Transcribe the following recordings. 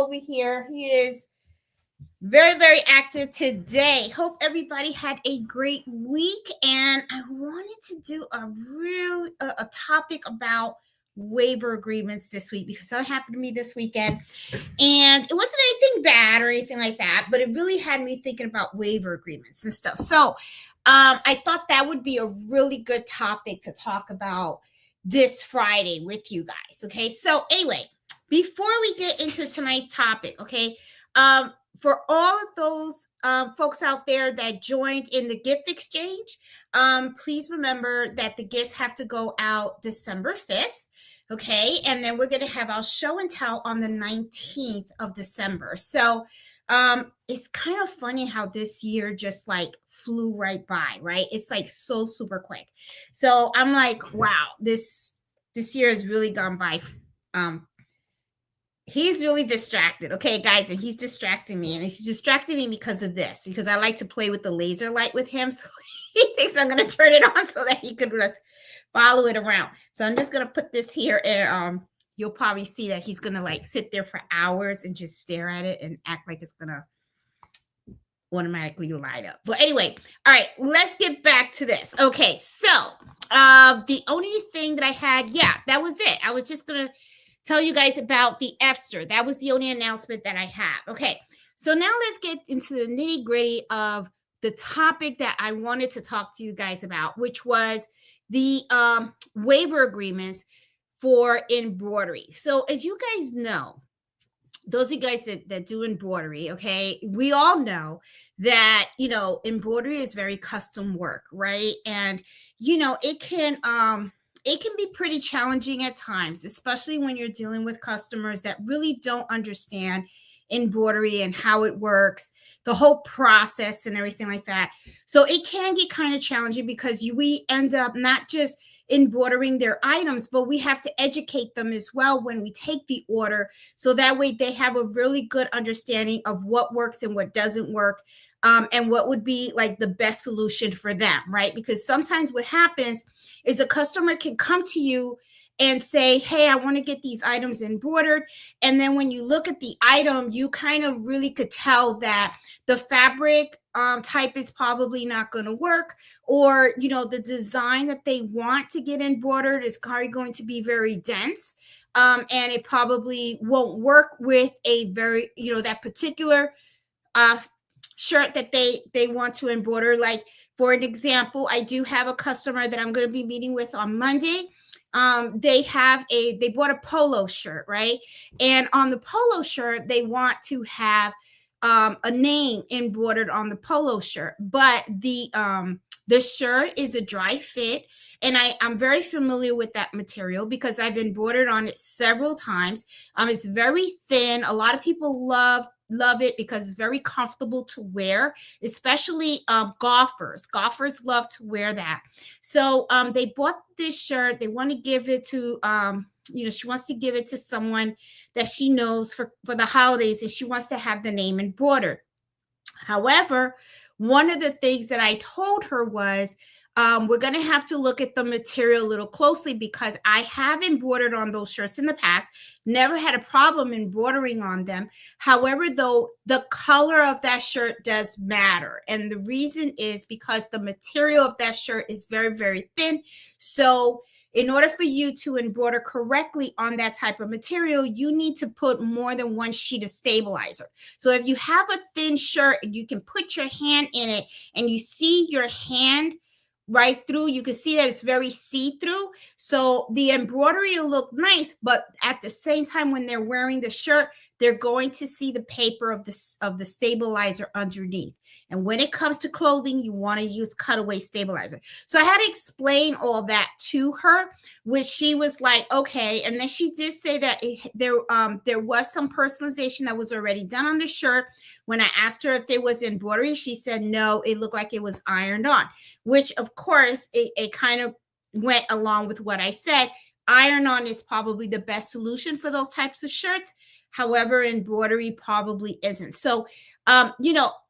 over here. He is very, very active today. Hope everybody had a great week. And I wanted to do a topic about waiver agreements this week because that happened to me this weekend. And it wasn't anything bad or anything like that, but it really had me thinking about waiver agreements and stuff. So I thought that would be a really good topic to talk about this Friday with you guys. Okay. So anyway, before we get into tonight's topic, okay, for all of those folks out there that joined in the gift exchange, please remember that the gifts have to go out December 5th. Okay, and then we're going to have our show and tell on the 19th of December. So it's kind of funny how this year just like flew right by, right? It's like so super quick. So I'm like, wow, this year has really gone by. He's really distracted, okay, guys, and he's distracting me, and he's distracting me because of this, because I like to play with the laser light with him, so he thinks I'm going to turn it on so that he could just follow it around. So I'm just going to put this here, and you'll probably see that he's going to like sit there for hours and just stare at it and act like it's going to automatically light up. But anyway, all right, let's get back to this. Okay, so the only thing that I had, that was it. I was just going to tell you guys about the EFSTR. That was the only announcement that I have. Okay, so now let's get into the nitty gritty of the topic that I wanted to talk to you guys about, which was the waiver agreements for embroidery. So as you guys know, those of you guys that do embroidery, okay, we all know that, embroidery is very custom work, right? And, it can be pretty challenging at times, especially when you're dealing with customers that really don't understand embroidery and how it works, the whole process and everything like that. So it can get kind of challenging because we end up not just embroidering their items, but we have to educate them as well when we take the order. So that way they have a really good understanding of what works and what doesn't work. And what would be like the best solution for them, right? Because sometimes what happens is a customer can come to you and say, hey, I want to get these items embroidered. And then when you look at the item, you kind of really could tell that the fabric type is probably not going to work, or, the design that they want to get embroidered is probably going to be very dense. And it probably won't work with a very, that particular shirt that they want to embroider. Like, for an example, I do have a customer that I'm going to be meeting with on Monday. They bought a polo shirt, right? And on the polo shirt, they want to have a name embroidered on the polo shirt, but the shirt is a dry fit, and I'm very familiar with that material because I've embroidered on it several times. It's very thin. A lot of people love it because it's very comfortable to wear, especially golfers. Golfers love to wear that. So they bought this shirt. They want to give it to she wants to give it to someone that she knows for the holidays, and she wants to have the name embroidered. However, one of the things that I told her was, we're going to have to look at the material a little closely because I have embroidered on those shirts in the past, never had a problem embroidering on them. However, though, the color of that shirt does matter. And the reason is because the material of that shirt is very, very thin. So in order for you to embroider correctly on that type of material, you need to put more than one sheet of stabilizer. So if you have a thin shirt and you can put your hand in it and you see your hand right through, you can see that it's very see-through. So the embroidery will look nice, but at the same time, when they're wearing the shirt, they're going to see the paper of the stabilizer underneath. And when it comes to clothing, you want to use cutaway stabilizer. So I had to explain all that to her, which she was like, okay. And then she did say that there was some personalization that was already done on the shirt. When I asked her if it was embroidery, she said no, it looked like it was ironed on, which of course it kind of went along with what I said. Iron on is probably the best solution for those types of shirts. However, embroidery probably isn't. So,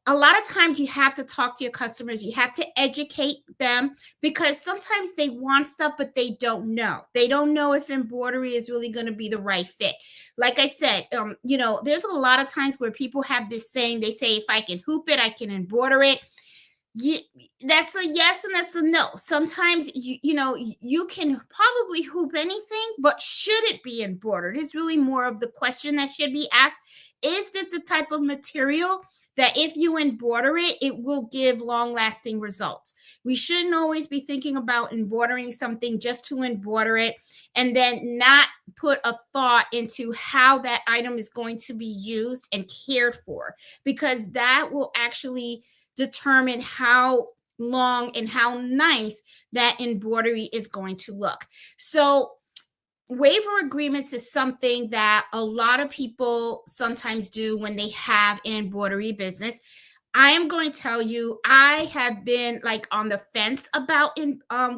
a lot of times you have to talk to your customers. You have to educate them because sometimes they want stuff, but they don't know. They don't know if embroidery is really going to be the right fit. Like I said, there's a lot of times where people have this saying, they say, if I can hoop it, I can embroider it. You, that's a yes and that's a no. Sometimes you can probably hoop anything, but should it be embroidered is really more of the question that should be asked. Is this the type of material that if you embroider it, it will give long lasting results? We shouldn't always be thinking about embroidering something just to embroider it and then not put a thought into how that item is going to be used and cared for, because that will actually determine how long and how nice that embroidery is going to look. So waiver agreements is something that a lot of people sometimes do when they have an embroidery business. I am going to tell you, I have been like on the fence about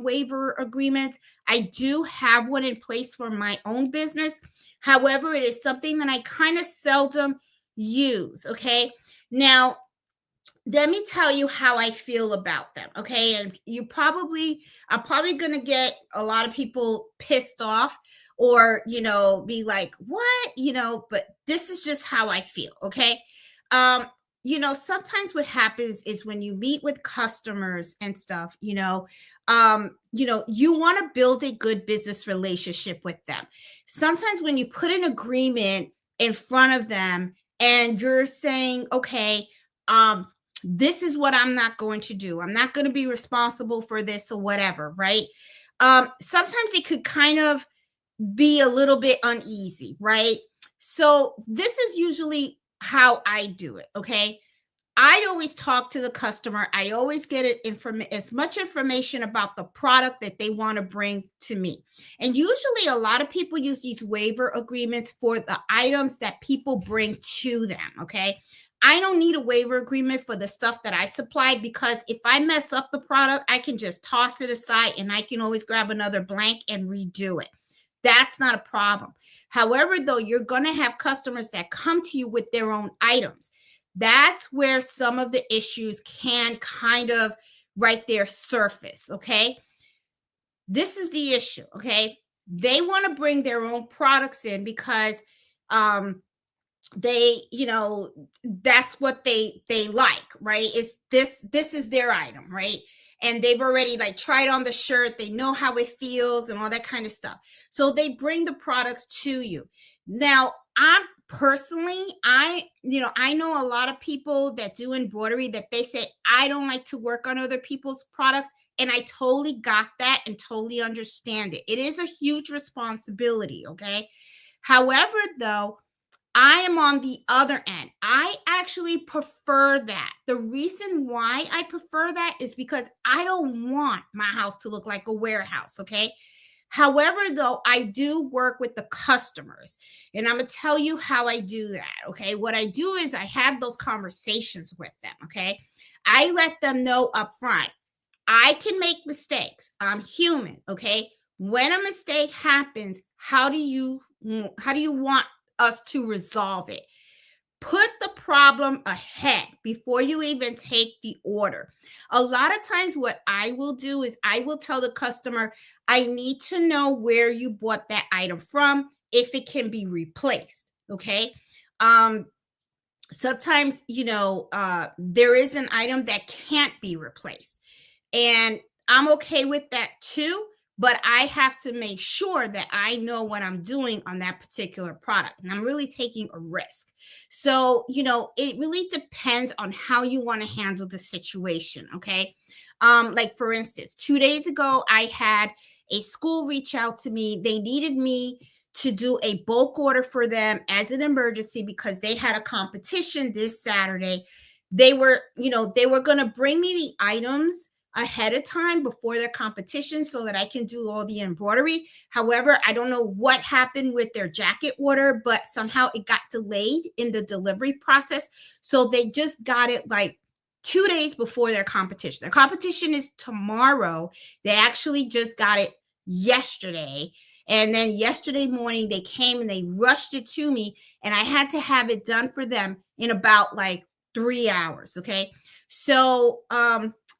waiver agreements. I do have one in place for my own business. However, it is something that I kind of seldom use. Okay. Now, let me tell you how I feel about them. Okay. And I'm probably going to get a lot of people pissed off or, be like, what, but this is just how I feel. Okay. Sometimes what happens is when you meet with customers and stuff, you want to build a good business relationship with them. Sometimes when you put an agreement in front of them and you're saying, okay, this is what I'm not going to do. I'm not going to be responsible for this or whatever, right? Sometimes it could kind of be a little bit uneasy, right? So this is usually how I do it, okay? I always talk to the customer. I always get as much information about the product that they want to bring to me. And usually a lot of people use these waiver agreements for the items that people bring to them, okay? I don't need a waiver agreement for the stuff that I supply because if I mess up the product, I can just toss it aside and I can always grab another blank and redo it. That's not a problem. However, though, you're going to have customers that come to you with their own items. That's where some of the issues can kind of right there surface, okay? This is the issue, okay? They want to bring their own products in because they that's what they like, right? It's this is their item, right? And they've already like tried on the shirt, they know how it feels and all that kind of stuff, so they bring the products to you. Now I'm personally, I know a lot of people that do embroidery that they say, I don't like to work on other people's products, and I totally got that and totally understand it. It is a huge responsibility, okay? However, though, I am on the other end. I actually prefer that. The reason why I prefer that is because I don't want my house to look like a warehouse, okay? However, though, I do work with the customers, and I'm going to tell you how I do that, okay? What I do is I have those conversations with them, okay? I let them know up front, I can make mistakes. I'm human, okay? When a mistake happens, how do you want us to resolve it? Put the problem ahead before you even take the order. A lot of times what I will do is I will tell the customer, I need to know where you bought that item from, if it can be replaced, okay? Sometimes, there is an item that can't be replaced. And I'm okay with that too, but I have to make sure that I know what I'm doing on that particular product. And I'm really taking a risk. So, it really depends on how you want to handle the situation. Okay. Like for instance, 2 days ago, I had a school reach out to me. They needed me to do a bulk order for them as an emergency because they had a competition this Saturday. They were going to bring me the items ahead of time before their competition so that I can do all the embroidery. However, I don't know what happened with their jacket order, but somehow it got delayed in the delivery process. So they just got it like 2 days before their competition. Their competition is tomorrow. They actually just got it yesterday. And then yesterday morning, they came and they rushed it to me, and I had to have it done for them in about like 3 hours. Okay. So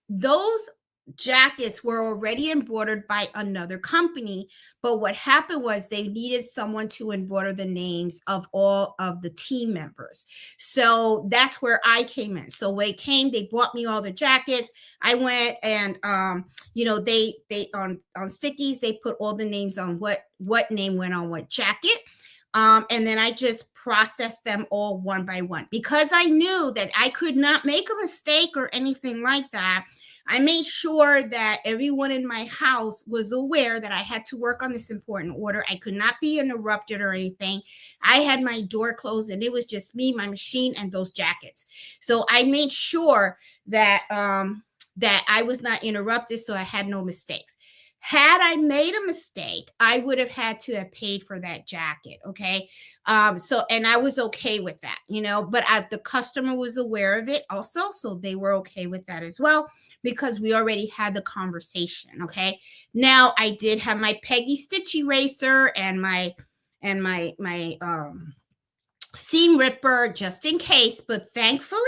those jackets were already embroidered by another company, but what happened was they needed someone to embroider the names of all of the team members. So that's where I came in. So when they came, they brought me all the jackets. I went and they on stickies, they put all the names on what name went on what jacket. And then I just processed them all one by one because I knew that I could not make a mistake or anything like that. I made sure that everyone in my house was aware that I had to work on this important order. I could not be interrupted or anything. I had my door closed and it was just me, my machine, and those jackets. So I made sure that that I was not interrupted, so I had no mistakes. Had I made a mistake, I would have had to have paid for that jacket. Okay. And I was okay with that, but the customer was aware of it also. So they were okay with that as well, because we already had the conversation. Okay. Now I did have my Peggy stitch eraser and my seam ripper just in case, but thankfully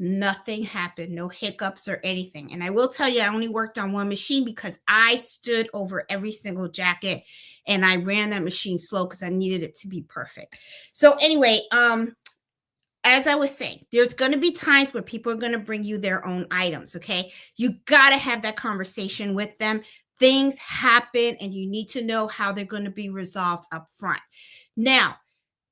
nothing happened, no hiccups or anything. And I will tell you, I only worked on one machine because I stood over every single jacket and I ran that machine slow because I needed it to be perfect. So anyway, as I was saying, there's going to be times where people are going to bring you their own items. Okay. You got to have that conversation with them. Things happen and you need to know how they're going to be resolved up front. Now,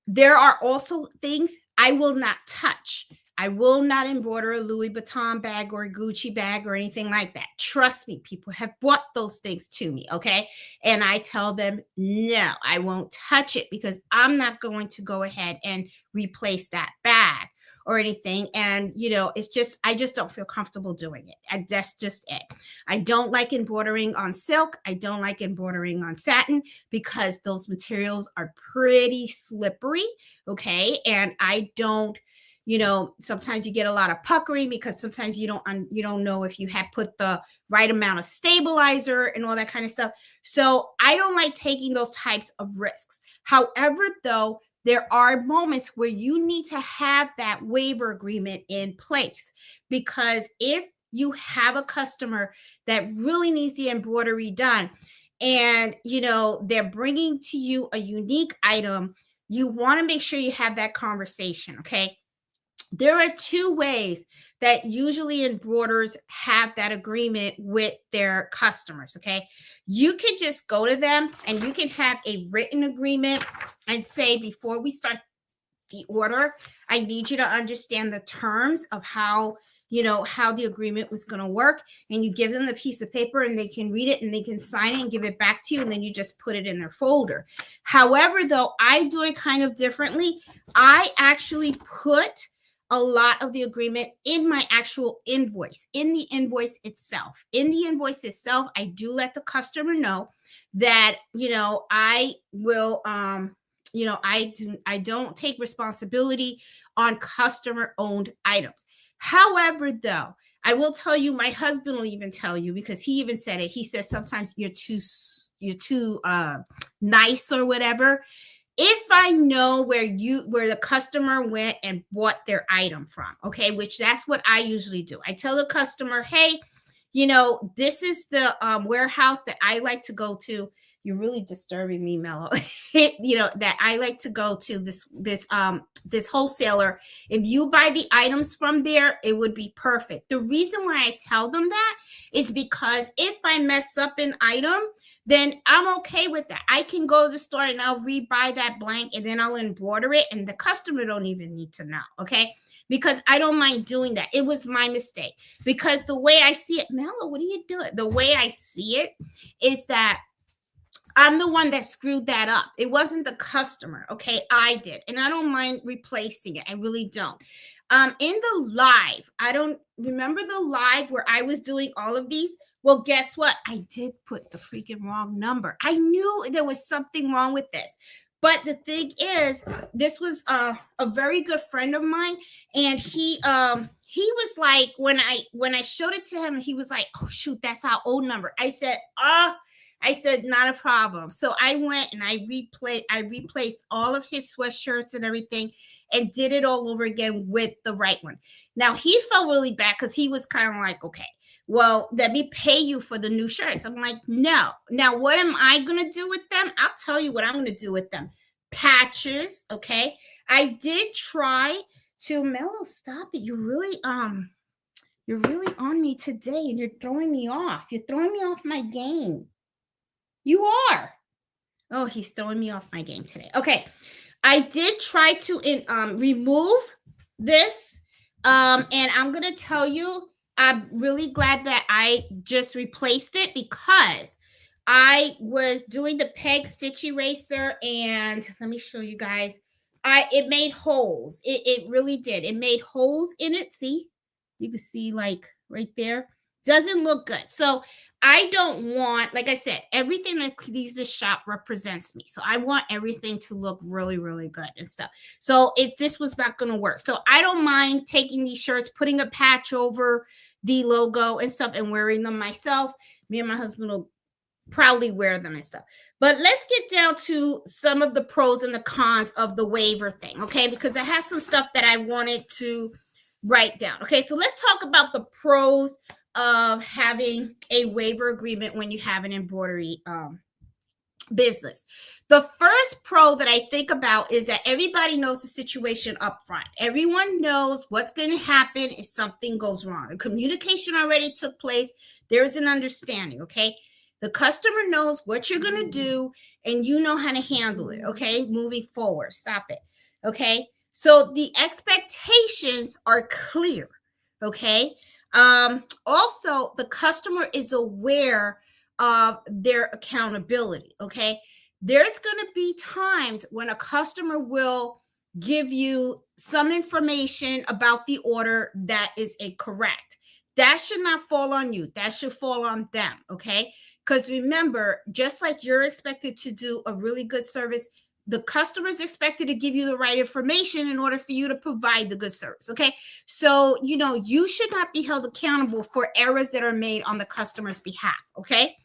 there are also things I will not touch. I will not embroider a Louis Vuitton bag or a Gucci bag or anything like that. Trust me, people have brought those things to me, okay? And I tell them, no, I won't touch it because I'm not going to go ahead and replace that bag or anything. And, it's just, I just don't feel comfortable doing it. That's just it. I don't like embroidering on silk. I don't like embroidering on satin because those materials are pretty slippery, okay? And I don't, sometimes you get a lot of puckering because sometimes you don't know if you have put the right amount of stabilizer and all that kind of stuff. So I don't like taking those types of risks. However, though, there are moments where you need to have that waiver agreement in place, because if you have a customer that really needs the embroidery done and, they're bringing to you a unique item, you want to make sure you have that conversation, okay? There are two ways that usually embroiders have that agreement with their customers, okay? You can just go to them and you can have a written agreement and say, before we start the order, I need you to understand the terms of how the agreement was going to work. And you give them the piece of paper and they can read it and they can sign it and give it back to you. And then you just put it in their folder. However, though, I do it kind of differently. I actually put a lot of the agreement in my actual invoice, in the invoice itself. In the invoice itself, I do let the customer know that, I will, I don't take responsibility on customer owned items. However, though, I will tell you, my husband will even tell you, because he even said it. He says sometimes you're too nice or whatever. If I know where the customer went and bought their item from, okay, which that's what I usually do. I tell the customer, hey, this is the warehouse that I like to go to. You're really disturbing me, Mello. That I like to go to this wholesaler. If you buy the items from there, it would be perfect. The reason why I tell them that is because if I mess up an item, then I'm okay with that. I can go to the store and I'll rebuy that blank and then I'll embroider it, and the customer don't even need to know, okay? Because I don't mind doing that. It was my mistake. Because the way I see it, Mello, what are you doing? The way I see it is that I'm the one that screwed that up. It wasn't the customer, okay? I did. And I don't mind replacing it. I really don't. In the live, I don't remember the live where I was doing all of these. Well, guess what? I did put the freaking wrong number. I knew there was something wrong with this. But the thing is, this was a very good friend of mine. And he was like, when I showed it to him, he was like, oh, shoot, that's our old number. I said, I said, not a problem. So I went and I replaced all of his sweatshirts and everything and did it all over again with the right one. Now he felt really bad because he was kind of like, okay, well, let me pay you for the new shirts. I'm like, no. Now, what am I gonna do with them? I'll tell you what I'm gonna do with them. Patches, okay. I did try to Mellow, stop it. You're really on me today and you're throwing me off. You're throwing me off my game. You are. Oh, he's throwing me off my game today. Okay. I did try to remove this. And I'm going to tell you, I'm really glad that I just replaced it because I was doing the peg stitch eraser and let me show you guys. It made holes. It really did. It made holes in it. See? You can see like right there. Doesn't look good. So I don't want, like I said, everything that leaves the shop represents me. So I want everything to look really, really good and stuff. So if this was not going to work, so I don't mind taking these shirts, putting a patch over the logo and stuff and wearing them myself. Me and my husband will proudly wear them and stuff. But let's get down to some of the pros and the cons of the waiver thing, okay? Because I have some stuff that I wanted to write down. Okay, so let's talk about the pros of having a waiver agreement when you have an embroidery business. The first pro that I think about is that everybody knows the situation up front. Everyone knows what's going to happen if something goes wrong. The communication already took place. There's an understanding, okay? The customer knows what you're going to do and you know how to handle it, okay? Moving forward. Stop it, okay? So the expectations are clear, okay? Also, the customer is aware of their accountability, okay? There's going to be times when a customer will give you some information about the order that is incorrect. That should not fall on you. That should fall on them, okay? Because remember, just like you're expected to do a really good service, the customer is expected to give you the right information in order for you to provide the good service, okay? So, you should not be held accountable for errors that are made on the customer's behalf, okay?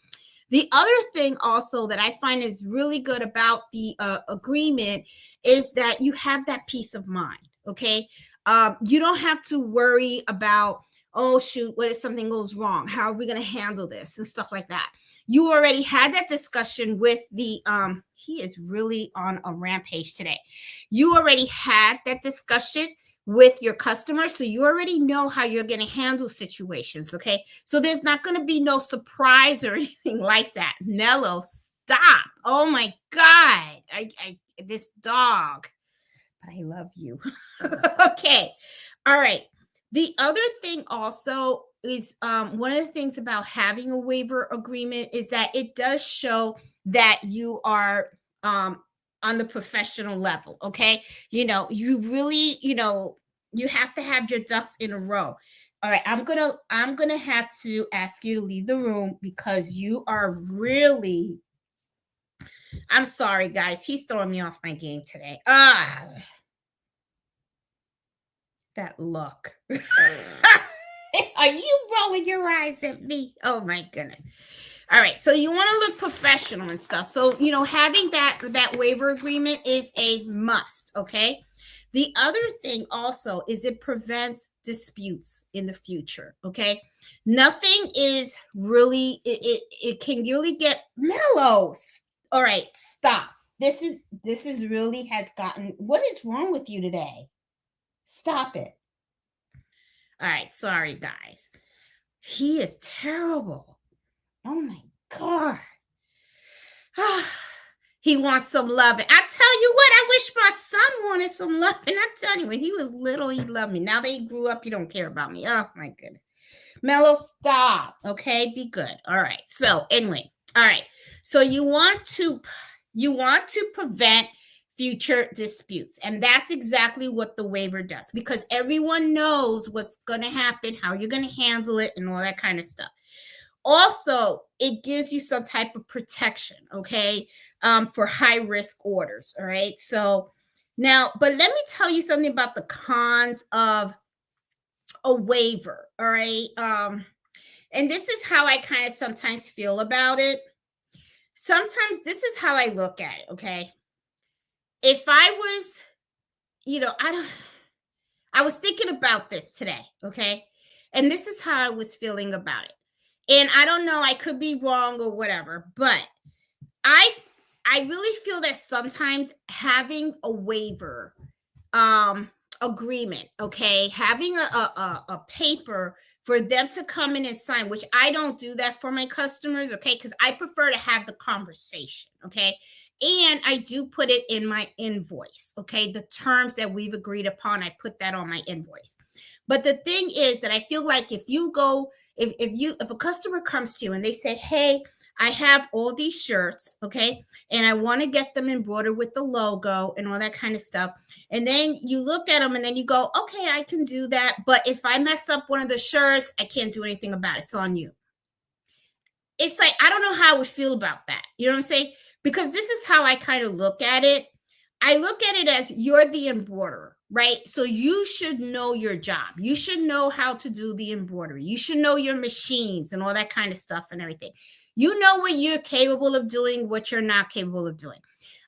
The other thing also that I find is really good about the agreement is that you have that peace of mind, okay? You don't have to worry about, oh, shoot, what if something goes wrong? How are we going to handle this and stuff like that? You already had that discussion with the he is really on a rampage today. You already had that discussion with your customer, so you already know how you're going to handle situations, okay? So there's not going to be no surprise or anything like that. Mellow, stop. Oh my God. I this dog. But I love you. Okay. All right. The other thing also is one of the things about having a waiver agreement is that it does show that you are on the professional level, okay? You really, you have to have your ducks in a row. All right, I'm gonna have to ask you to leave the room because you are really, I'm sorry, guys. He's throwing me off my game today. That look. Are you rolling your eyes at me? Oh my goodness. All right, so you want to look professional and stuff. So, having that waiver agreement is a must, okay? The other thing also is it prevents disputes in the future, okay? Nothing is really, it can really get mellow. All right, stop. This is really has gotten, what is wrong with you today? Stop it. All right, sorry, guys. He is terrible. Oh, my God. He wants some loving. I tell you what, I wish my son wanted some loving. I tell you, when he was little, he loved me. Now that he grew up, he don't care about me. Oh, my goodness. Mellow, stop. Okay, be good. All right. So, anyway. All right. So, you want to prevent future disputes. And that's exactly what the waiver does because everyone knows what's going to happen, how you're going to handle it, and all that kind of stuff. Also, it gives you some type of protection, okay, for high risk orders. All right. So now, but let me tell you something about the cons of a waiver. All right. And this is how I kind of sometimes feel about it. sometimes this is how I look at it, okay? If I was, I was thinking about this today, okay? And this is how I was feeling about it. And I don't know, I could be wrong or whatever, but I I really feel that sometimes having a waiver um agreement, okay, having a paper for them to come in and sign, which I don't do that for my customers, okay, because I prefer to have the conversation, okay, and I do put it in my invoice, okay, the terms that we've agreed upon, I put that on my invoice. But the thing is that I feel like if you go, if a customer comes to you and they say, hey, I have all these shirts, okay, and I want to get them embroidered with the logo and all that kind of stuff, and then you look at them and then you go, okay, I can do that. But if I mess up one of the shirts, I can't do anything about it. It's on you. It's like, I don't know how I would feel about that. You know what I'm saying? Because this is how I kind of look at it. I look at it as you're the embroiderer, right? So you should know your job. You should know how to do the embroidery. You should know your machines and all that kind of stuff and everything. You know what you're capable of doing, what you're not capable of doing.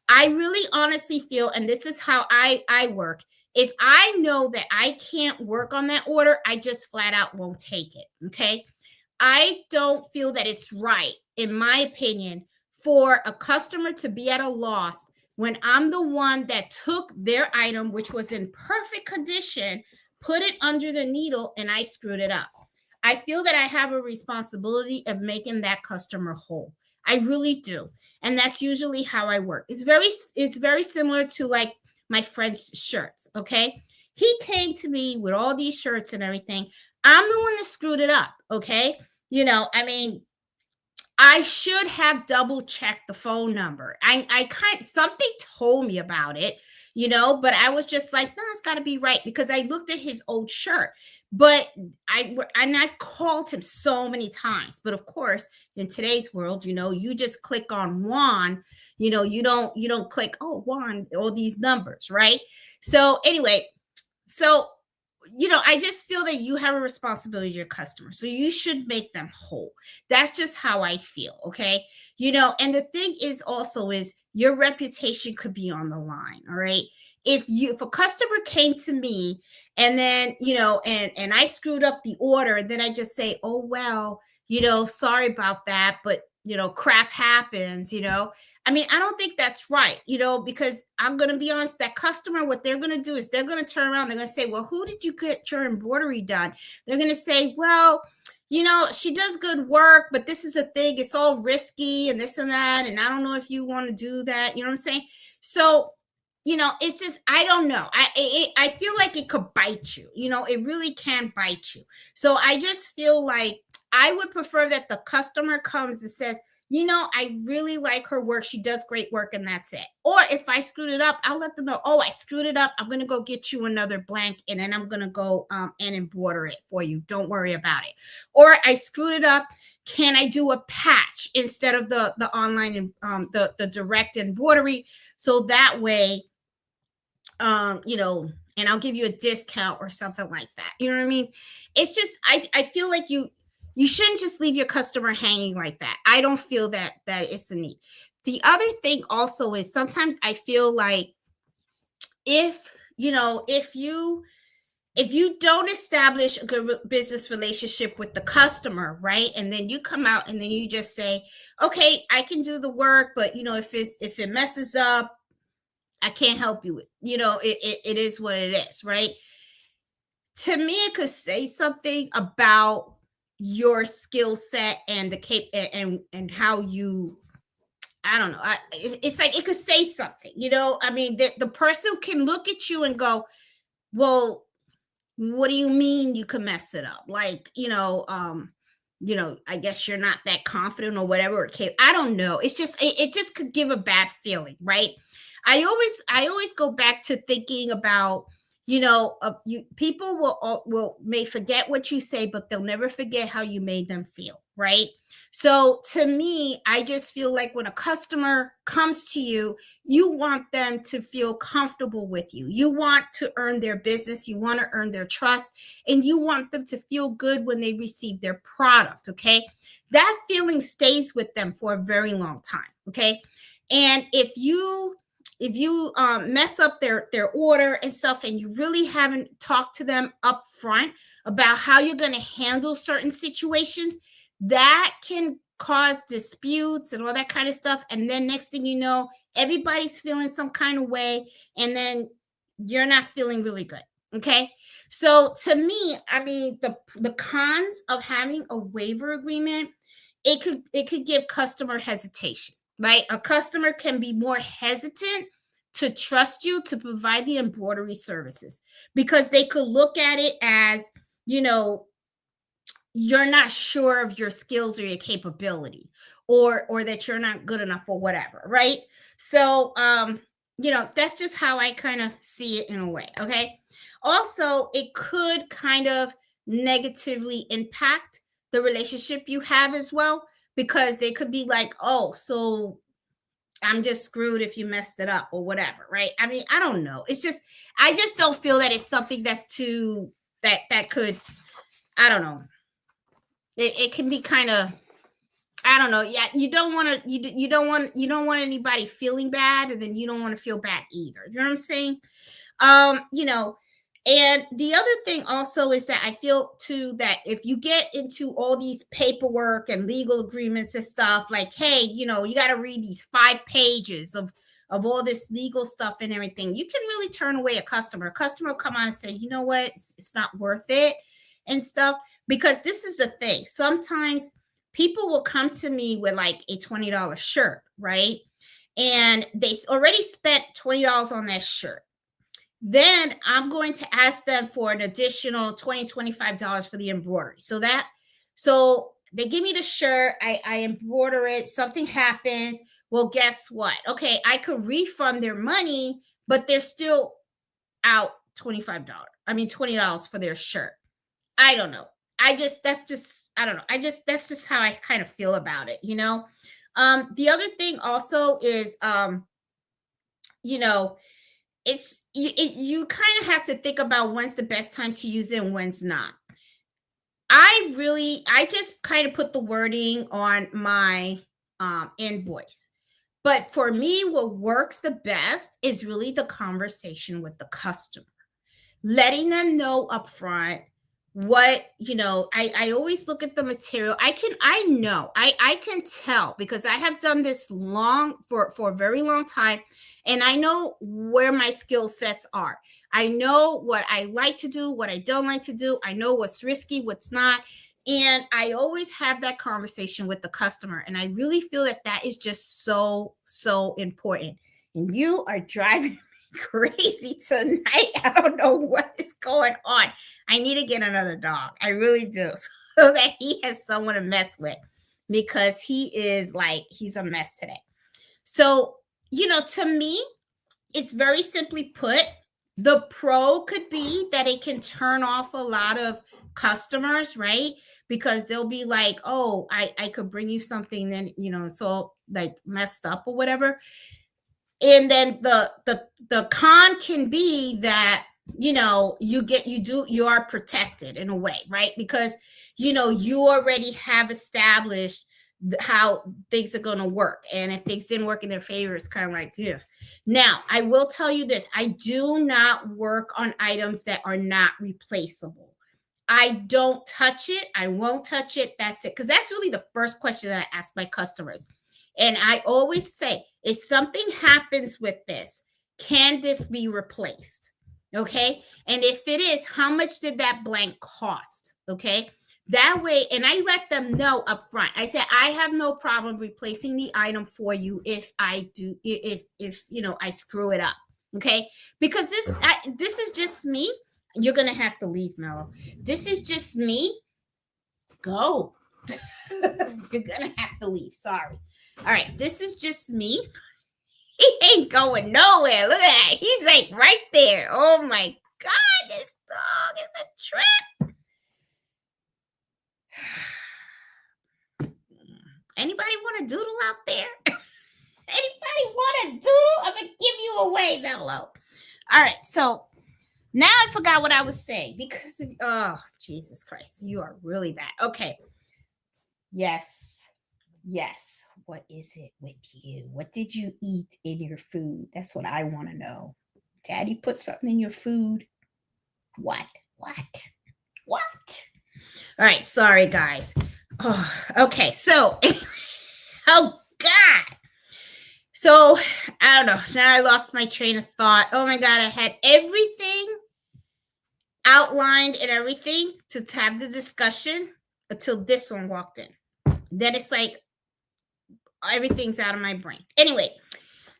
I really honestly feel, and this is how I work. If I know that I can't work on that order, I just flat out won't take it. Okay. I don't feel that it's right, in my opinion, for a customer to be at a loss when I'm the one that took their item, which was in perfect condition, put it under the needle, and I screwed it up. I feel that I have a responsibility of making that customer whole. I really do. And that's usually how I work. It's very similar to like my friend's shirts, okay? He came to me with all these shirts and everything. I'm the one that screwed it up, okay? I mean, I should have double checked the phone number. I kind something told me about it, but I was just like, no, it's got to be right because I looked at his old shirt. But I've called him so many times. But of course, in today's world, you just click on Juan. You don't click, oh, Juan, all these numbers, right? So anyway, so I just feel that you have a responsibility to your customer. So you should make them whole. That's just how I feel. Okay. And the thing is also is your reputation could be on the line. All right. If a customer came to me and then, and I screwed up the order, then I just say, oh, well, sorry about that, but crap happens. I mean, I don't think that's right, because I'm going to be honest, that customer, what they're going to do is they're going to turn around. They're going to say, well, who did you get your embroidery done? They're going to say, well, she does good work, but this is a thing. It's all risky and this and that. And I don't know if you want to do that. You know what I'm saying? So, it's just, I don't know. I feel like it could bite you. It really can bite you. So I just feel like I would prefer that the customer comes and says, I really like her work. She does great work, and that's it. Or if I screwed it up, I'll let them know, oh, I screwed it up. I'm going to go get you another blank, and then I'm going to go and embroider it for you. Don't worry about it. Or I screwed it up. Can I do a patch instead of the online and the direct embroidery? So that way, and I'll give you a discount or something like that. You know what I mean? It's just, I feel like you shouldn't just leave your customer hanging like that. I don't feel that it's a need. The other thing also is sometimes I feel like if you don't establish a good business relationship with the customer, right? And then you come out and then you just say, okay, I can do the work, but if it messes up, I can't help you with. It is what it is, right? To me, it could say something about your skill set and and how you, I don't know. It's like it could say something. I mean, the person can look at you and go, well, what do you mean you can mess it up? Like, I guess you're not that confident or whatever. I don't know. It's just it just could give a bad feeling, right? I always go back to thinking about, people may forget what you say, but they'll never forget how you made them feel, right? So to me, I just feel like when a customer comes to you, you want them to feel comfortable with you. You want to earn their business, you want to earn their trust, and you want them to feel good when they receive their product, okay? That feeling stays with them for a very long time. Okay. And if you mess up their order and stuff, and you really haven't talked to them up front about how you're going to handle certain situations, that can cause disputes and all that kind of stuff. And then next thing you know, everybody's feeling some kind of way, and then you're not feeling really good. Okay. So to me, I mean, the cons of having a waiver agreement, it could give customer hesitation, right? A customer can be more hesitant to trust you to provide the embroidery services, because they could look at it as, you know, you're not sure of your skills or your capability, or that you're not good enough or whatever, right? So that's just how I kind of see it in a way. Okay. Also, it could kind of negatively impact the relationship you have as well, because they could be like, oh, so I'm just screwed if you messed it up or whatever, right? I mean, I don't know. It's just, I just don't feel that it's something that's too, that could, I don't know. It can be kind of, I don't know. Yeah, you don't want to, you don't want anybody feeling bad, and then you don't want to feel bad either. You know what I'm saying? You know, and the other thing also is that I feel too that if you get into all these paperwork and legal agreements and stuff, like, hey, you got to read these 5 pages of all this legal stuff and everything, you can really turn away a customer. A customer will come on and say, you know what, it's not worth it and stuff. Because this is the thing. Sometimes people will come to me with like a $20 shirt, right? And they already spent $20 on that shirt. Then I'm going to ask them for an additional $20, $25 for the embroidery. So they give me the shirt, I embroider it, something happens. Well, guess what? Okay, I could refund their money, but they're still out $25. I mean, $20 for their shirt. I don't know. I don't know. That's just how I kind of feel about it, you know? The other thing also is, you know, you kind of have to think about when's the best time to use it and when's not. I just kind of put the wording on my invoice. But for me, what works the best is really the conversation with the customer, letting them know upfront what, I always look at the material. I can tell, because I have done this for a very long time, and I know where my skill sets are. I know what I like to do, what I don't like to do. I know what's risky, what's not. And I always have that conversation with the customer. And I really feel that is just so, so important. And you are driving crazy tonight. I don't know what is going on. I need to get another dog. I really do. So that he has someone to mess with, because he's a mess today. So, to me, it's very simply put. The pro could be that it can turn off a lot of customers, right? Because they'll be like, oh, I could bring you something, then, it's all like messed up or whatever. And then the con can be that, you are protected in a way, right? Because you already have established how things are going to work, and if things didn't work in their favor, it's kind of like, yeah. Now, I will tell you this: I do not work on items that are not replaceable. I don't touch it. I won't touch it. That's it. Because that's really the first question that I ask my customers. And I always say, if something happens with this, can this be replaced? Okay. And if it is, how much did that blank cost? Okay. That way, and I let them know up front. I said, I have no problem replacing the item for you if I do, if I screw it up. Okay. Because this is just me. You're going to have to leave, Mello. This is just me. Go. You're going to have to leave. Sorry. All right, this is just me. He ain't going nowhere. Look at that. He's like right there. Oh my God, this dog is a trip. Anybody want a doodle out there? Anybody want a doodle? I'm going to give you away, Mello. All right, so now I forgot what I was saying because oh, Jesus Christ, you are really bad. Okay. Yes. Yes. What is it with you? What did you eat in your food? That's what I want to know. Daddy put something in your food. What? What? What? All right. Sorry, guys. Oh, okay. So, oh, God. So, I don't know. Now I lost my train of thought. Oh, my God. I had everything outlined and everything to have the discussion until this one walked in. Then it's like everything's out of my brain. Anyway,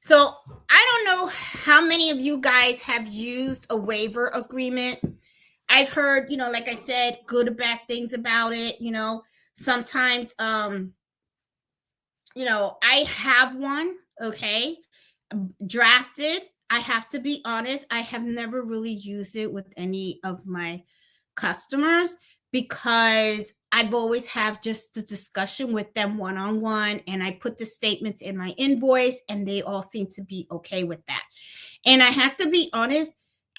so I don't know how many of you guys have used a waiver agreement. I've heard, like I said, good or bad things about it. Sometimes, I have one, okay, drafted. I have to be honest, I have never really used it with any of my customers because I've always have just the discussion with them one-on-one, and I put the statements in my invoice and they all seem to be okay with that. And I have to be honest,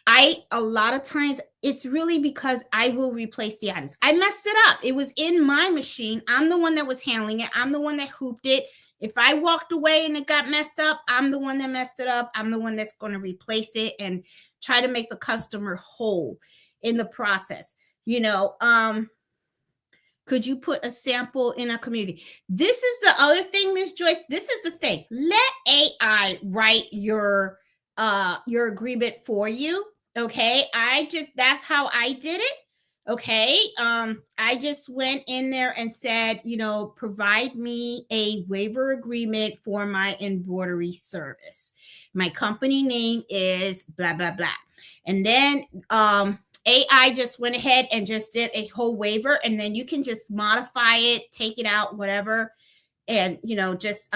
a lot of times it's really because I will replace the items. I messed it up. It was in my machine. I'm the one that was handling it. I'm the one that hooped it. If I walked away and it got messed up, I'm the one that messed it up. I'm the one that's going to replace it and try to make the customer whole in the process. Could you put a sample in a community? This is the other thing, Miss Joyce. This is the thing. Let AI write your agreement for you. Okay. That's how I did it. Okay. I just went in there and said, provide me a waiver agreement for my embroidery service. My company name is blah, blah, blah. And then AI just went ahead and just did a whole waiver, and then you can just modify it, take it out, whatever, and just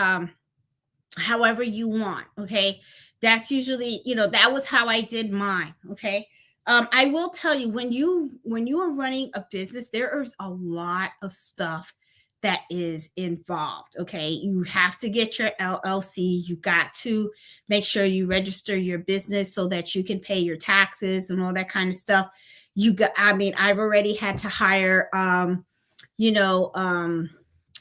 however you want. Okay. That's usually, that was how I did mine. Okay. I will tell you, when you are running a business, there is a lot of stuff that is involved. Okay. You have to get your LLC. You got to make sure you register your business so that you can pay your taxes and all that kind of stuff. I've already had to hire,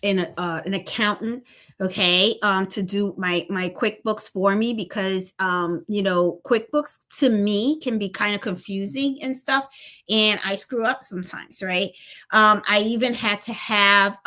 an accountant, okay, to do my QuickBooks for me, because QuickBooks to me can be kind of confusing and stuff, and I screw up sometimes, right? I even had to have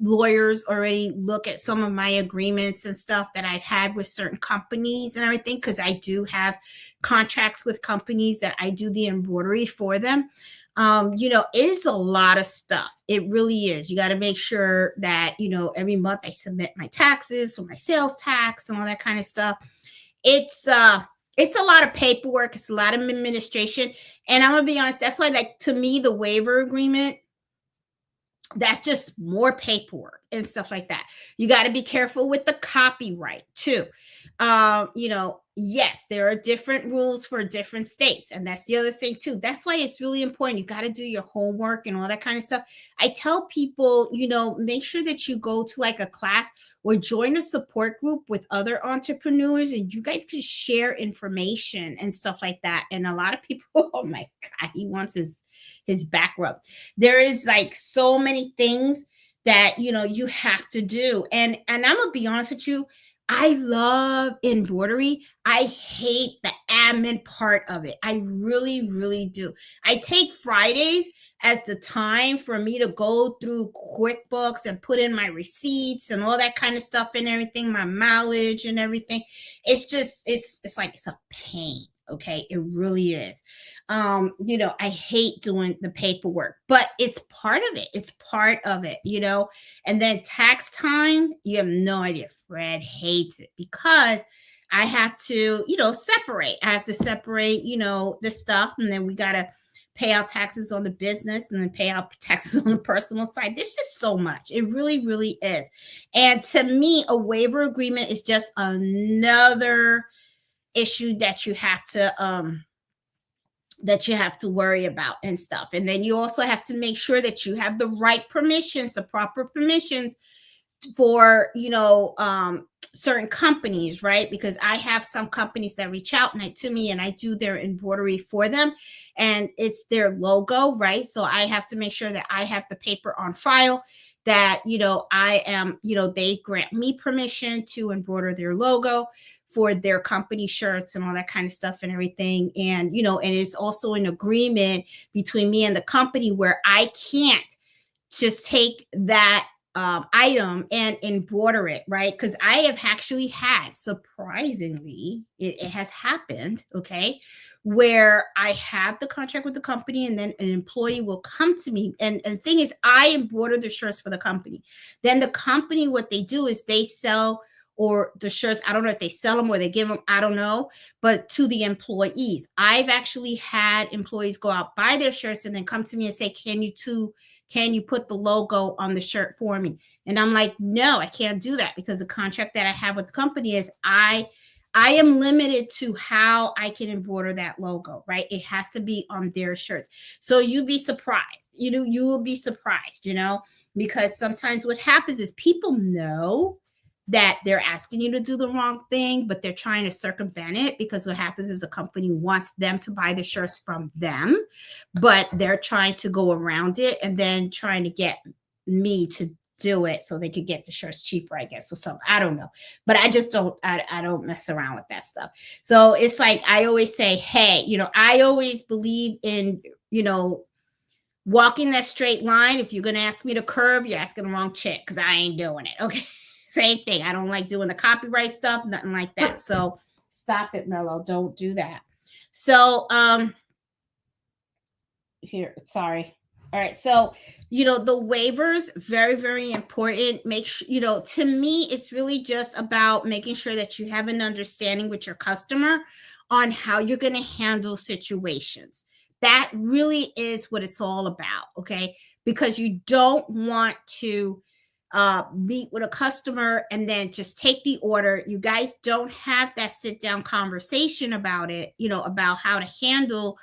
lawyers already look at some of my agreements and stuff that I've had with certain companies and everything, because I do have contracts with companies that I do the embroidery for them. It is a lot of stuff. It really is. You got to make sure that, every month I submit my taxes, so my sales tax and all that kind of stuff. It's a lot of paperwork. It's a lot of administration. And I'm going to be honest, that's why, like, to me, the waiver agreement, that's just more paperwork and stuff like that. You got to be careful with the copyright too. Yes, there are different rules for different states. And that's the other thing too. That's why it's really important. You got to do your homework and all that kind of stuff. I tell people, make sure that you go to like a class or join a support group with other entrepreneurs, and you guys can share information and stuff like that. And a lot of people, oh my God, he wants his back rubbed. There is like so many things that, you have to do. And I'm going to be honest with you, I love embroidery. I hate the admin part of it. I really, really do. I take Fridays as the time for me to go through QuickBooks and put in my receipts and all that kind of stuff and everything, my mileage and everything. It's just, it's like, it's a pain. Okay. It really is. I hate doing the paperwork, but it's part of it. It's part of it, and then tax time, you have no idea. Fred hates it because I have to, separate. I have to separate, the stuff, and then we got to pay out taxes on the business and then pay out taxes on the personal side. There's just so much. It really, really is. And to me, a waiver agreement is just another issue that you have to worry about and stuff. And then you also have to make sure that you have the right permissions, the proper permissions for, certain companies, right? Because I have some companies that reach out to me and I do their embroidery for them, and it's their logo, right? So I have to make sure that I have the paper on file that, I am, they grant me permission to embroider their logo for their company shirts and all that kind of stuff and everything. And, and it's also an agreement between me and the company where I can't just take that item and embroider it, right? Because I have actually had, surprisingly, it has happened, okay, where I have the contract with the company and then an employee will come to me. And thing is, I embroider the shirts for the company. Then the company, what they do is they sell or the shirts, I don't know if they sell them or they give them, I don't know, but to the employees. I've actually had employees go out, buy their shirts, and then come to me and say, can you put the logo on the shirt for me? And I'm like, no, I can't do that because the contract that I have with the company is I am limited to how I can embroider that logo, right? It has to be on their shirts. So you'd be surprised, you will be surprised, because sometimes what happens is people know that they're asking you to do the wrong thing, but they're trying to circumvent it because what happens is the company wants them to buy the shirts from them, but they're trying to go around it and then trying to get me to do it so they could get the shirts cheaper, I guess, or something. I don't know. But I just don't, I don't mess around with that stuff. So it's like, I always say, hey, I always believe in, walking that straight line. If you're going to ask me to curve, you're asking the wrong chick because I ain't doing it. Okay. Same thing. I don't like doing the copyright stuff, nothing like that. So stop it, Mello. Don't do that. So here, sorry. All right. So, the waivers, very, very important. Make sure, to me, it's really just about making sure that you have an understanding with your customer on how you're going to handle situations. That really is what it's all about. Okay. Because you don't want to meet with a customer and then just take the order. You guys don't have that sit down conversation about it, about how to handle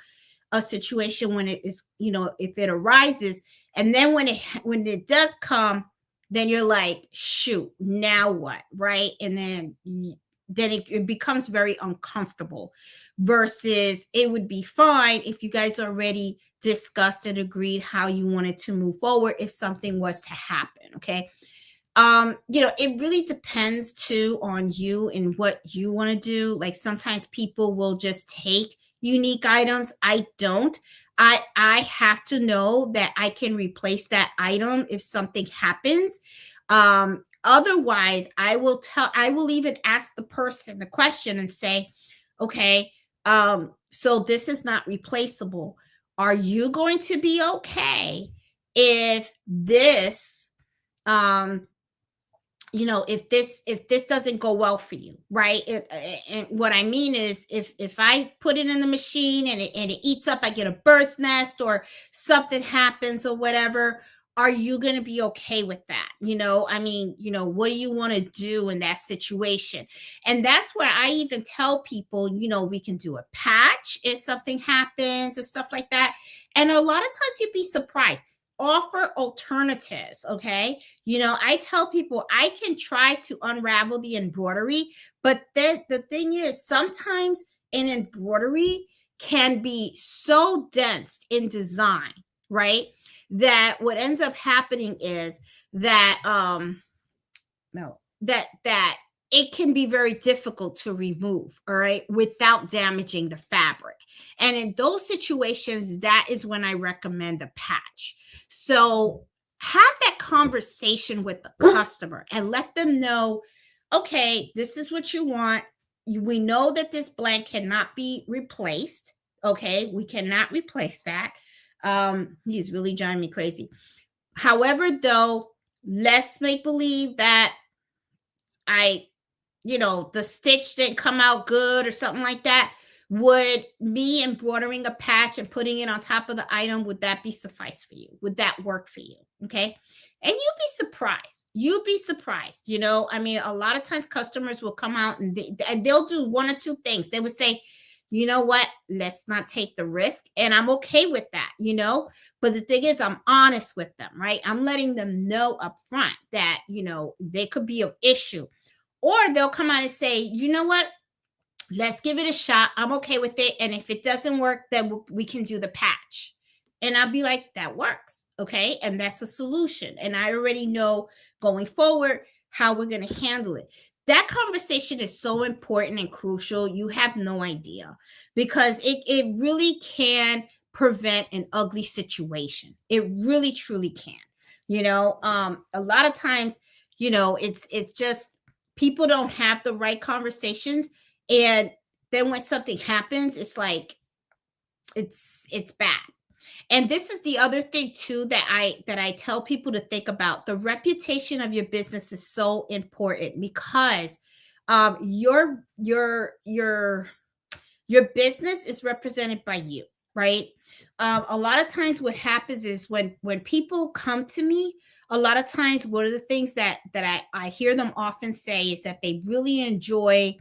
a situation when it is, if it arises. And then when it does come, then you're like, shoot, now what? Right. And then it becomes very uncomfortable versus it would be fine if you guys already discussed and agreed how you wanted to move forward if something was to happen. Okay. It really depends too on you and what you want to do. Like sometimes people will just take unique items. I don't. I have to know that I can replace that item if something happens. Otherwise, I will even ask the person the question and say, okay, so this is not replaceable. Are you going to be okay if this, if this doesn't go well for you, right? And what I mean is if I put it in the machine and it eats up, I get a bird's nest or something happens or whatever, are you going to be okay with that? What do you want to do in that situation? And that's where I even tell people, we can do a patch if something happens and stuff like that. And a lot of times you'd be surprised. Offer alternatives. Okay. I tell people I can try to unravel the embroidery, but the thing is sometimes an embroidery can be so dense in design, right? That what ends up happening is that, that it can be very difficult to remove, all right, without damaging the fabric. And in those situations, that is when I recommend a patch. So have that conversation with the customer and let them know, okay, this is what you want. We know that this blank cannot be replaced. Okay, we cannot replace that. He's really driving me crazy. However, though, let's make believe that the stitch didn't come out good or something like that. Would me embroidering a patch and putting it on top of the item, would that be suffice for you? Would that work for you? Okay. And you'd be surprised. You'd be surprised. A lot of times customers will come out and they'll do one or two things. They would say, you know what, let's not take the risk. And I'm okay with that, but the thing is, I'm honest with them, right? I'm letting them know up front that, they could be an issue. Or they'll come out and say, you know what, let's give it a shot. I'm okay with it. And if it doesn't work, then we can do the patch. And I'll be like, that works. Okay. And that's a solution. And I already know going forward how we're going to handle it. That conversation is so important and crucial. You have no idea, because it really can prevent an ugly situation. It really, truly can. A lot of times, it's just people don't have the right conversations. And then when something happens, it's like, it's bad. And this is the other thing too that I tell people to think about. The reputation of your business is so important, because your business is represented by you, right? A lot of times what happens is when people come to me, a lot of times one of the things that I hear them often say is that they really enjoy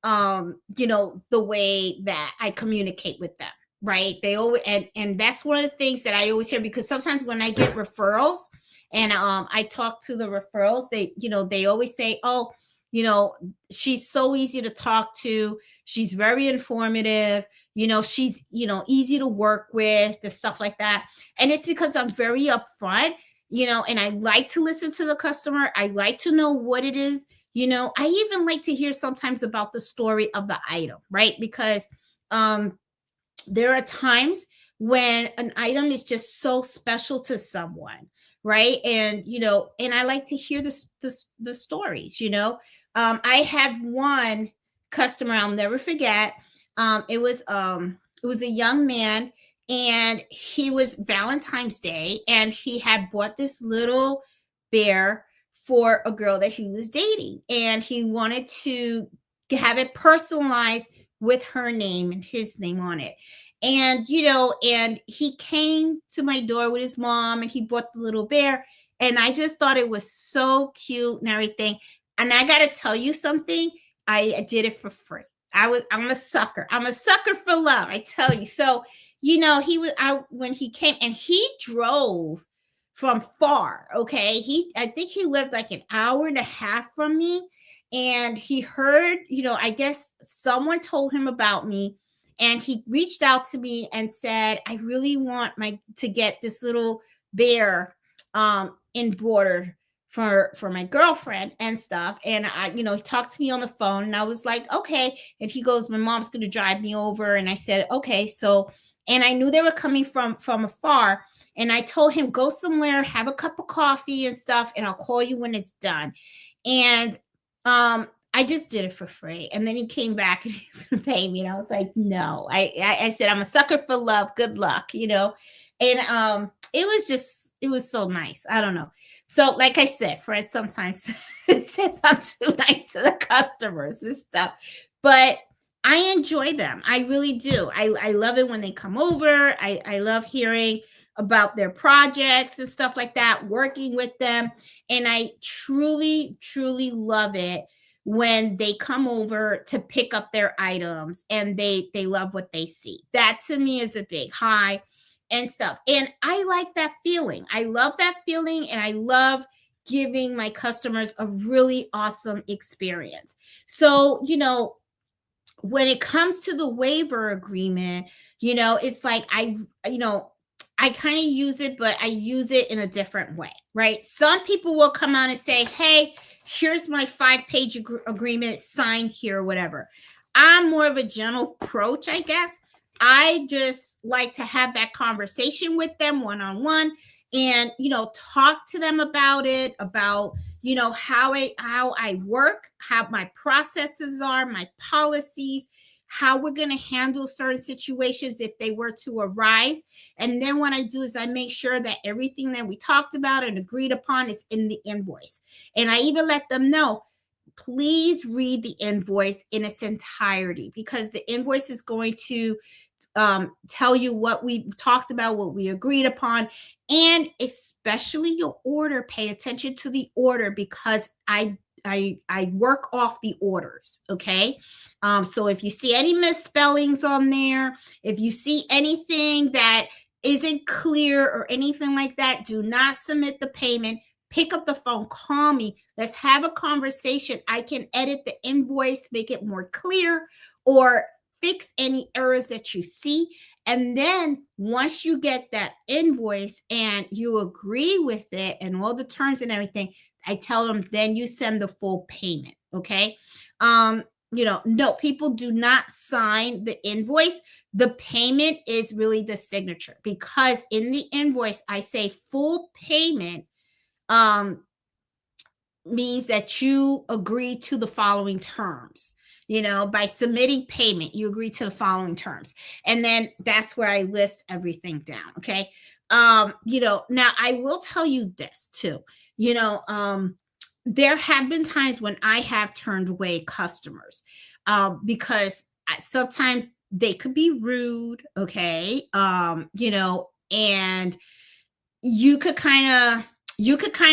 the way that I communicate with them, right? They always, and that's one of the things that I always hear, because sometimes when I get referrals and I talk to the referrals, they always say, oh, she's so easy to talk to, she's very informative, she's easy to work with, and stuff like that. And it's because I'm very upfront, and I like to listen to the customer. I like to know what it is. I even like to hear sometimes about the story of the item, right? Because there are times when an item is just so special to someone, right? And I like to hear the stories. I had one customer I'll never forget. It was a young man, and he was Valentine's Day, and he had bought this little bear for a girl that he was dating, and he wanted to have it personalized with her name and his name on it. And he came to my door with his mom, and he bought the little bear, and I just thought it was so cute and everything. And I got to tell you something, I did it for free. I'm a sucker. I'm a sucker for love, I tell you. So, he was out when he came, and he drove from far. Okay. I think he lived like an hour and a half from me. And he heard, I guess someone told him about me, and he reached out to me and said, I really want to get this little bear embroidered for my girlfriend and stuff. And he talked to me on the phone, and I was like, okay. And he goes, my mom's going to drive me over. And I said, okay. So, and I knew they were coming from afar. And I told him, go somewhere, have a cup of coffee and stuff, and I'll call you when it's done. And I just did it for free. And then he came back and he's going to pay me. And I was like, no. I said, I'm a sucker for love. Good luck, And it was so nice. I don't know. So, like I said, Fred sometimes says I'm too nice to the customers and stuff, but I enjoy them. I really do. I love it when they come over. I love hearing about their projects and stuff like that, working with them. And I truly, truly love it when they come over to pick up their items and they love what they see. That to me is a big high and stuff. And I like that feeling. I love that feeling, and I love giving my customers a really awesome experience. So, when it comes to the waiver agreement, it's like I kind of use it, but I use it in a different way, right? Some people will come out and say, hey, here's my 5-page agreement, sign here, whatever. I'm more of a gentle approach, I guess. I just like to have that conversation with them one-on-one, and talk to them about it, about how I work, how my processes are, my policies, how we're going to handle certain situations if they were to arise. And then what I do is I make sure that everything that we talked about and agreed upon is in the invoice. And I even let them know, please read the invoice in its entirety, because the invoice is going to tell you what we talked about, what we agreed upon, and especially your order. Pay attention to the order, because I work off the orders. Okay. So if you see any misspellings on there, if you see anything that isn't clear or anything like that, do not submit the payment. Pick up the phone, call me. Let's have a conversation. I can edit the invoice, make it more clear, or fix any errors that you see. And then once you get that invoice and you agree with it and all the terms and everything, I tell them, then you send the full payment. Okay. Um, no, people do not sign the invoice. The payment is really the signature, because in the invoice, I say full payment. Um, means that you agree to the following terms. By submitting payment, you agree to the following terms. And then that's where I list everything down. Okay. Now I will tell you this too. There have been times when I have turned away customers because sometimes they could be rude. Okay. And you could kind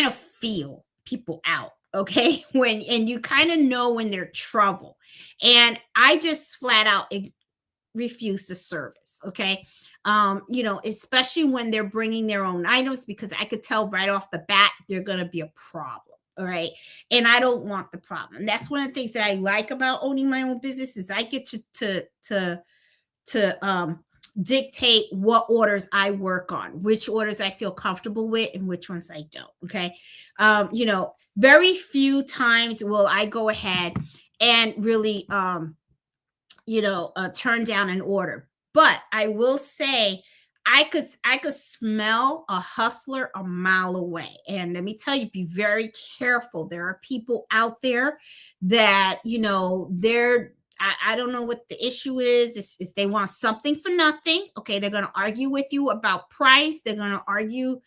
of feel people out, okay, and you kind of know when they're trouble, and I just flat out refuse the service. Okay. Especially when they're bringing their own items, because I could tell right off the bat they're going to be a problem. All right. And I don't want the problem. And that's one of the things that I like about owning my own business, is I get to dictate what orders I work on, which orders I feel comfortable with, and which ones I don't. Okay. Very few times will I go ahead and really, turn down an order. But I will say, I could smell a hustler a mile away. And let me tell you, be very careful. There are people out there that, I don't know what the issue is. It's they want something for nothing. Okay. They're going to argue with you about price. They're going to argue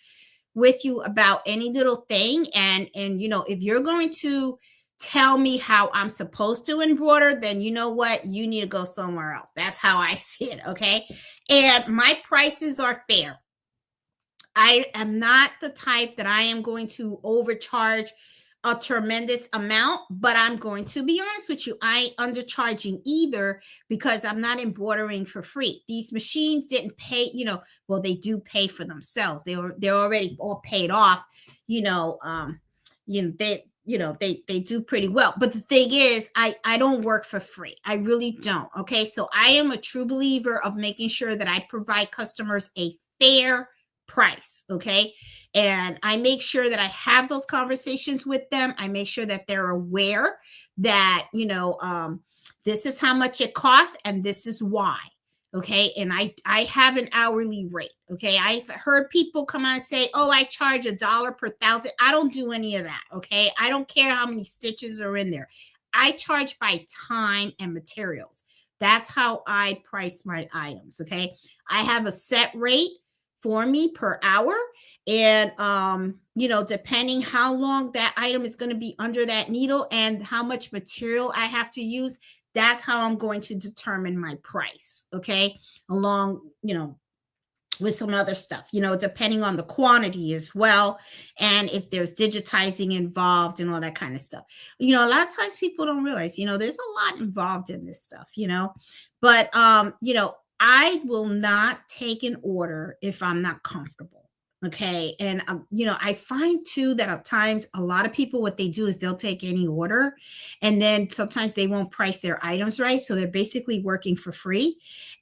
with you about any little thing. And if you're going to tell me how I'm supposed to embroider, then you know what? You need to go somewhere else. That's how I see it. Okay. And my prices are fair. I am not the type that I am going to overcharge a tremendous amount, but I'm going to be honest with you, I ain't undercharging either, because I'm not embroidering for free. These machines didn't pay, well, they do pay for themselves. They're already all paid off, they do pretty well. But the thing is, I don't work for free. I really don't. Okay. So I am a true believer of making sure that I provide customers a fair price. Okay. And I make sure that I have those conversations with them. I make sure that they're aware that, this is how much it costs and this is why. Okay. And I have an hourly rate. Okay. I've heard people come out and say, oh, I charge $1 per thousand. I don't do any of that. Okay. I don't care how many stitches are in there. I charge by time and materials. That's how I price my items. Okay. I have a set rate for me per hour. And, depending how long that item is going to be under that needle and how much material I have to use, that's how I'm going to determine my price. Okay. Along, with some other stuff, depending on the quantity as well. And if there's digitizing involved and all that kind of stuff. A lot of times people don't realize, there's a lot involved in this stuff, but, I will not take an order if I'm not comfortable. Okay. And, I find too that at times a lot of people, what they do is they'll take any order, and then sometimes they won't price their items right. So they're basically working for free,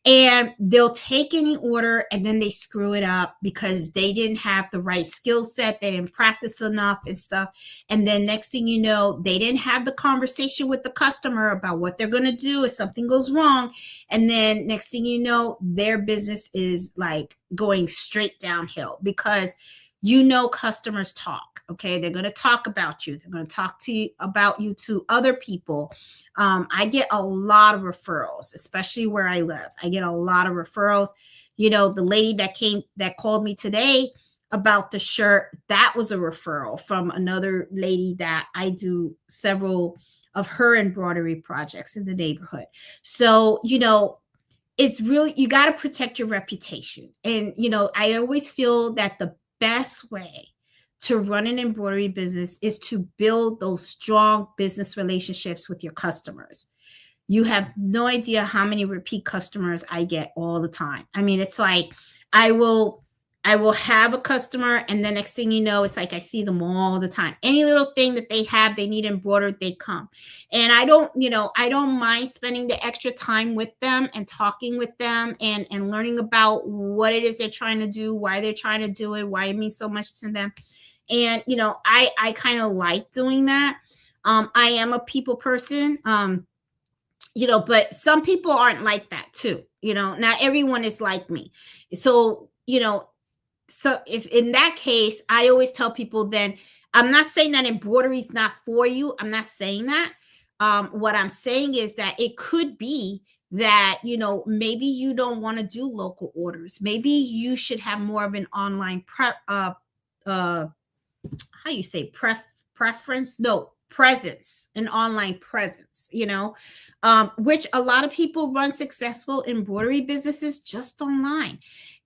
and they'll take any order and then they screw it up because they didn't have the right skill set. They didn't practice enough and stuff. And then next thing you know, they didn't have the conversation with the customer about what they're going to do if something goes wrong. And then next thing you know, their business is like going straight downhill, because customers talk. Okay. They're going to talk about you. They're going to talk to you about you to other people. I get a lot of referrals, especially where I live. I get a lot of referrals. The lady that called me today about the shirt, that was a referral from another lady that I do several of her embroidery projects in the neighborhood. So, it's really, you got to protect your reputation. And, I always feel that the best way to run an embroidery business is to build those strong business relationships with your customers. You have no idea how many repeat customers I get all the time. I mean, it's like I will I will have a customer, and the next thing you know, it's like I see them all the time. Any little thing that they have, they need embroidered, they come. And I don't mind spending the extra time with them and talking with them and learning about what it is they're trying to do, why they're trying to do it, why it means so much to them. And I kind of like doing that. I am a people person. But some people aren't like that too. Not everyone is like me. So, if in that case, I always tell people, then I'm not saying that embroidery is not for you. I'm not saying that. What I'm saying is that it could be that, maybe you don't want to do local orders. Maybe you should have more of an online how do you say preference? No, presence, an online presence, which a lot of people run successful embroidery businesses just online.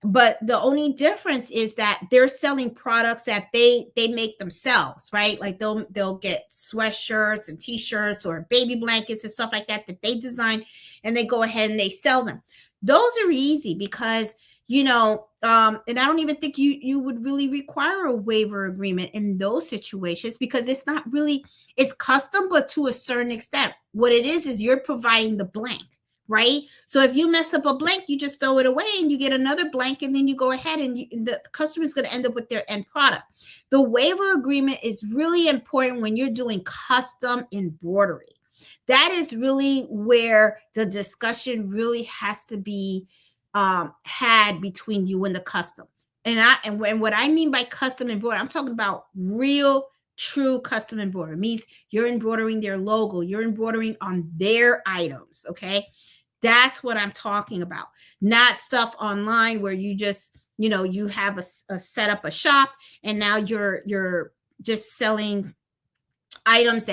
But the only difference is that they're selling products that they make themselves, right? Like they'll get sweatshirts and t-shirts or baby blankets and stuff like that they design, and they go ahead and they sell them. Those are easy because and I don't even think you would really require a waiver agreement in those situations, because it's not really, it's custom, but to a certain extent. What it is you're providing the blank, right? So if you mess up a blank, you just throw it away and you get another blank, and then you go ahead and the customer is going to end up with their end product. The waiver agreement is really important when you're doing custom embroidery. That is really where the discussion really has to be had between you and the custom. And what I mean by custom embroidery, I'm talking about real, true custom embroidery. It means you're embroidering their logo, you're embroidering on their items. Okay, that's what I'm talking about. Not stuff online where you just you have a set up a shop, and now you're just selling items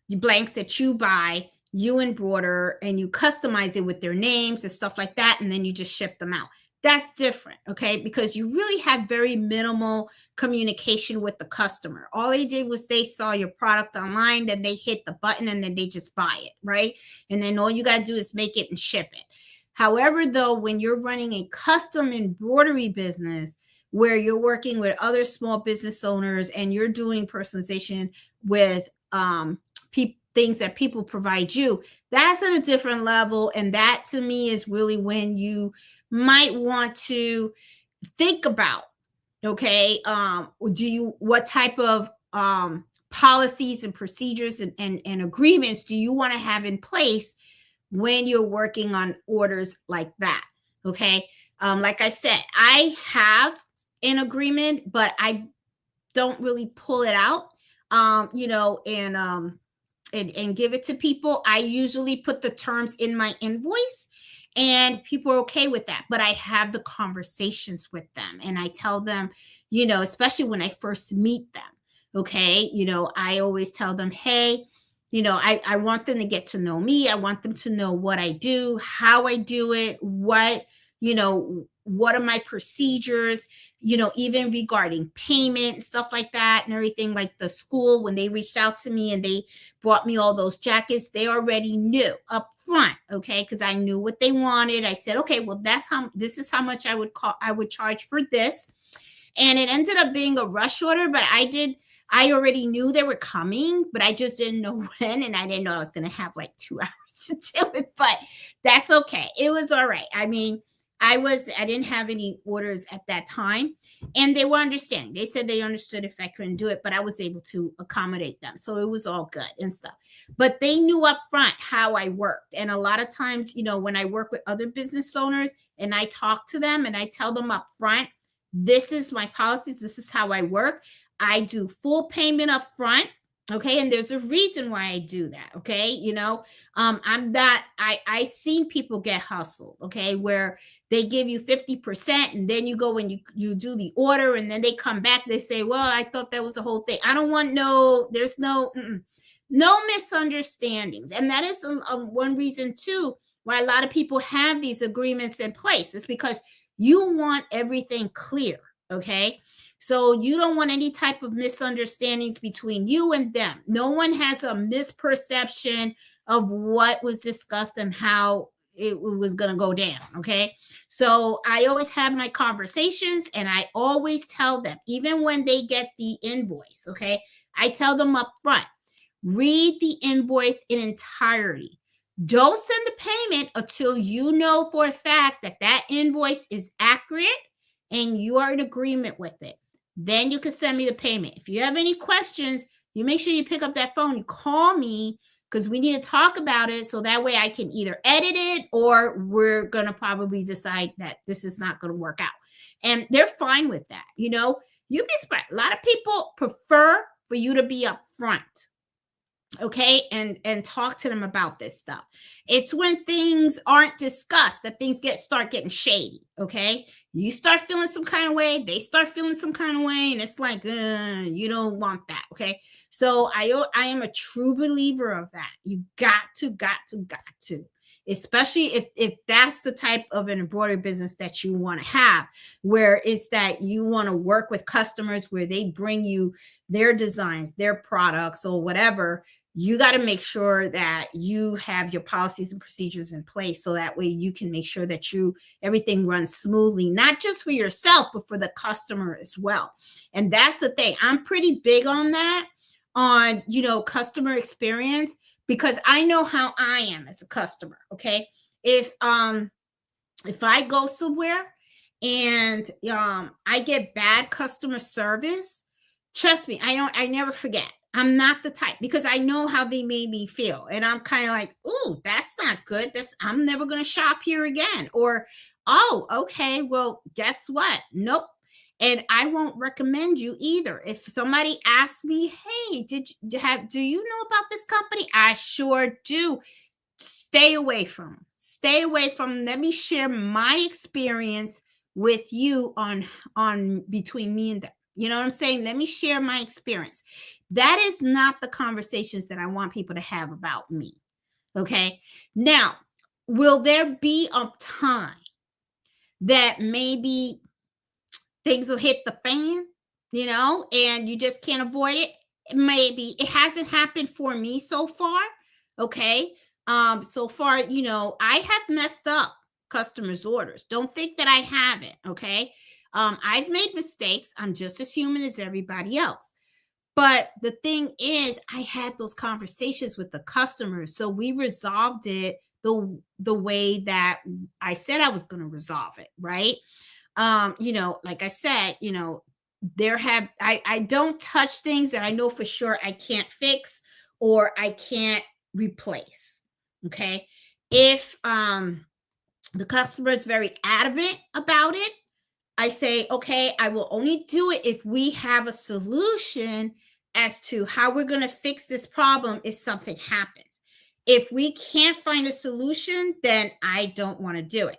blanks that you buy, you embroider, and you customize it with their names and stuff like that, and then you just ship them out. That's different, okay? Because you really have very minimal communication with the customer. All they did was they saw your product online, then they hit the button, and then they just buy it, right? And then all you got to do is make it and ship it. However, though, when you're running a custom embroidery business where you're working with other small business owners and you're doing personalization with things that people provide you, that's at a different level. And that to me is really when you might want to think about, okay, what type of policies and procedures and agreements do you want to have in place when you're working on orders like that? Okay. Like I said, I have an agreement, but I don't really pull it out, and give it to people. I usually put the terms in my invoice, and people are okay with that. But I have the conversations with them, and I tell them, especially when I first meet them, okay, I always tell them, hey, I want them to get to know me. I want them to know what I do, how I do it, what are my procedures, even regarding payment, stuff like that, and everything. Like the school, when they reached out to me and they brought me all those jackets, they already knew up front, okay, because I knew what they wanted. I said, okay, well, this is how much I would charge for this. And it ended up being a rush order, but I already knew they were coming, but I just didn't know when, and I didn't know I was going to have like 2 hours to do it, but that's okay. It was all right. I mean, I didn't have any orders at that time, and they were understanding. They said they understood if I couldn't do it, but I was able to accommodate them. So it was all good and stuff. But they knew up front how I worked. And a lot of times, when I work with other business owners and I talk to them and I tell them up front, this is my policies, this is how I work. I do full payment up front. Okay. And there's a reason why I do that. Okay. I seen people get hustled. Okay. Where they give you 50% and then you go and you do the order, and then they come back. They say, well, I thought that was the whole thing. I don't want there's no misunderstandings. And that is one reason too, why a lot of people have these agreements in place. It's because you want everything clear. Okay. So you don't want any type of misunderstandings between you and them. No one has a misperception of what was discussed and how it was going to go down. Okay. So I always have my conversations and I always tell them, even when they get the invoice, okay, I tell them up front, read the invoice in entirety. Don't send the payment until you know for a fact that that invoice is accurate and you are in agreement with it. Then you can send me the payment. If you have any questions, you make sure you pick up that phone, you call me, because we need to talk about it so that way I can either edit it or we're going to probably decide that this is not going to work out. And they're fine with that. You'd be surprised. A lot of people prefer for you to be upfront, okay, and talk to them about this stuff. It's when things aren't discussed that things start getting shady. Okay, you start feeling some kind of way, they start feeling some kind of way, and it's like you don't want that. Okay, so I am a true believer of that. You got to, especially if that's the type of an embroidery business that you want to have, where it's that you want to work with customers where they bring you their designs, their products, or whatever. You got to make sure that you have your policies and procedures in place so that way you can make sure that everything runs smoothly, not just for yourself, but for the customer as well. And that's the thing. I'm pretty big on that, on, customer experience, because I know how I am as a customer. Okay. If I go somewhere and I get bad customer service, trust me, I never forget. I'm not the type, because I know how they made me feel. And I'm kind of like, ooh, that's not good. I'm never going to shop here again. Or, oh, okay, well, guess what? Nope. And I won't recommend you either. If somebody asks me, hey, do you know about this company? I sure do. Stay away from them. Stay away from them. Let me share my experience with you on between me and them. You know what I'm saying? Let me share my experience. That is not the conversations that I want people to have about me. Okay. Now, will there be a time that maybe things will hit the fan, and you just can't avoid it? Maybe. It hasn't happened for me so far. Okay. So far, I have messed up customers' orders. Don't think that I haven't. Okay. I've made mistakes. I'm just as human as everybody else. But the thing is, I had those conversations with the customers. So we resolved it the way that I said I was going to resolve it. Right. Like I said, I don't touch things that I know for sure I can't fix or I can't replace. Okay. If the customer is very adamant about it, I say, okay, I will only do it if we have a solution as to how we're going to fix this problem if something happens. If we can't find a solution, then I don't want to do it.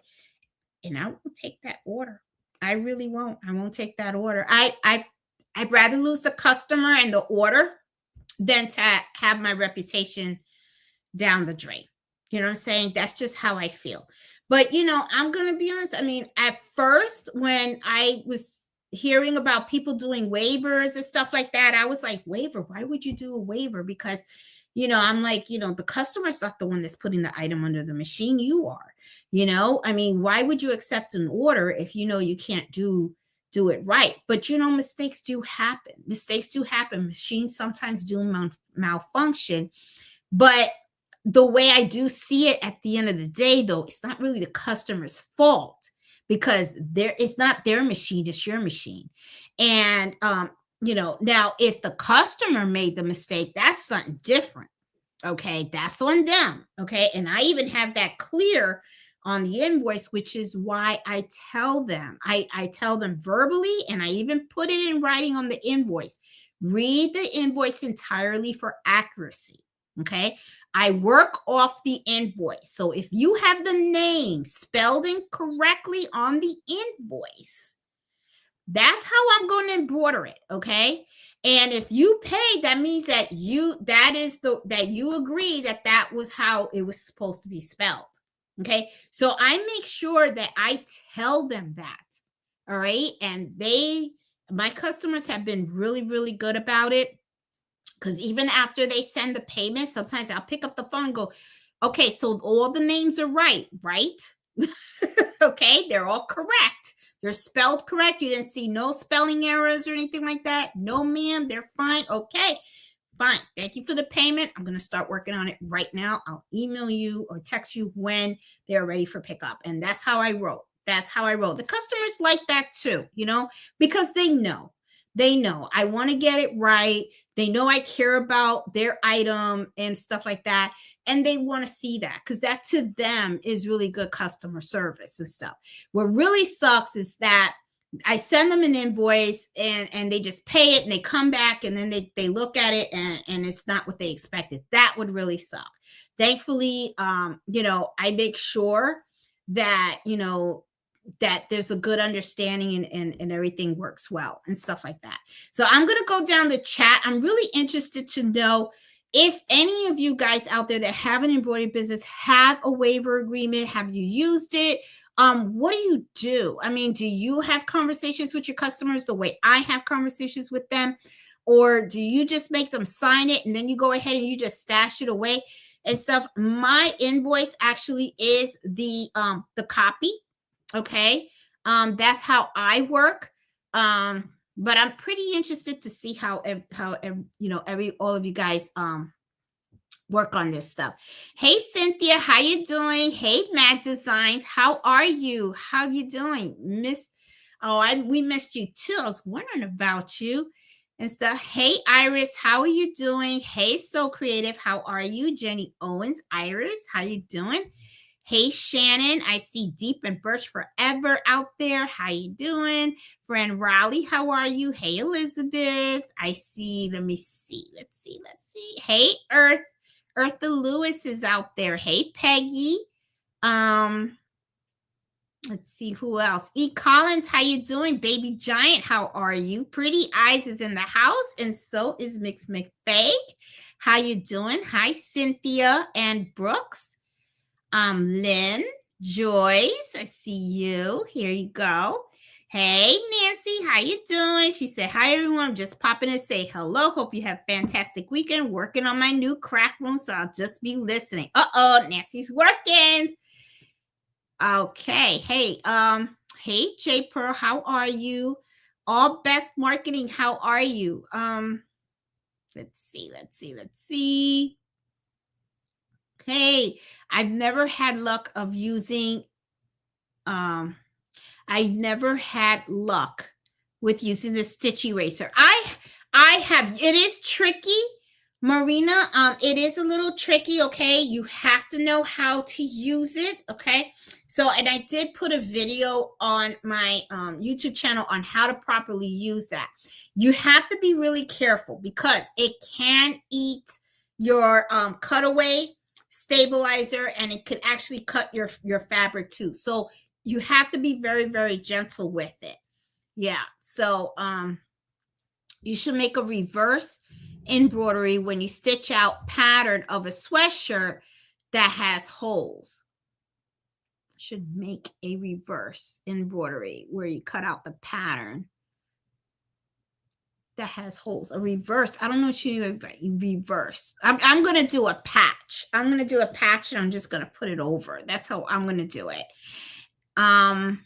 And I won't take that order. I really won't. I won't take that order. I'd rather lose the customer and the order than to have my reputation down the drain. You know what I'm saying? That's just how I feel. But, I'm going to be honest. I mean, at first, when I was hearing about people doing waivers and stuff like that, I was like, waiver? Why would you do a waiver? Because, I'm like, the customer's not the one that's putting the item under the machine. You are, I mean, why would you accept an order if you can't do it right? But, mistakes do happen. Machines sometimes do malfunction. But the way I do see it at the end of the day, though, it's not really the customer's fault, because it's not their machine, it's your machine. And, now if the customer made the mistake, that's something different. Okay. That's on them. Okay. And I even have that clear on the invoice, which is why I tell them, I tell them verbally, and I even put it in writing on the invoice. Read the invoice entirely for accuracy. Okay. I work off the invoice. So if you have the name spelled incorrectly on the invoice, that's how I'm going to embroider it. Okay. And if you pay, that means that you agree that was how it was supposed to be spelled. Okay. So I make sure that I tell them that. All right. And my customers have been really, really good about it. Because even after they send the payment, sometimes I'll pick up the phone and go, Okay, so all the names are right? Okay, they're all correct. They're spelled correct. You didn't see no spelling errors or anything like that? No, ma'am, they're fine. Okay, fine. Thank you for the payment. I'm going to start working on it right now. I'll email you or text you when they're ready for pickup. And that's how I roll. That's how I roll. The customers like that too, because they know. They know I want to get it right. They know I care about their item and stuff like that. And they want to see that because that to them is really good customer service and stuff. What really sucks is that I send them an invoice and they just pay it and they come back and then they look at it and it's not what they expected. That would really suck. Thankfully, I make sure that, that there's a good understanding and everything works well and stuff like that. So I'm going to go down the chat. I'm really interested to know if any of you guys out there that have an embroidery business have a waiver agreement. Have you used it? What do you do? I mean, do you have conversations with your customers the way I have conversations with them? Or do you just make them sign it and then you go ahead and you just stash it away and stuff? My invoice actually is the copy. Okay. That's how I work. But I'm pretty interested to see how all of you guys work on this stuff. Hey Cynthia, how you doing? Hey Mag Designs, how are you? How you doing? We missed you too. I was wondering about you and stuff. Hey Iris, how are you doing? Hey So Creative, how are you? Jenny Owens, Iris, how you doing? Hey Shannon, I see Deep and Birch Forever out there. How you doing? Friend Raleigh, how are you? Hey Elizabeth, I see. Let's see. Hey Eartha Lewis is out there. Hey Peggy. Let's see who else. E Collins, how you doing? Baby Giant, how are you? Pretty Eyes is in the house, and so is Mix McFay. How you doing? Hi Cynthia and Brooks. Lynn, Joyce, I see you. Here you go. Hey, Nancy, how you doing? She said, hi, everyone. I'm just popping to say hello. Hope you have a fantastic weekend. Working on my new craft room, so I'll just be listening. Uh-oh, Nancy's working. Okay. Hey, J Pearl, how are you? All Best Marketing, how are you? Let's see. Okay, I've never had luck of using, I never had luck with using the stitch eraser. I have, it is tricky, Marina. It is a little tricky, okay? You have to know how to use it, okay? So, and I did put a video on my YouTube channel on how to properly use that. You have to be really careful because it can eat your cutaway stabilizer and it could actually cut your fabric too. So you have to be very, very gentle with it. Yeah. So you should make a reverse embroidery when you stitch out pattern of a sweatshirt that has holes. Should make a reverse embroidery where you cut out the pattern that has holes. A reverse. I don't know what you mean reverse. I'm going to do a patch. I'm going to do a patch and I'm just going to put it over. That's how I'm going to do it. And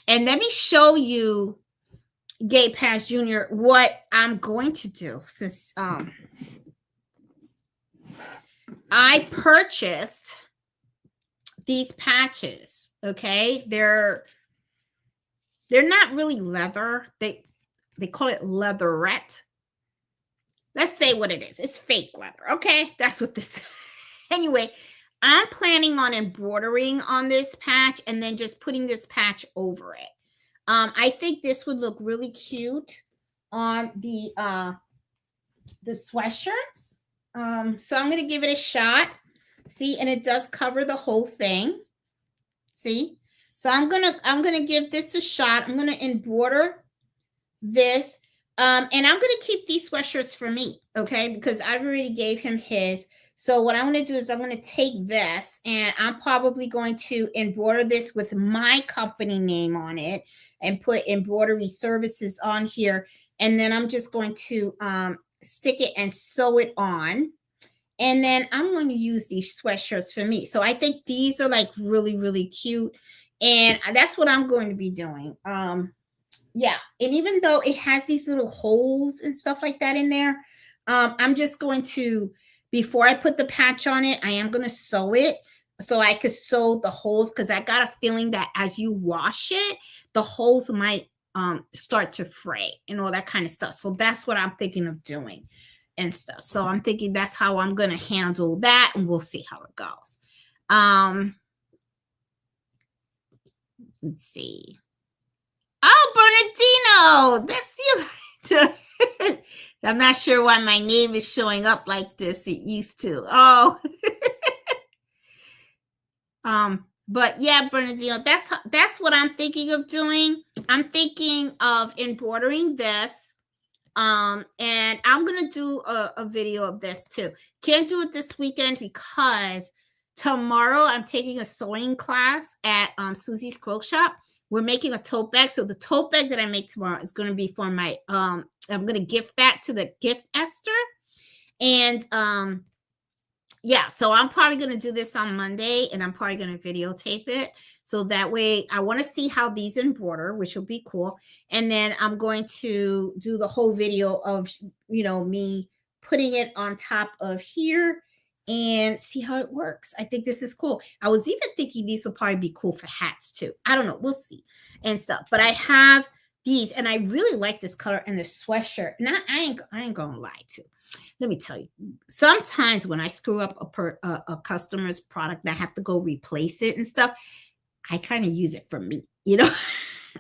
let me show you, Gay Pass Jr., what I'm going to do since I purchased these patches. Okay. They're not really leather. They call it leatherette. Let's say what it is. It's fake leather. Okay. That's what this is. Anyway, I'm planning on embroidering on this patch and then just putting this patch over it. I think this would look really cute on the sweatshirts. So I'm going to give it a shot. See, and it does cover the whole thing. See? So I'm going to give this a shot. I'm going to embroider this. And I'm going to keep these sweatshirts for me, okay? Because I've already gave him his. So what I'm going to do is I'm going to take this and I'm probably going to embroider this with my company name on it and put embroidery services on here. And then I'm just going to stick it and sew it on. And then I'm going to use these sweatshirts for me. So I think these are like really, really cute. And that's what I'm going to be doing. Yeah. And even though it has these little holes and stuff like that in there, I'm just going to, before I put the patch on it, I am going to sew it so I could sew the holes, because I got a feeling that as you wash it, the holes might start to fray and all that kind of stuff. So that's what I'm thinking of doing and stuff. So I'm thinking that's how I'm going to handle that, and we'll see how it goes. Let's see. Oh, Bernardino, that's you. I'm not sure why my name is showing up like this. It used to. Oh. But yeah, Bernardino, that's what I'm thinking of doing. I'm thinking of embroidering this. And I'm gonna do a video of this too. Can't do it this weekend because tomorrow I'm taking a sewing class at Susie's Quilt Shop. We're making a tote bag. So the tote bag that I make tomorrow is going to be for my I'm going to gift that to the gift Esther. And yeah, so I'm probably going to do this on Monday, and I'm probably going to videotape it. So that way I want to see how these embroider, which will be cool. And then I'm going to do the whole video of, me putting it on top of here and see how it works. I think this is cool. I was even thinking these will probably be cool for hats too. I don't know. We'll see and stuff. But I have these, and I really like this color and the sweatshirt. And I ain't going to lie to. Let me tell you, sometimes when I screw up a customer's product and I have to go replace it and stuff, I kind of use it for me,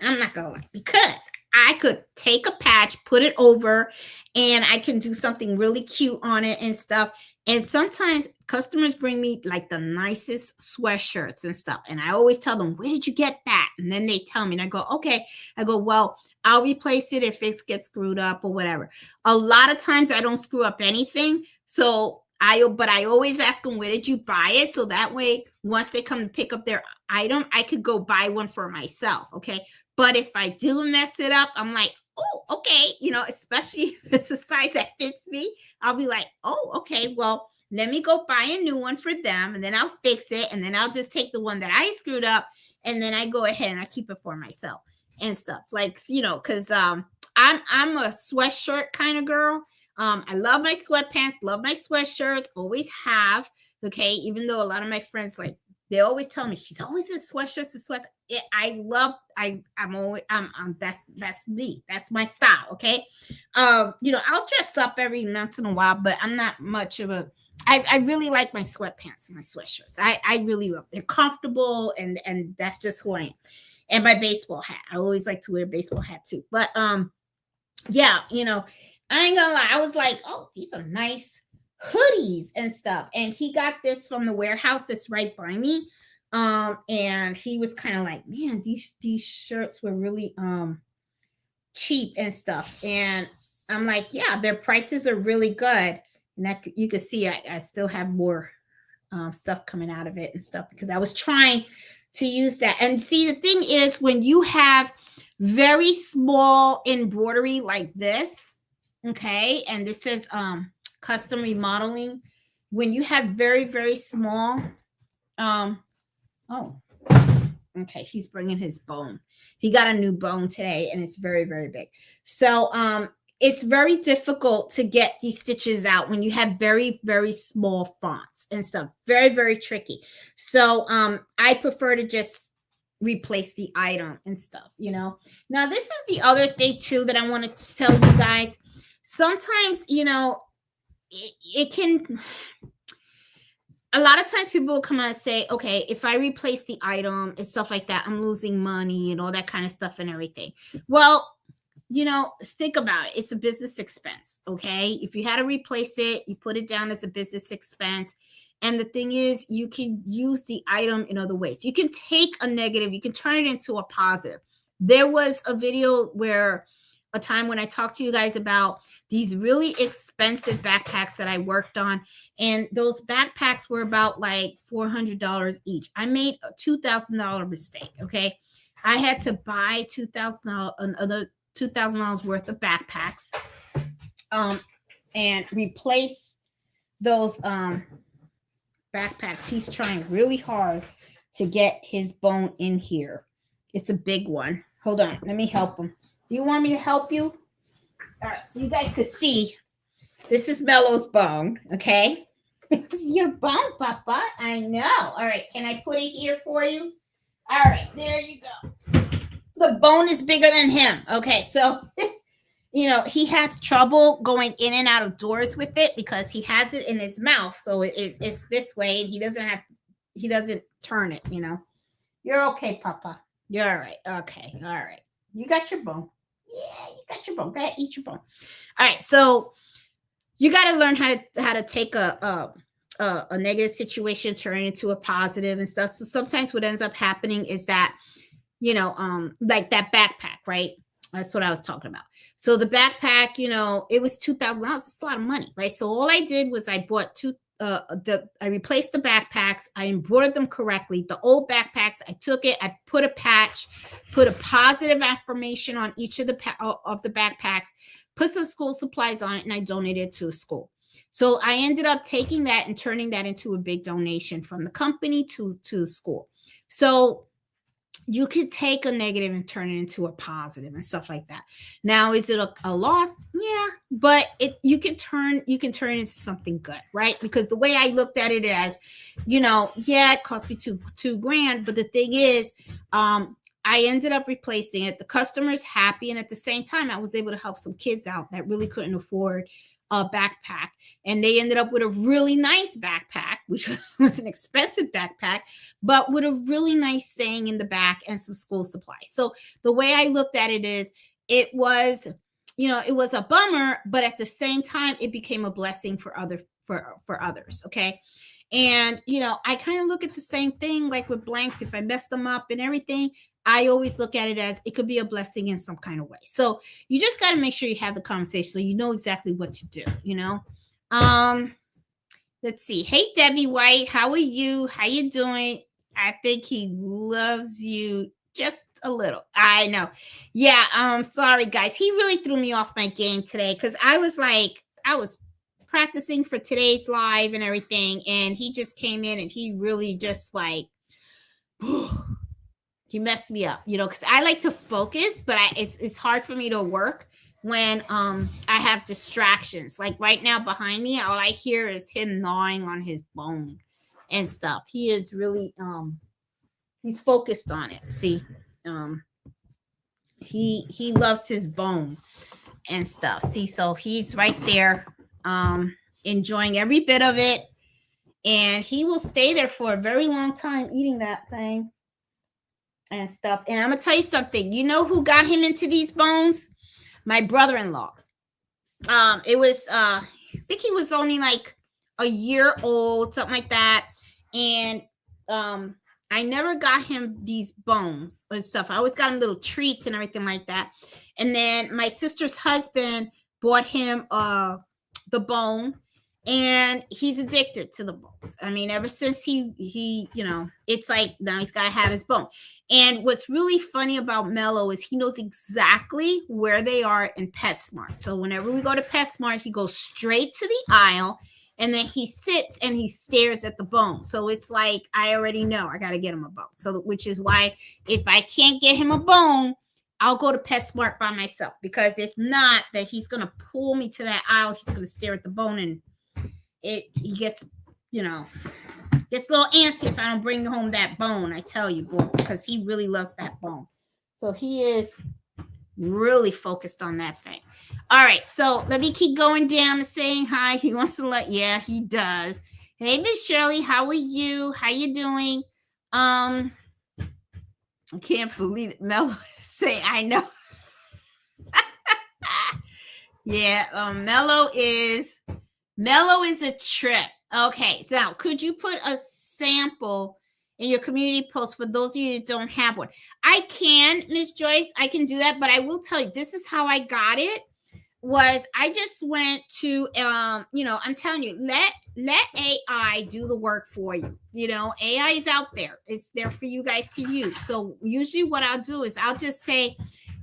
I'm not gonna lie, because I could take a patch, put it over, and I can do something really cute on it and stuff. And sometimes customers bring me like the nicest sweatshirts and stuff. And I always tell them, where did you get that? And then they tell me, and I go, okay. I go, well, I'll replace it if it gets screwed up or whatever. A lot of times I don't screw up anything. But I always ask them, where did you buy it? So that way, once they come to pick up their item, I could go buy one for myself. Okay. But if I do mess it up, I'm like, oh, okay. Especially if it's a size that fits me, I'll be like, oh, okay, well, let me go buy a new one for them, and then I'll fix it. And then I'll just take the one that I screwed up, and then I go ahead and I keep it for myself and stuff, like, because I'm a sweatshirt kind of girl. I love my sweatpants, love my sweatshirts, always have. Okay, even though a lot of my friends, like, they always tell me she's always in sweatshirts and sweat. That's me. That's my style. Okay. I'll dress up every once in a while, but I'm not much of a. I really like my sweatpants and my sweatshirts. I really love. They're comfortable, and that's just who I am. And my baseball hat. I always like to wear a baseball hat too. But yeah, I ain't gonna lie. I was like, oh, these are nice hoodies and stuff. And he got this from the warehouse that's right by me. And he was kind of like, man, these shirts were really cheap and stuff. And I'm like, yeah, their prices are really good. And you can see I still have more stuff coming out of it and stuff, because I was trying to use that. And see, the thing is, when you have very small embroidery like this, okay, and this says custom remodeling, when you have very, very small, oh, okay, he's bringing his bone. He got a new bone today, and it's very, very big. So it's very difficult to get these stitches out when you have very, very small fonts and stuff. Very, very tricky. So I prefer to just replace the item and stuff, Now, this is the other thing too that I wanted to tell you guys. Sometimes, it can, a lot of times people will come out and say, okay, if I replace the item and stuff like that, I'm losing money and all that kind of stuff and everything. Well, think about it. It's a business expense, okay? If you had to replace it, you put it down as a business expense. And the thing is, you can use the item in other ways. You can take a negative, you can turn it into a positive. There was a video a time when I talked to you guys about these really expensive backpacks that I worked on. And those backpacks were about like $400 each. I made a $2,000 mistake, okay? I had to buy another $2,000 worth of backpacks and replace those backpacks. He's trying really hard to get his bone in here. It's a big one. Hold on, let me help him. Do you want me to help you? All right, so you guys could see this is Mellow's bone, okay? This is your bone, Papa. I know. All right, can I put it here for you? All right, there you go. The bone is bigger than him. Okay, so he has trouble going in and out of doors with it because he has it in his mouth. So it's this way, and he doesn't turn it. You're okay, Papa. You're all right. Okay, all right. You got your bone. Yeah, you got your bone. Go ahead, eat your bone. All right, so you got to learn how to take a negative situation, turn it into a positive and stuff. So sometimes what ends up happening is that, like that backpack, right? That's what I was talking about. So the backpack, it was $2,000. It's a lot of money, right? So all I did was I bought I replaced the backpacks. I embroidered them correctly. The old backpacks, I took it, I put a patch, put a positive affirmation on each of the backpacks, put some school supplies on it, and I donated it to a school. So I ended up taking that and turning that into a big donation from the company to the school. So you could take a negative and turn it into a positive and stuff like that. Now, is it a loss? Yeah, but you can turn it into something good, right? Because the way I looked at it as, it cost me $2,000, but the thing is, I ended up replacing it. The customer's happy, and at the same time, I was able to help some kids out that really couldn't afford a backpack, and they ended up with a really nice backpack, which was an expensive backpack, but with a really nice saying in the back and some school supplies. So the way I looked at it is, it was a bummer, but at the same time, it became a blessing for others. Okay. And, I kind of look at the same thing, like with blanks. If I mess them up and everything, I always look at it as it could be a blessing in some kind of way. So you just got to make sure you have the conversation so you know exactly what to do, Let's see. Hey, Debbie White, how are you? How you doing? I think he loves you just a little. I know. Yeah, sorry, guys. He really threw me off my game today because I was practicing for today's live and everything, and he just came in and he really just he messed me up, because I like to focus, but it's hard for me to work when I have distractions. Like right now behind me, all I hear is him gnawing on his bone and stuff. He is really he's focused on it. See, he loves his bone and stuff. See, so he's right there enjoying every bit of it, and he will stay there for a very long time eating that thing and stuff. And I'm gonna tell you something. You know who got him into these bones? My brother-in-law. It was I think he was only like a year old, something like that. And I never got him these bones and stuff. I always got him little treats and everything like that. And then my sister's husband bought him the bone, and he's addicted to the bones. I mean, ever since he it's like now he's got to have his bone. And what's really funny about Mello is he knows exactly where they are in PetSmart. So whenever we go to PetSmart, he goes straight to the aisle, and then he sits and he stares at the bone. So it's like, I already know I got to get him a bone. So which is why if I can't get him a bone, I'll go to PetSmart by myself, because if not, that he's going to pull me to that aisle. He's going to stare at the bone, and he gets, gets a little antsy if I don't bring home that bone. I tell you, boy, because he really loves that bone. So he is really focused on that thing. All right, so let me keep going down and saying hi. He wants to yeah, he does. Hey, Miss Shirley, how are you? How you doing? I can't believe it. Mello say, I know. Yeah, Mello is a trip. Okay, so now could you put a sample in your community post for those of you that don't have one? I can, Miss Joyce, I can do that, but I will tell you, this is how I got it. Was I just went to I'm telling you, let AI do the work for you. AI is out there. It's there for you guys to use. So usually what I'll do is I'll just say,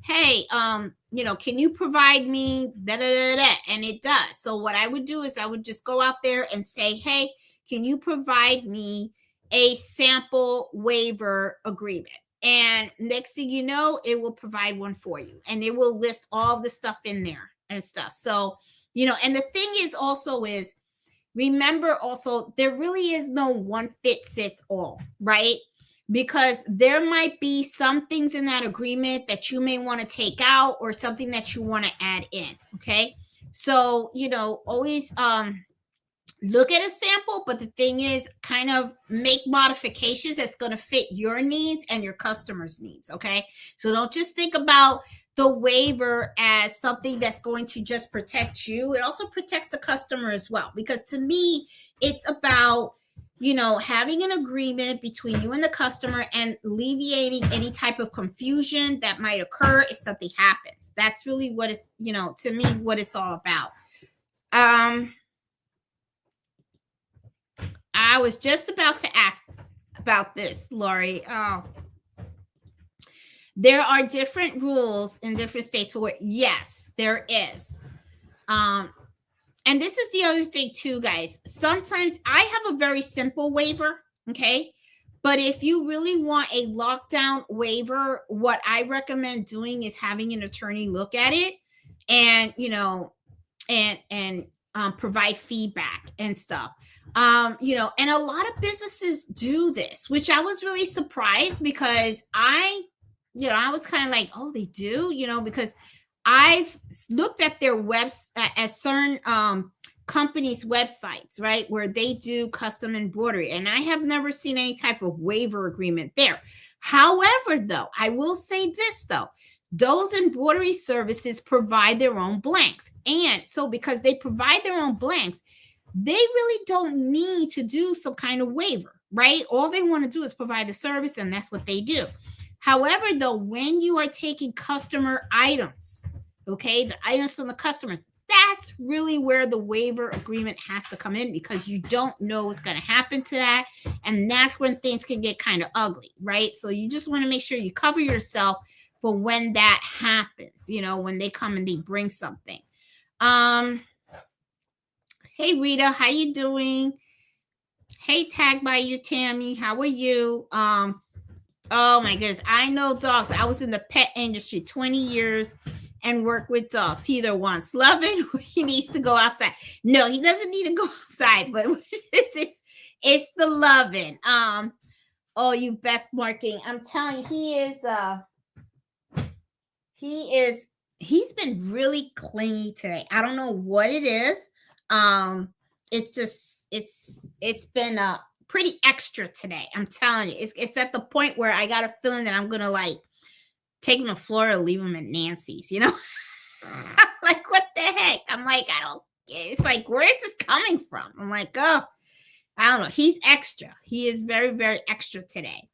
hey, can you provide me da da da da? And it does. So what I would do is I would just go out there and say, hey, can you provide me a sample waiver agreement? And next thing you know, it will provide one for you, and it will list all the stuff in there and stuff. So, and the thing is also is, remember also, there really is no one fit fits all, right? Because there might be some things in that agreement that you may want to take out, or something that you want to add in. Okay. So, always look at a sample, but the thing is, kind of make modifications that's going to fit your needs and your customers' needs. Okay. So don't just think about the waiver as something that's going to just protect you. It also protects the customer as well, because to me, it's about, having an agreement between you and the customer and alleviating any type of confusion that might occur if something happens. That's really what it's, to me, what it's all about. I was just about to ask about this, Lori. Oh, there are different rules in different states for it. Yes, there is. And this is the other thing too, guys. Sometimes I have a very simple waiver, okay? But if you really want a lockdown waiver, what I recommend doing is having an attorney look at it and, and provide feedback and stuff. And a lot of businesses do this, which I was really surprised, because I was kind of like, oh, they do, because I've looked at their webs at certain companies' websites, right, where they do custom embroidery, and I have never seen any type of waiver agreement there. However, though, I will say this, though. Those embroidery services provide their own blanks. And so because they provide their own blanks, they really don't need to do some kind of waiver, right? All they want to do is provide the service, and that's what they do. However, though, when you are taking customer items, okay, the items from the customers, that's really where the waiver agreement has to come in, because you don't know what's going to happen to that. And that's when things can get kind of ugly, right? So you just want to make sure you cover yourself for when that happens, when they come and they bring something. Hey, Rita, how you doing? Hey, tag by you, Tammy. How are you? Oh my goodness. I know dogs. I was in the pet industry 20 years and work with dogs. He either wants loving or he needs to go outside. No, he doesn't need to go outside, but it's the loving. Oh, you best marketing. I'm telling you, he's been really clingy today. I don't know what it is. It's been pretty extra today. I'm telling you, it's at the point where I got a feeling that I'm gonna like take him to Florida, leave him at Nancy's, like, what the heck? I'm like, it's like, where is this coming from? I'm like, oh, I don't know. He's extra. He is very, very extra today.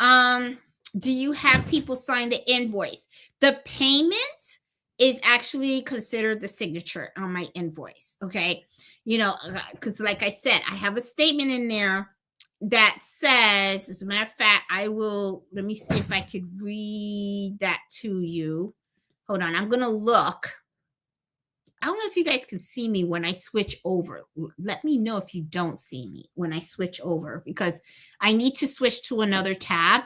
Do you have people sign the invoice? The payment is actually considered the signature on my invoice. Okay. Because like I said, I have a statement in there that says, as a matter of fact, let me see if I could read that to you. Hold on. I'm going to look. I don't know if you guys can see me when I switch over. Let me know if you don't see me when I switch over, because I need to switch to another tab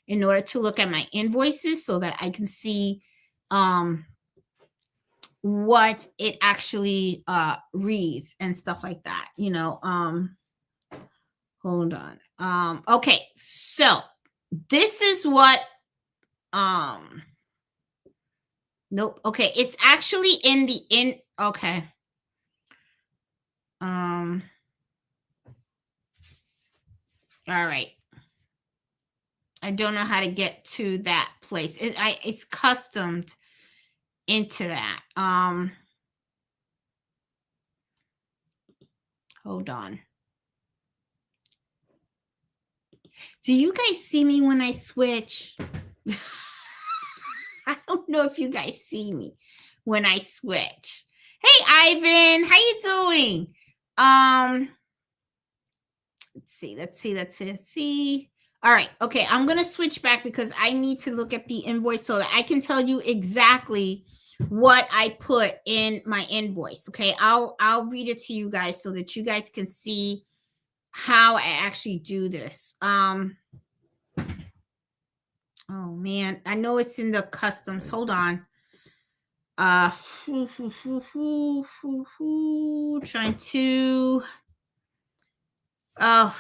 in order to look at my invoices so that I can see what it actually reads and stuff like that. Hold on. Okay, so this is what nope. Okay, it's actually okay. All right. I don't know how to get to that place. It's customed into that. Hold on. Do you guys see me when I switch? I don't know if you guys see me when I switch. Hey, Ivan, how you doing? Let's see. All right. Okay. I'm going to switch back because I need to look at the invoice so that I can tell you exactly what I put in my invoice. Okay. I'll read it to you guys so that you guys can see how I actually do this. Oh man, I know it's in the customs. Hold on. Trying to oh,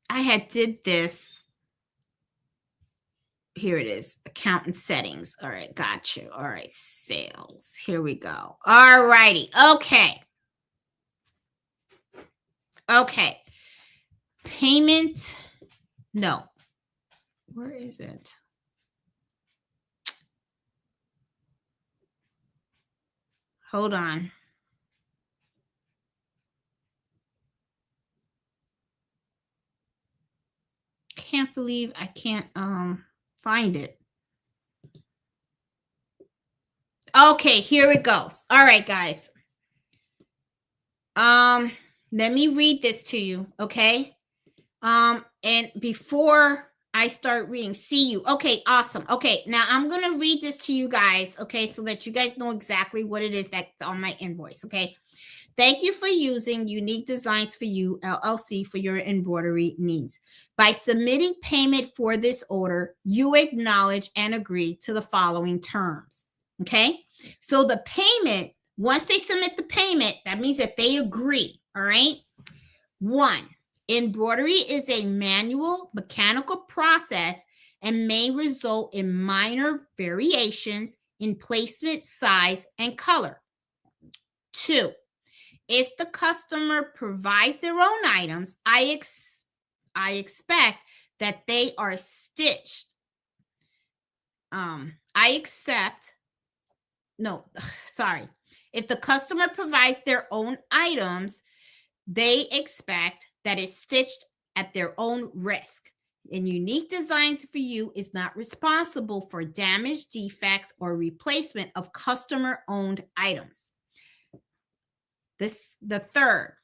I had did this. Here it is, account and settings. All right, got you. All right, sales. Here we go. All righty. Okay. Okay. Payment. No. Where is it? Hold on. Can't believe I can't find it. Okay, here it goes. All right, guys. Let me read this to you, okay? And before I start reading, see you. Okay, awesome. Okay, now I'm gonna read this to you guys, okay, so that you guys know exactly what it is that's on my invoice, okay? Thank you for using Unique Designs for You, LLC, for your embroidery needs. By submitting payment for this order, you acknowledge and agree to the following terms, okay? So the payment, once they submit the payment, that means that they agree, all right? 1, embroidery is a manual mechanical process and may result in minor variations in placement, size, and color. 2, if the customer provides their own items, I expect that they are stitched. If the customer provides their own items, they expect that it's stitched at their own risk. And Unique Designs for You is not responsible for damage, defects, or replacement of customer-owned items. The third,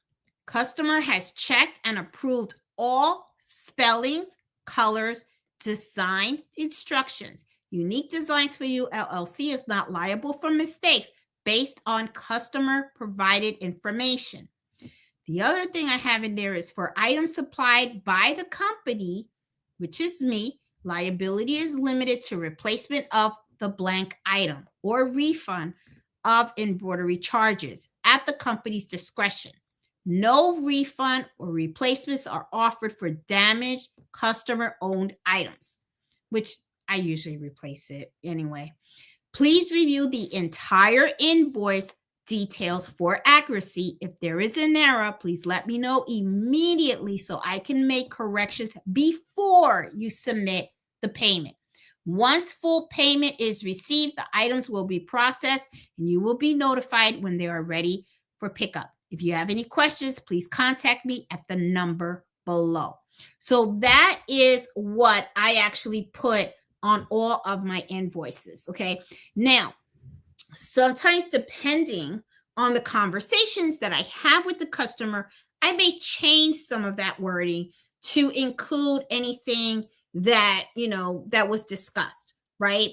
customer has checked and approved all spellings, colors, design instructions. Unique Designs for You, LLC is not liable for mistakes based on customer provided information. The other thing I have in there is for items supplied by the company, which is me, liability is limited to replacement of the blank item or refund of embroidery charges at the company's discretion. No refund or replacements are offered for damaged customer-owned items, which I usually replace it anyway. Please review the entire invoice details for accuracy. If there is an error, please let me know immediately so I can make corrections before you submit the payment. Once full payment is received, the items will be processed and you will be notified when they are ready for pickup. If you have any questions, please contact me at the number below. So that is what I actually put on all of my invoices, okay? Now, sometimes depending on the conversations that I have with the customer, I may change some of that wording to include anything that, that was discussed, right?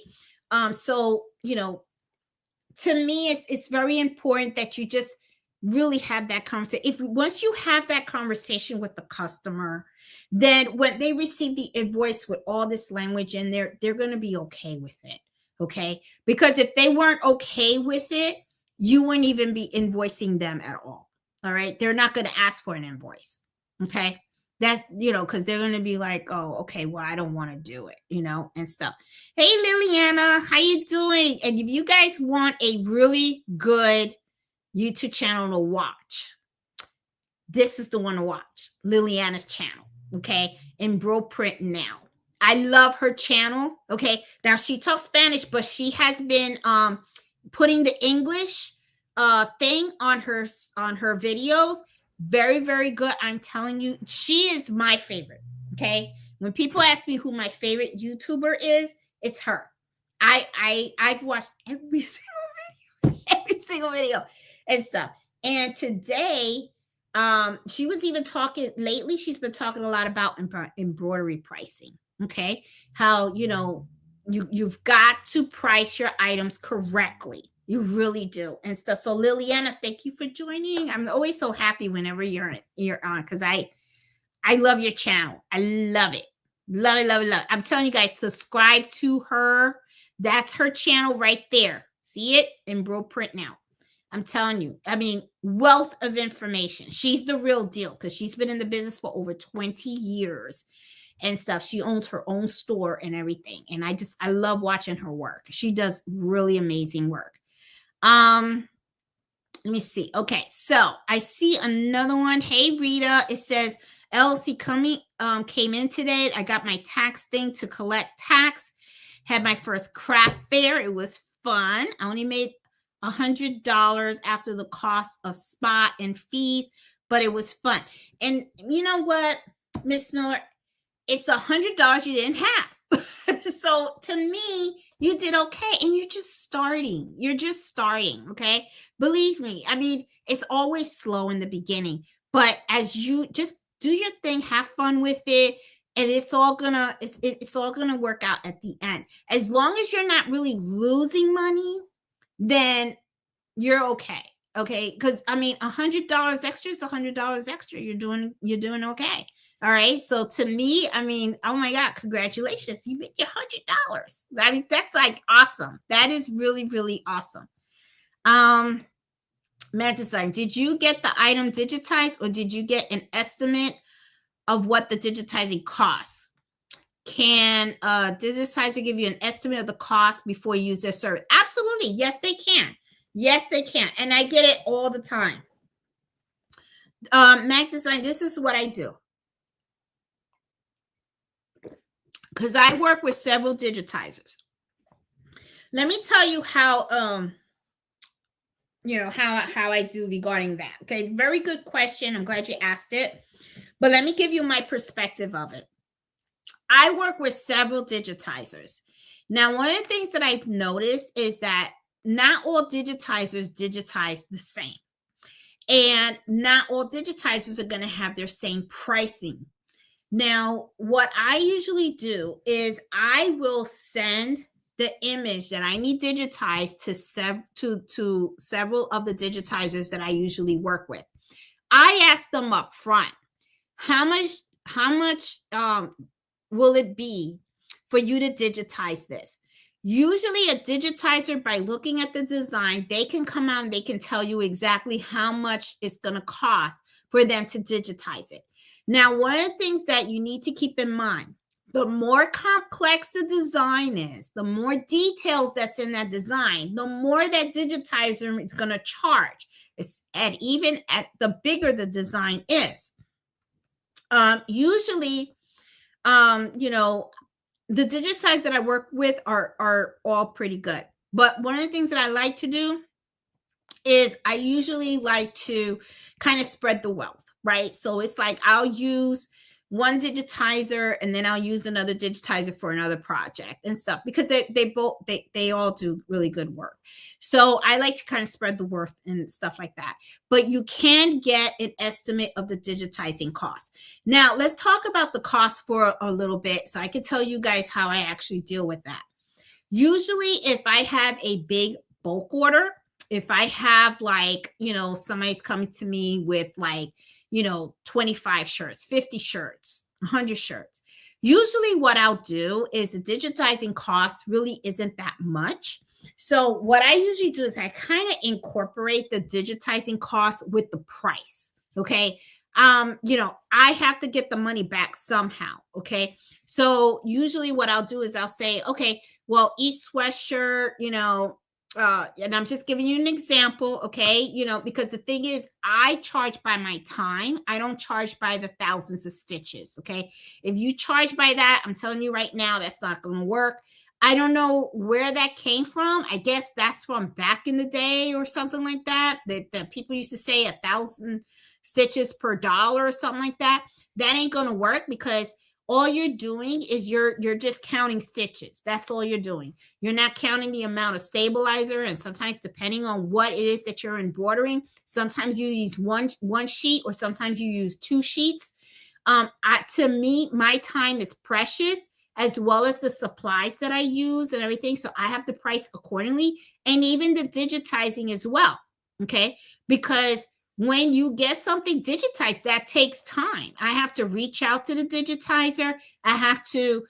So, to me, it's very important that you just really have that conversation. Once you have that conversation with the customer, then when they receive the invoice with all this language in there, they're going to be okay with it. Okay. Because if they weren't okay with it, you wouldn't even be invoicing them at all. All right. They're not going to ask for an invoice. Okay. That's, because they're going to be like, oh, okay, well, I don't want to do it, and stuff. Hey, Liliana, how you doing? And if you guys want a really good YouTube channel to watch, this is the one to watch. Liliana's channel. Okay. Embroidery Now. I love her channel. Okay. Now she talks Spanish, but she has been putting the English thing on her videos. Very, very good. I'm telling you, she is my favorite. Okay. When people ask me who my favorite YouTuber is, it's her. I've watched every single video and stuff. And today, She was even talking lately. She's been talking a lot about embroidery pricing. Okay, how you've got to price your items correctly. You really do and stuff. So Liliana, thank you for joining. I'm always so happy whenever you're on because I love your channel. I love it. Love it, love it, love it. I'm telling you guys, subscribe to her. That's her channel right there. See it? Embroidery print now. I'm telling you. I mean, wealth of information. She's the real deal because she's been in the business for over 20 years and stuff. She owns her own store and everything. And I love watching her work. She does really amazing work. Let me see. Okay, so I see another one. Hey Rita, it says LLC came in today. I got my tax thing to collect tax. Had my first craft fair. It was fun. I only made $100 after the cost of spot and fees, but it was fun. And you know what, Miss Miller, it's $100 you didn't have. So to me, you did okay, and you're just starting. Okay, believe me. I mean, it's always slow in the beginning, but as you just do your thing, have fun with it, and it's all gonna work out at the end. As long as you're not really losing money, then you're okay. Okay, because I mean, $100 extra is $100 extra. You're doing okay. All right. So to me, I mean, oh my God, congratulations. You made your $100. I mean, that's like awesome. That is really, really awesome. Matt Design, did you get the item digitized or did you get an estimate of what the digitizing costs? Can a digitizer give you an estimate of the cost before you use their service? Absolutely. Yes, they can. Yes, they can. And I get it all the time. Mac Design, this is what I do. Because I work with several digitizers. Let me tell you how how I do regarding that. Okay, very good question. I'm glad you asked it. But let me give you my perspective of it. I work with several digitizers. Now, one of the things that I've noticed is that not all digitizers digitize the same. And not all digitizers are going to have their same pricing. Now, what I usually do is I will send the image that I need digitized to several of the digitizers that I usually work with. I ask them up front, how much will it be for you to digitize this? Usually a digitizer, by looking at the design, they can come out and they can tell you exactly how much it's going to cost for them to digitize it. Now, one of the things that you need to keep in mind, the more complex the design is, the more details that's in that design, the more that digitizer is going to charge. Even at the bigger the design is. Usually, the digitizers that I work with are all pretty good. But one of the things that I like to do is I usually like to kind of spread the wealth, right? So it's like I'll use one digitizer and then I'll use another digitizer for another project and stuff, because they all do really good work. So I like to kind of spread the worth and stuff like that. But you can get an estimate of the digitizing cost. Now let's talk about the cost for a little bit, so I can tell you guys how I actually deal with that. Usually if I have a big bulk order, if I have somebody's coming to me with 25 shirts, 50 shirts, 100 shirts. Usually what I'll do is the digitizing cost really isn't that much. So what I usually do is I kind of incorporate the digitizing cost with the price. Okay. I have to get the money back somehow. Okay. So usually what I'll do is I'll say, okay, well, each sweatshirt, and I'm just giving you an example, okay? Because the thing is, I charge by my time. I don't charge by the thousands of stitches, okay? If you charge by that, I'm telling you right now, that's not going to work. I don't know where that came from. I guess that's from back in the day or something like that. That people used to say 1,000 stitches per dollar or something like that. That ain't going to work, because all you're doing is you're just counting stitches. That's all you're doing. You're not counting the amount of stabilizer, and sometimes depending on what it is that you're embroidering, sometimes you use one sheet or sometimes you use 2 sheets. To me, my time is precious, as well as the supplies that I use and everything. So I have to price accordingly, and even the digitizing as well. Okay. Because when you get something digitized, that takes time. I have to reach out to the digitizer. I have to,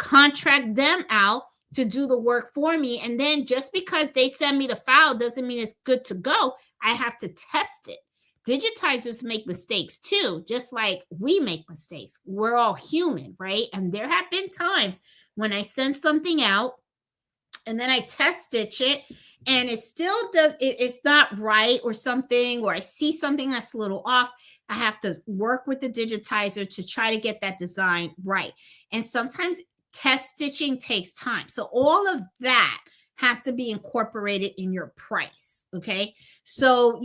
contract them out to do the work for me. And then just because they send me the file doesn't mean it's good to go. I have to test it. Digitizers make mistakes too, just like we make mistakes. We're all human, right? And there have been times when I send something out and then I test stitch it and it still it's not right or something, or I see something that's a little off. I have to work with the digitizer to try to get that design right. And sometimes test stitching takes time. So all of that has to be incorporated in your price. Okay. So,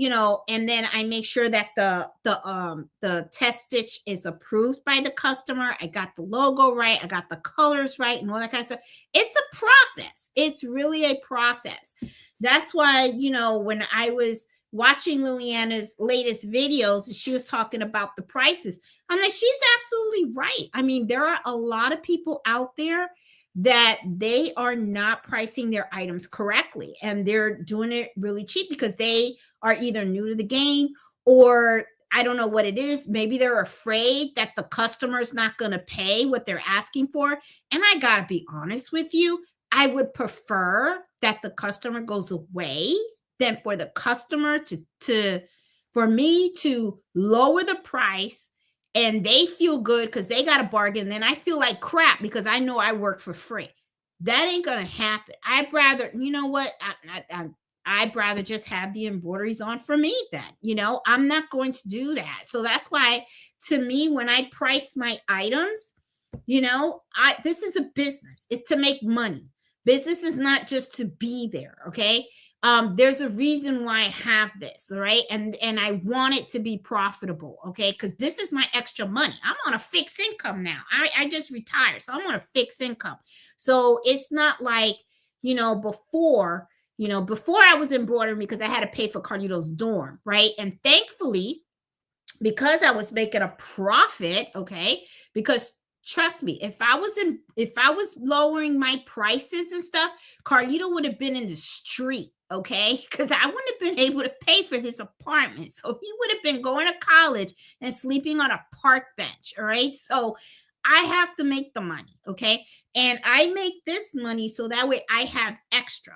and then I make sure that the test stitch is approved by the customer. I got the logo right. I got the colors right and all that kind of stuff. It's a process. It's really a process. That's why, when I was watching Liliana's latest videos and she was talking about the prices, I'm like, she's absolutely right. I mean, there are a lot of people out there that they are not pricing their items correctly, and they're doing it really cheap because they are either new to the game, or I don't know what it is. Maybe they're afraid that the customer is not going to pay what they're asking for. And I got to be honest with you, I would prefer that the customer goes away than for the customer for me to lower the price and they feel good because they got a bargain. Then I feel like crap because I know I work for free. That ain't going to happen. I'd rather, you know what? I'd rather just have the embroideries on for me then. I'm not going to do that. So that's why, to me, when I price my items, this is a business. It's to make money. Business is not just to be there. Okay. There's a reason why I have this, all right? And I want it to be profitable, okay? Because this is my extra money. I'm on a fixed income now. I just retired, so I'm on a fixed income. So it's not like, before I was embroidering because I had to pay for Carlito's dorm, right? And thankfully, because I was making a profit, okay? Because trust me, if I was lowering my prices and stuff, Carlito would have been in the street. Okay, because I wouldn't have been able to pay for his apartment. So he would have been going to college and sleeping on a park bench. All right. So I have to make the money. Okay. And I make this money so that way I have extra.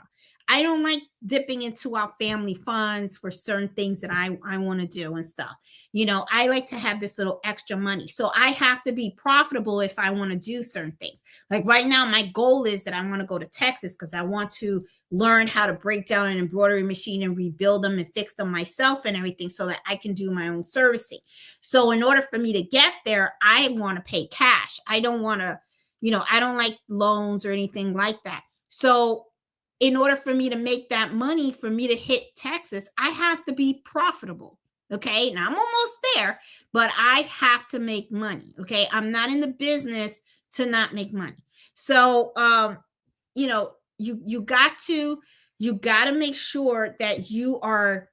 I don't like dipping into our family funds for certain things that I want to do and stuff. I like to have this little extra money. So I have to be profitable if I want to do certain things. Like right now, my goal is that I want to go to Texas because I want to learn how to break down an embroidery machine and rebuild them and fix them myself and everything so that I can do my own servicing. So in order for me to get there, I want to pay cash. I don't want to, I don't like loans or anything like that. So in order for me to make that money, for me to hit Texas, I have to be profitable. Okay. Now I'm almost there, but I have to make money. Okay. I'm not in the business to not make money. So, you got to make sure that you are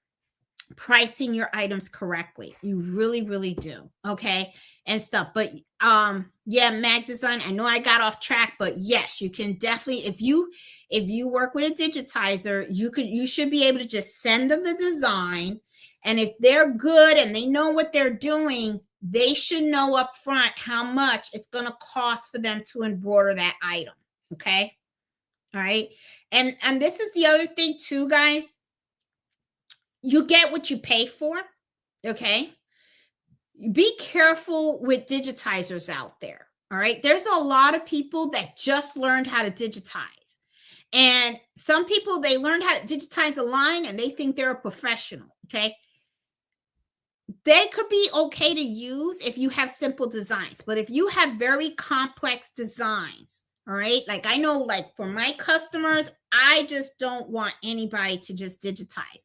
pricing your items correctly. You really, really do. Okay. And stuff. But mag design. I know I got off track, but yes, you can definitely, if you work with a digitizer, you should be able to just send them the design. And if they're good and they know what they're doing, they should know up front how much it's going to cost for them to embroider that item. Okay. All right. And this is the other thing too, guys. You get what you pay for. Okay. Be careful with digitizers out there. All right. There's a lot of people that just learned how to digitize. And some people, they learned how to digitize a line and they think they're a professional. Okay. They could be okay to use if you have simple designs. But if you have very complex designs, all right, like I know, like for my customers, I just don't want anybody to just digitize.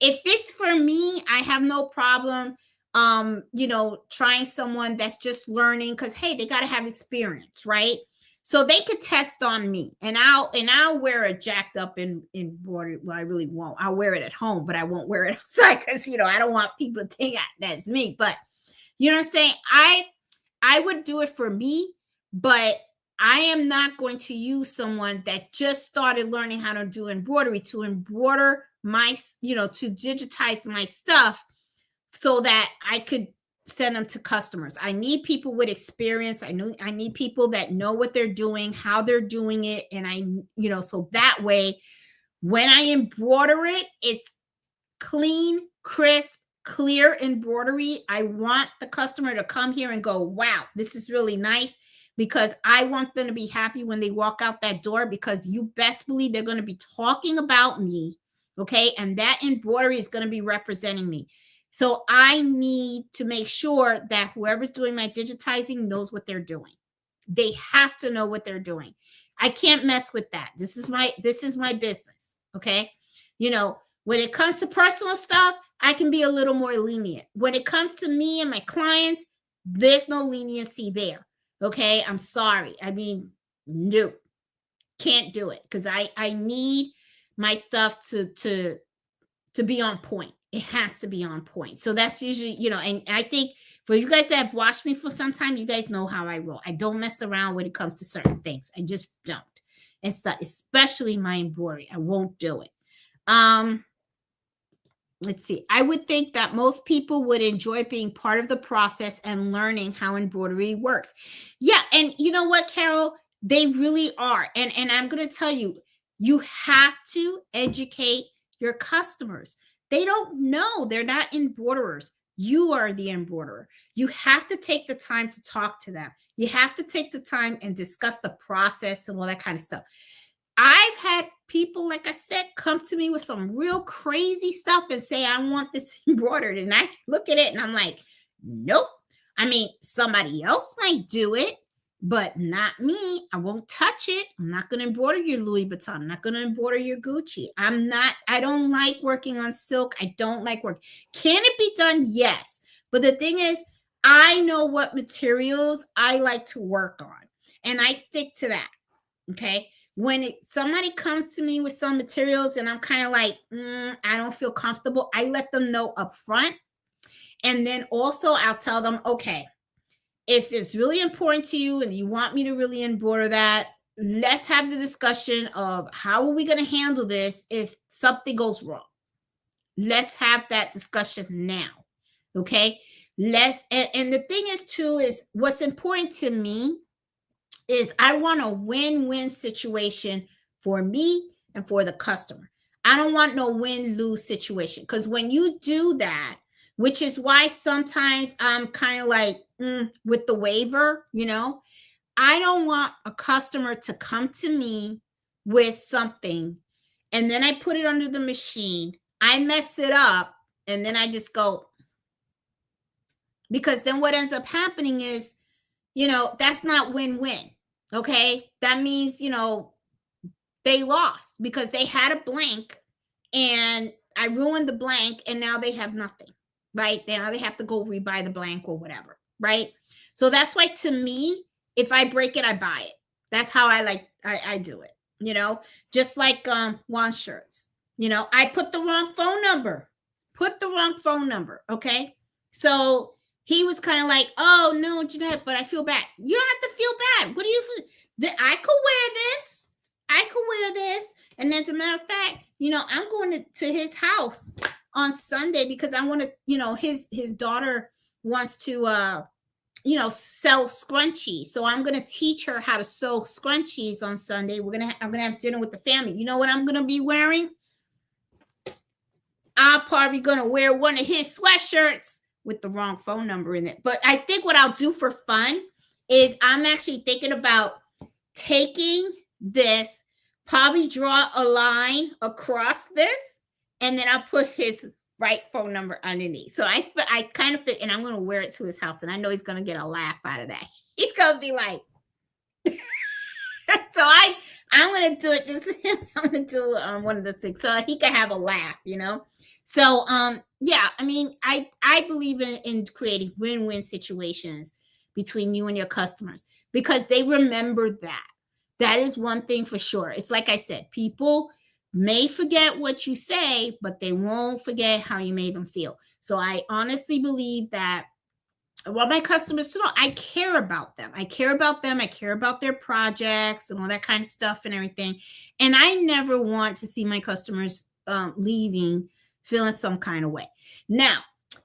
If it's for me, I have no problem trying someone that's just learning because hey, they got to have experience, right? So they could test on me, and I'll wear it jacked up in border. Well, I really won't. I'll wear it at home, but I won't wear it outside because I don't want people to think that's me. But you know what I'm saying? I would do it for me, but I am not going to use someone that just started learning how to do embroidery to embroider my, to digitize my stuff so that I could send them to customers. I need people with experience. I need people that know what they're doing, how they're doing it. And so that way, when I embroider it, it's clean, crisp, clear embroidery. I want the customer to come here and go, wow, this is really nice, because I want them to be happy when they walk out that door, because you best believe they're going to be talking about me. Okay. And that embroidery is going to be representing me. So I need to make sure that whoever's doing my digitizing knows what they're doing. They have to know what they're doing. I can't mess with that. This is my business. Okay. When it comes to personal stuff, I can be a little more lenient. When it comes to me and my clients, there's no leniency there. Okay. I'm sorry. I mean, no, can't do it, because I need my stuff to be on point. It has to be on point. So that's usually, and I think for you guys that have watched me for some time, you guys know how I roll. I don't mess around when it comes to certain things. I just don't. And stuff, especially my embroidery. I won't do it. Let's see. I would think that most people would enjoy being part of the process and learning how embroidery works. Yeah. And you know what, Carol? They really are. And I'm going to tell you, you have to educate your customers. They don't know. They're not embroiderers. You are the embroiderer. You have to take the time to talk to them. You have to take the time and discuss the process and all that kind of stuff. I've had people, like I said, come to me with some real crazy stuff and say, I want this embroidered. And I look at it and I'm like, nope. I mean, somebody else might do it, but not me. I won't touch it. I'm not going to embroider your Louis Vuitton. I'm not going to embroider your Gucci. I don't like working on silk. I don't like work. Can it be done? Yes. But the thing is, I know what materials I like to work on, and I stick to that. Okay. When somebody comes to me with some materials and I'm kind of like, I don't feel comfortable, I let them know up front. And then also I'll tell them, okay, if it's really important to you and you want me to really embroider that, let's have the discussion of how are we going to handle this if something goes wrong. Let's have that discussion now. Okay. And the thing is too, is what's important to me is I want a win-win situation for me and for the customer. I don't want no win-lose situation, because when you do that, which is why sometimes I'm kind of like with the waiver, I don't want a customer to come to me with something and then I put it under the machine, I mess it up, and then I just go, because then what ends up happening is, that's not win-win. Okay. That means, they lost because they had a blank and I ruined the blank and now they have nothing, right? Now they have to go rebuy the blank or whatever, right? So that's why, to me, if I break it, I buy it. That's how I do it, just like Juan shirts, I put the wrong phone number. Okay. So he was kind of like, oh no, Jeanette, but I feel bad. You don't have to feel bad. What do you feel? I could wear this. And as a matter of fact, I'm going to his house on Sunday because I want to, his daughter wants to, sell scrunchies. So I'm going to teach her how to sew scrunchies on Sunday. I'm going to have dinner with the family. You know what I'm going to be wearing? I'm probably going to wear one of his sweatshirts with the wrong phone number in it. But I think what I'll do for fun is I'm actually thinking about taking this, probably draw a line across this, and then I'll put his right phone number underneath. So I kind of fit, and I'm going to wear it to his house, and I know he's going to get a laugh out of that. He's going to be like, so I'm going to do it just, I'm going to do one of the things so he can have a laugh, So yeah, I mean, I believe in creating win-win situations between you and your customers because they remember that. That is one thing for sure. It's like I said, people may forget what you say, but they won't forget how you made them feel. So I honestly believe that I want my customers to know I care about them. I care about them. I care about their projects and all that kind of stuff and everything. And I never want to see my customers leaving feeling some kind of way. Now,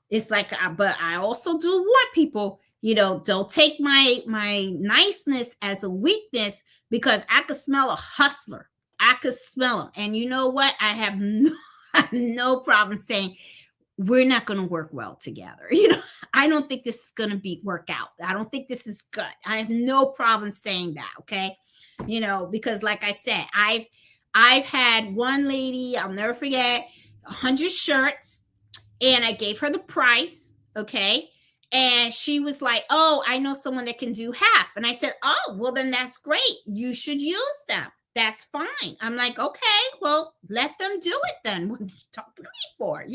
it's like, but I also do want people, don't take my niceness as a weakness because I could smell a hustler. I could smell them, and you know what? I have no, I have no problem saying we're not going to work well together. I don't think this is going to be work out. I don't think this is good. I have no problem saying that. Okay. Because like I said, I've had one lady, I'll never forget, 100 shirts, and I gave her the price. Okay. And she was like, oh, I know someone that can do half. And I said, oh, well, then that's great. You should use them. That's fine. I'm like, okay, well, let them do it then. What are you talking to me for?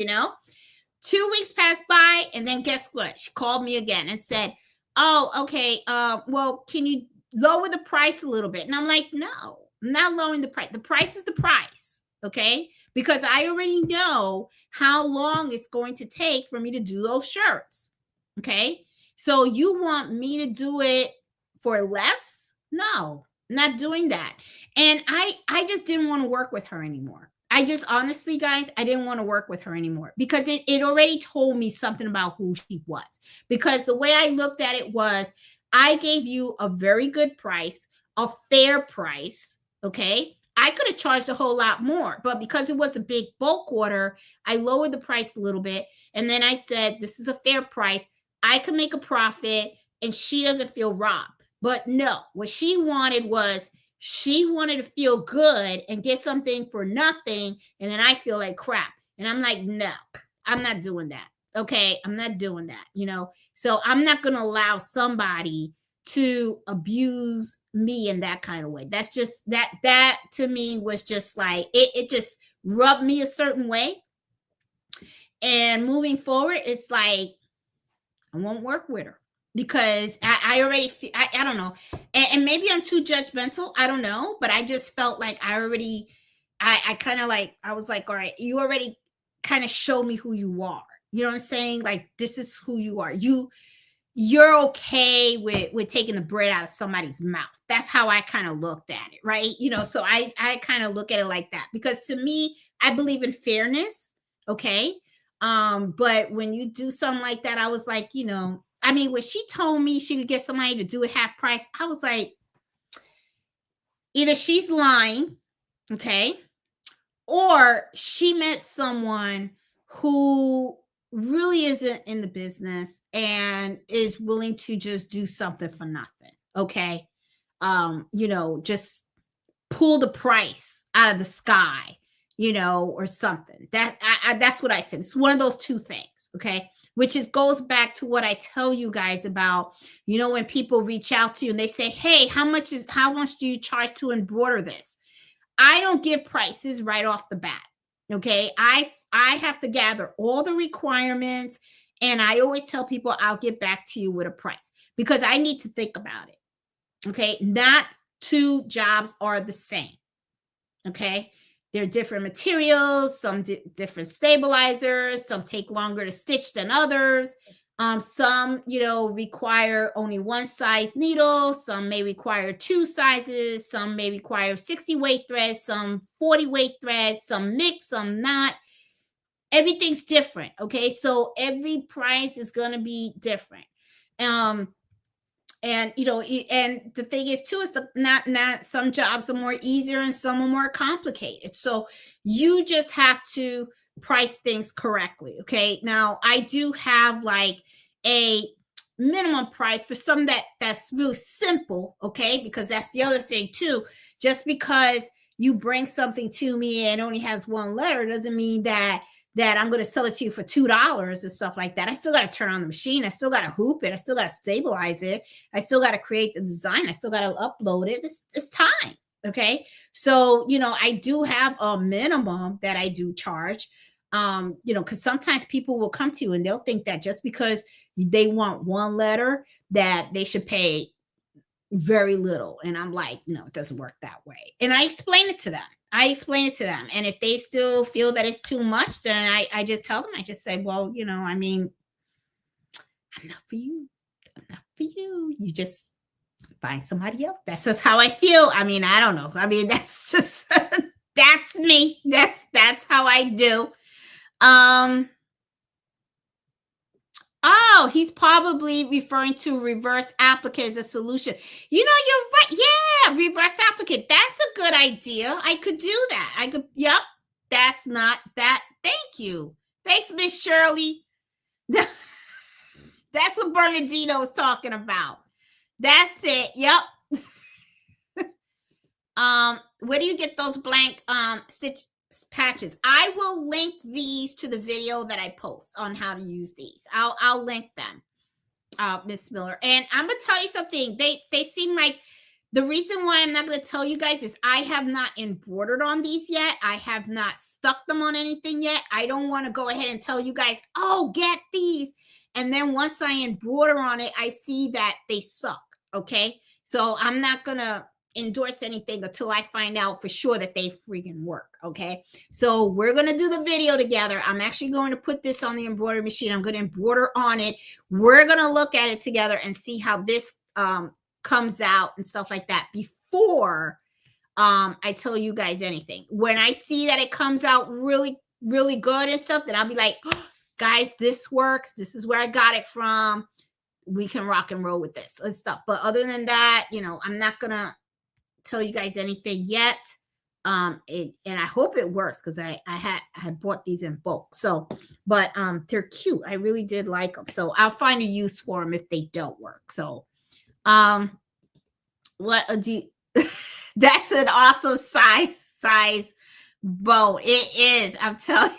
2 weeks passed by, and then guess what? She called me again and said, oh, okay, well, can you lower the price a little bit? And I'm like, no, I'm not lowering the price. The price is the price, okay? Because I already know how long it's going to take for me to do those shirts, okay? So you want me to do it for less? No, I'm not doing that. And I just didn't want to work with her anymore. I just honestly, guys, I didn't want to work with her anymore because it already told me something about who she was. Because the way I looked at it was, I gave you a very good price, a fair price. Okay. I could have charged a whole lot more, but because it was a big bulk order, I lowered the price a little bit. And then I said, this is a fair price. I can make a profit and she doesn't feel robbed. But no, what she wanted was, she wanted to feel good and get something for nothing, and then I feel like crap. And I'm like, no, I'm not doing that. Okay, I'm not doing that, So I'm not going to allow somebody to abuse me in that kind of way. That's just that to me was just like it just rubbed me a certain way. And moving forward, it's like I won't work with her because I already feel, I don't know, and maybe I'm too judgmental, I don't know, but I just felt like I kind of like, I was like, all right, you already kind of show me who you are, you know what I'm saying, like this is who you are, you're okay with taking the bread out of somebody's mouth. That's how I kind of looked at it, right? So I kind of look at it like that because to me, I believe in fairness. Okay. But when you do something like that, I was like, I mean, when she told me she could get somebody to do it half price, I was like, either she's lying, okay, or she met someone who really isn't in the business and is willing to just do something for nothing, okay? Just pull the price out of the sky, or something. That's what I said. It's one of those two things, okay? Which goes back to what I tell you guys about, when people reach out to you and they say, hey, how much do you charge to embroider this? I don't give prices right off the bat. Okay. I have to gather all the requirements, and I always tell people I'll get back to you with a price because I need to think about it. Okay. Not two jobs are the same. Okay. They're different materials, some different stabilizers, some take longer to stitch than others. Some, require only one size needle. Some may require two sizes. Some may require 60 weight threads, some 40 weight threads, some mix, some not. Everything's different. Okay. So every price is going to be different. And and the thing is too is not some jobs are more easier and some are more complicated, so you just have to price things correctly. Okay, now I do have like a minimum price for some that's really simple, okay, because that's the other thing too. Just because you bring something to me and only has one letter doesn't mean that I'm going to sell it to you for $2 and stuff like that. I still got to turn on the machine. I still got to hoop it. I still got to stabilize it. I still got to create the design. I still got to upload it. It's time. Okay. So, I do have a minimum that I do charge. You know, because sometimes people will come to you and they'll think that just because they want one letter that they should pay very little. And I'm like, no, it doesn't work that way. And I explain it to them. And if they still feel that it's too much, then I just tell them, I just say, well, you know, I mean, I'm not for you. I'm not for you. You just find somebody else. That's just how I feel. I mean, I don't know. I mean, that's just that's me. That's how I do. Oh, he's probably referring to reverse applicant as a solution. You know, you're right. Yeah, reverse applicant. That's a good idea. I could do that. I could, yep. That's not that. Thank you. Thanks, Miss Shirley. That's what Bernardino is talking about. That's it. Yep. Where do you get those blank stitch patches? I will link these to the video that I post on how to use these. I'll link them, Miss Miller. And I'm gonna tell you something. They seem like the reason why I'm not gonna tell you guys is I have not embroidered on these yet. I have not stuck them on anything yet. I don't want to go ahead and tell you guys, oh, get these. And then once I embroider on it, I see that they suck. Okay. So I'm not gonna endorse anything until I find out for sure that they freaking work. Okay. So we're going to do the video together. I'm actually going to put this on the embroidery machine. I'm going to embroider on it. We're going to look at it together and see how this comes out and stuff like that before I tell you guys anything. When I see that it comes out really, really good and stuff, then I'll be like, oh, guys, this works. This is where I got it from. We can rock and roll with this and stuff. But other than that, you know, I'm not going to tell you guys anything yet. And I hope it works because I had bought these in bulk. So, but they're cute. I really did like them. So I'll find a use for them if they don't work. So, what do that's an awesome size bow. It is. I'm telling you.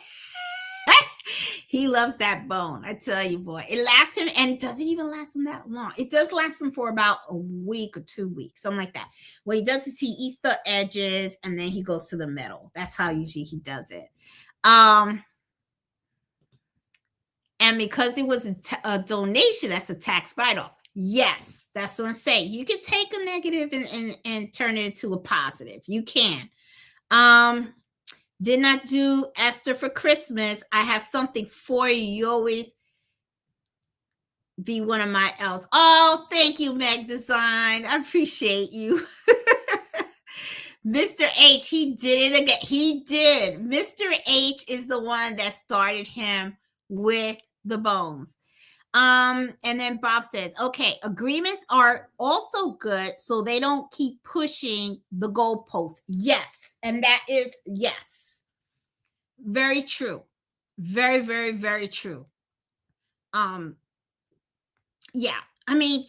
He loves that bone. I tell you, boy, it lasts him, and doesn't even last him that long. It does last him for about a week or 2 weeks, something like that. What he does is he eats the edges, and then he goes to the middle. That's how usually he does it. And because it was a donation, that's a tax write-off. Yes, that's what I'm saying. You can take a negative and turn it into a positive. You can. Did not do Esther for Christmas. I have something for you. You always be one of my elves. Oh, thank you, Meg Design. I appreciate you. Mr. H, he did it again. He did. Mr. H is the one that started him with the bones. And then Bob says, okay, agreements are also good so they don't keep pushing the goalpost. Yes. And that is yes. Very true. Very, very, very true. Yeah. I mean,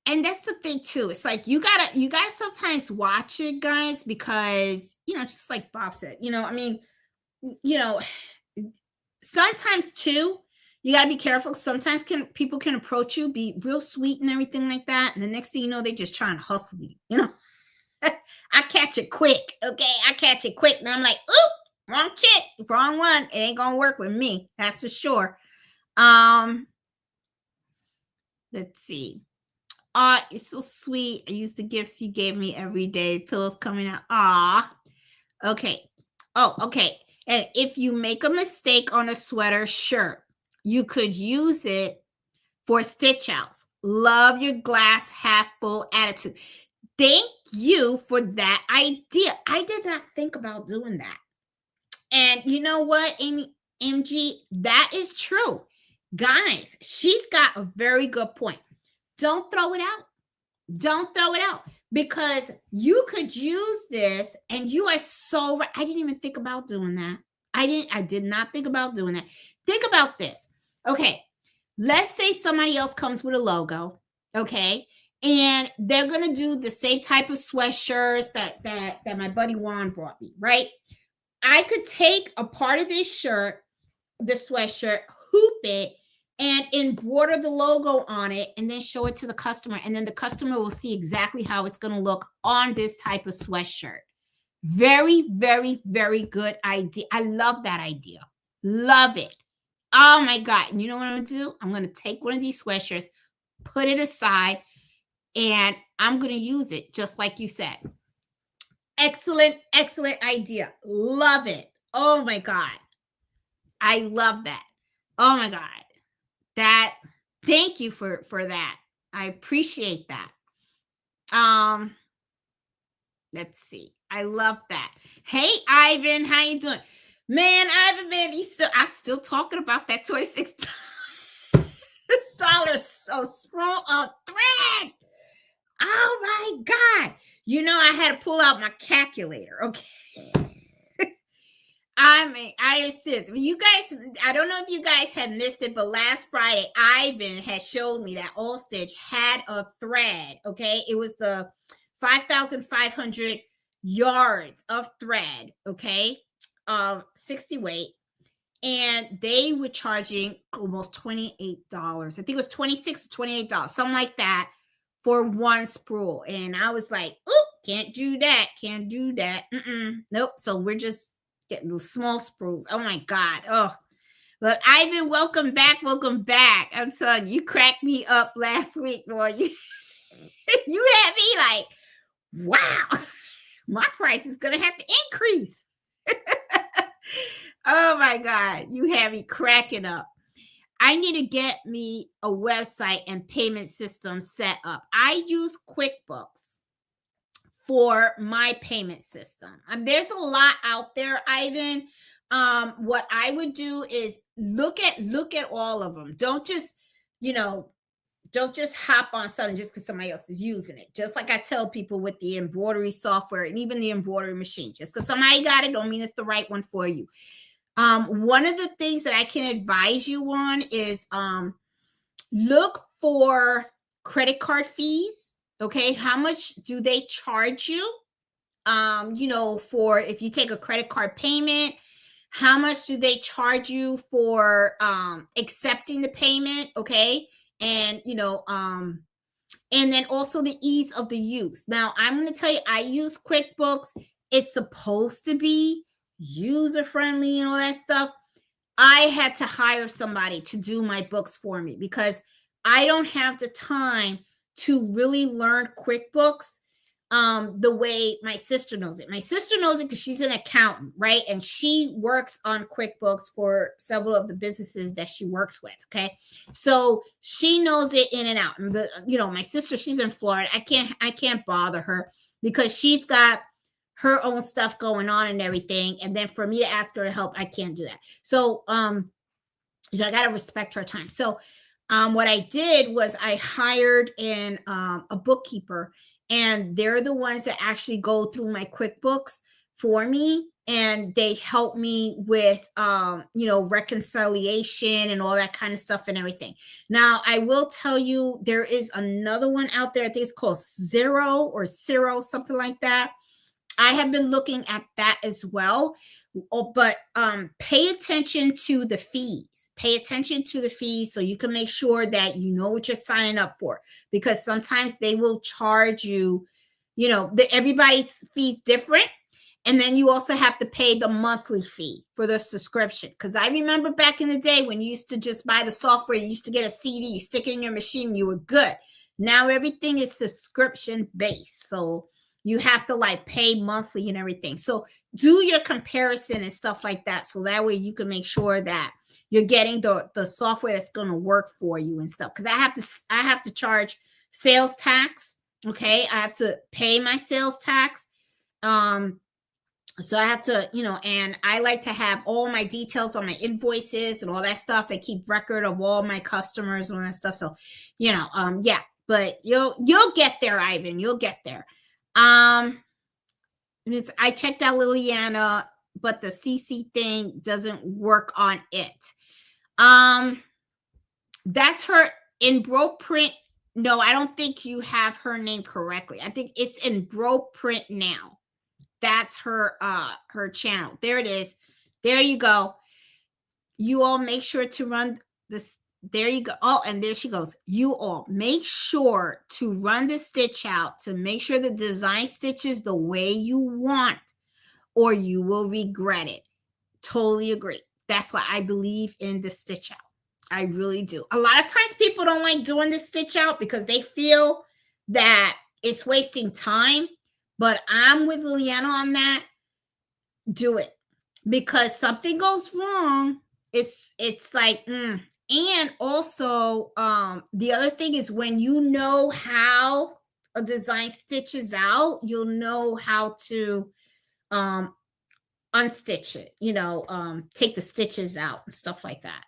and that's the thing too. It's like you gotta sometimes watch it, guys, because you know, just like Bob said, you know, I mean, you know, sometimes too, you got to be careful. Sometimes people can approach you, be real sweet and everything like that. And the next thing you know, they just trying to hustle you. You know, I catch it quick. Okay. I catch it quick. And I'm like, oop, wrong chick, wrong one. It ain't going to work with me. That's for sure. Let's see. You're so sweet. I use the gifts you gave me every day. Pillows coming out. Okay. Oh, okay. And if you make a mistake on a sweater shirt, you could use it for stitch outs. Love your glass half full attitude. Thank you for that idea. I did not think about doing that. And you know what, MG, that is true. Guys, she's got a very good point. Don't throw it out. Don't throw it out because you could use this and you are so right. I didn't even think about doing that. I did not think about doing that. Think about this. Okay, let's say somebody else comes with a logo, okay, and they're going to do the same type of sweatshirts that my buddy Juan brought me, right? I could take a part of this shirt, the sweatshirt, hoop it, and embroider the logo on it and then show it to the customer. And then the customer will see exactly how it's going to look on this type of sweatshirt. Very, very, very good idea. I love that idea. Love it. Oh my God. And you know what I'm going to do? I'm going to take one of these sweatshirts, put it aside, and I'm going to use it just like you said. Excellent, excellent idea. Love it. Oh my God. I love that. Oh my God. That thank you for that. I appreciate that. Um let's see. I love that. Hey Ivan, how you doing? Man, Ivan, man, I'm still talking about that $26 so small of thread. Oh my God. You know, I had to pull out my calculator. Okay. I mean, I insist. You guys, I don't know if you guys have missed it, but last Friday, Ivan had showed me that All Stitch had a thread. Okay. It was the 5,500 yards of thread. Okay. Of 60 weight. And they were charging almost $28. I think it was $26 or $28, something like that, for one spool. And I was like, oh, can't do that. Can't do that. Nope. So we're just getting those small spools. Oh my God. Oh, but Ivan, welcome back. Welcome back. I'm telling you, you cracked me up last week, boy. You had me like, wow, my price is going to have to increase. Oh my God. You had me cracking up. I need to get me a website and payment system set up. I use QuickBooks for my payment system. There's a lot out there, Ivan. What I would do is look at all of them. Don't just hop on something just because somebody else is using it. Just like I tell people with the embroidery software and even the embroidery machine, just because somebody got it don't mean it's the right one for you. One of the things that I can advise you on is look for credit card fees. Okay, how much do they charge you? For if you take a credit card payment, how much do they charge you for accepting the payment? Okay, and and then also the ease of the use. Now, I'm going to tell you, I use QuickBooks. It's supposed to be user friendly and all that stuff. I had to hire somebody to do my books for me because I don't have the time to really learn QuickBooks the way my sister knows it. My sister knows it because she's an accountant, right? And she works on QuickBooks for several of the businesses that she works with. Okay. So she knows it in and out. But my sister, she's in Florida. I can't bother her because she's got her own stuff going on and everything. And then for me to ask her to help, I can't do that. So, I got to respect her time. So, what I did was I hired a bookkeeper, and they're the ones that actually go through my QuickBooks for me. And they help me with, reconciliation and all that kind of stuff and everything. Now, I will tell you, there is another one out there. I think it's called Zero, something like that. I have been looking at that as well, but pay attention to the fees. Pay attention to the fees so you can make sure that you know what you're signing up for, because sometimes they will charge you, everybody's fees different. And then you also have to pay the monthly fee for the subscription. Because I remember back in the day when you used to just buy the software, you used to get a CD, you stick it in your machine, you were good. Now everything is subscription based. So you have to pay monthly and everything. So do your comparison and stuff like that. So that way you can make sure that you're getting the software that's going to work for you and stuff. Because I have to charge sales tax. Okay. I have to pay my sales tax. So I have to, and I like to have all my details on my invoices and all that stuff. I keep record of all my customers and all that stuff. So, yeah, but you'll get there, Ivan. You'll get there. I checked out Liliana, but the CC thing doesn't work on it. That's her in Bro Print. No, I don't think you have her name correctly. I think it's in Bro Print now. That's her channel. There it is. There you go. You all make sure to run this. There you go. Oh, and there she goes. You all make sure to run the stitch out to make sure the design stitches the way you want, or you will regret it. Totally agree. That's why I believe in the stitch out. I really do. A lot of times people don't like doing the stitch out because they feel that it's wasting time. But I'm with Liliana on that. Do it, because something goes wrong. It's like, and also the other thing is, when you know how a design stitches out, you'll know how to unstitch it, take the stitches out and stuff like that,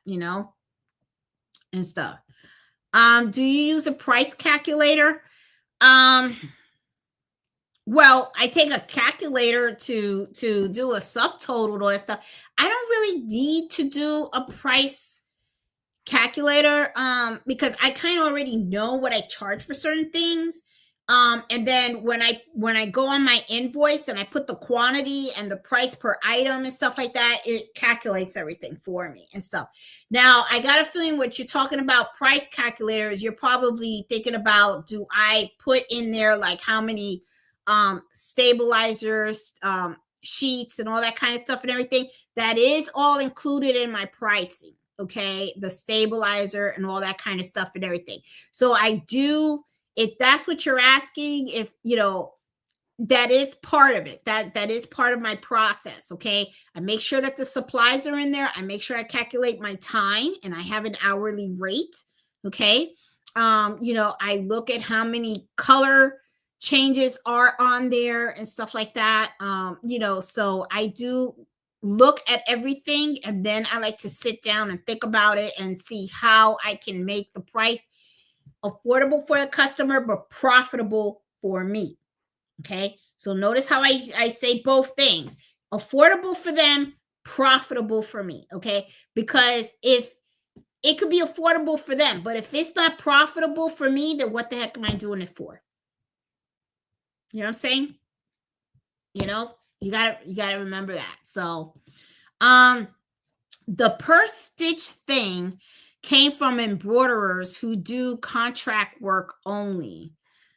and stuff. Do you use a price calculator? Well, I take a calculator to do a subtotal and all that stuff. I don't really need to do a price calculator because I kind of already know what I charge for certain things. And then when I go on my invoice and I put the quantity and the price per item and stuff like that, it calculates everything for me and stuff. Now, I got a feeling what you're talking about price calculators, you're probably thinking about, do I put in there like how many stabilizers, sheets and all that kind of stuff and everything? That is all included in my pricing. Okay, the stabilizer and all that kind of stuff and everything. So I do, if that's what you're asking, if that is part of it, that is part of my process. Okay, I make sure that the supplies are in there. I make sure I calculate my time and I have an hourly rate. Okay, I look at how many color changes are on there and stuff like that. So I do look at everything, and then I like to sit down and think about it and see how I can make the price affordable for the customer but profitable for me. Okay, so notice how I say both things: affordable for them, profitable for me. Okay, because if it could be affordable for them, but if it's not profitable for me, then what the heck am I doing it for? You know what I'm saying? You gotta remember that. So the per stitch thing came from embroiderers who do contract work only,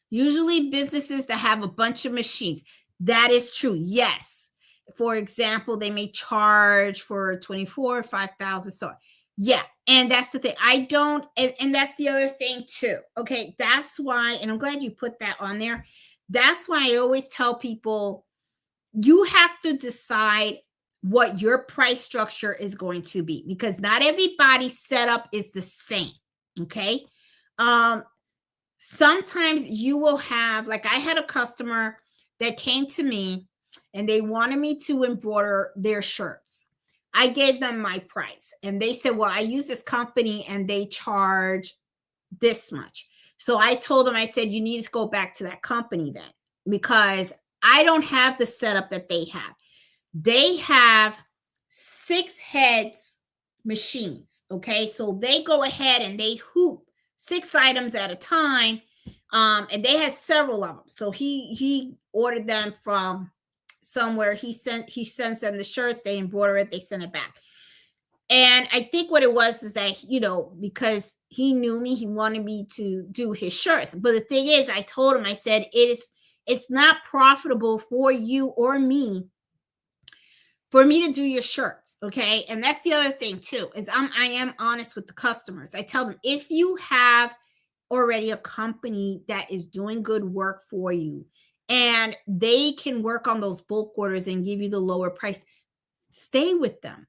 usually businesses that have a bunch of machines. That is true. Yes. For example, they may charge for 24, 5,000. So yeah. And that's the thing. I don't, and that's the other thing too. Okay. That's why, and I'm glad you put that on there. That's why I always tell people, you have to decide what your price structure is going to be, because not everybody's setup is the same. Okay. Sometimes you will have, like, I had a customer that came to me and they wanted me to embroider their shirts. I gave them my price and they said, well, I use this company and they charge this much. So I told them, I said, you need to go back to that company then, because I don't have the setup that they have. They have 6 heads machines. Okay. So they go ahead and they hoop 6 items at a time. And they had several of them. So he ordered them from somewhere. He sends them the shirts, they embroider it, they send it back. And I think what it was is that, because he knew me, he wanted me to do his shirts. But the thing is, I told him, I said, it's not profitable for you or me for me to do your shirts. Okay. And that's the other thing too, is I am honest with the customers. I tell them, if you have already a company that is doing good work for you and they can work on those bulk orders and give you the lower price, stay with them.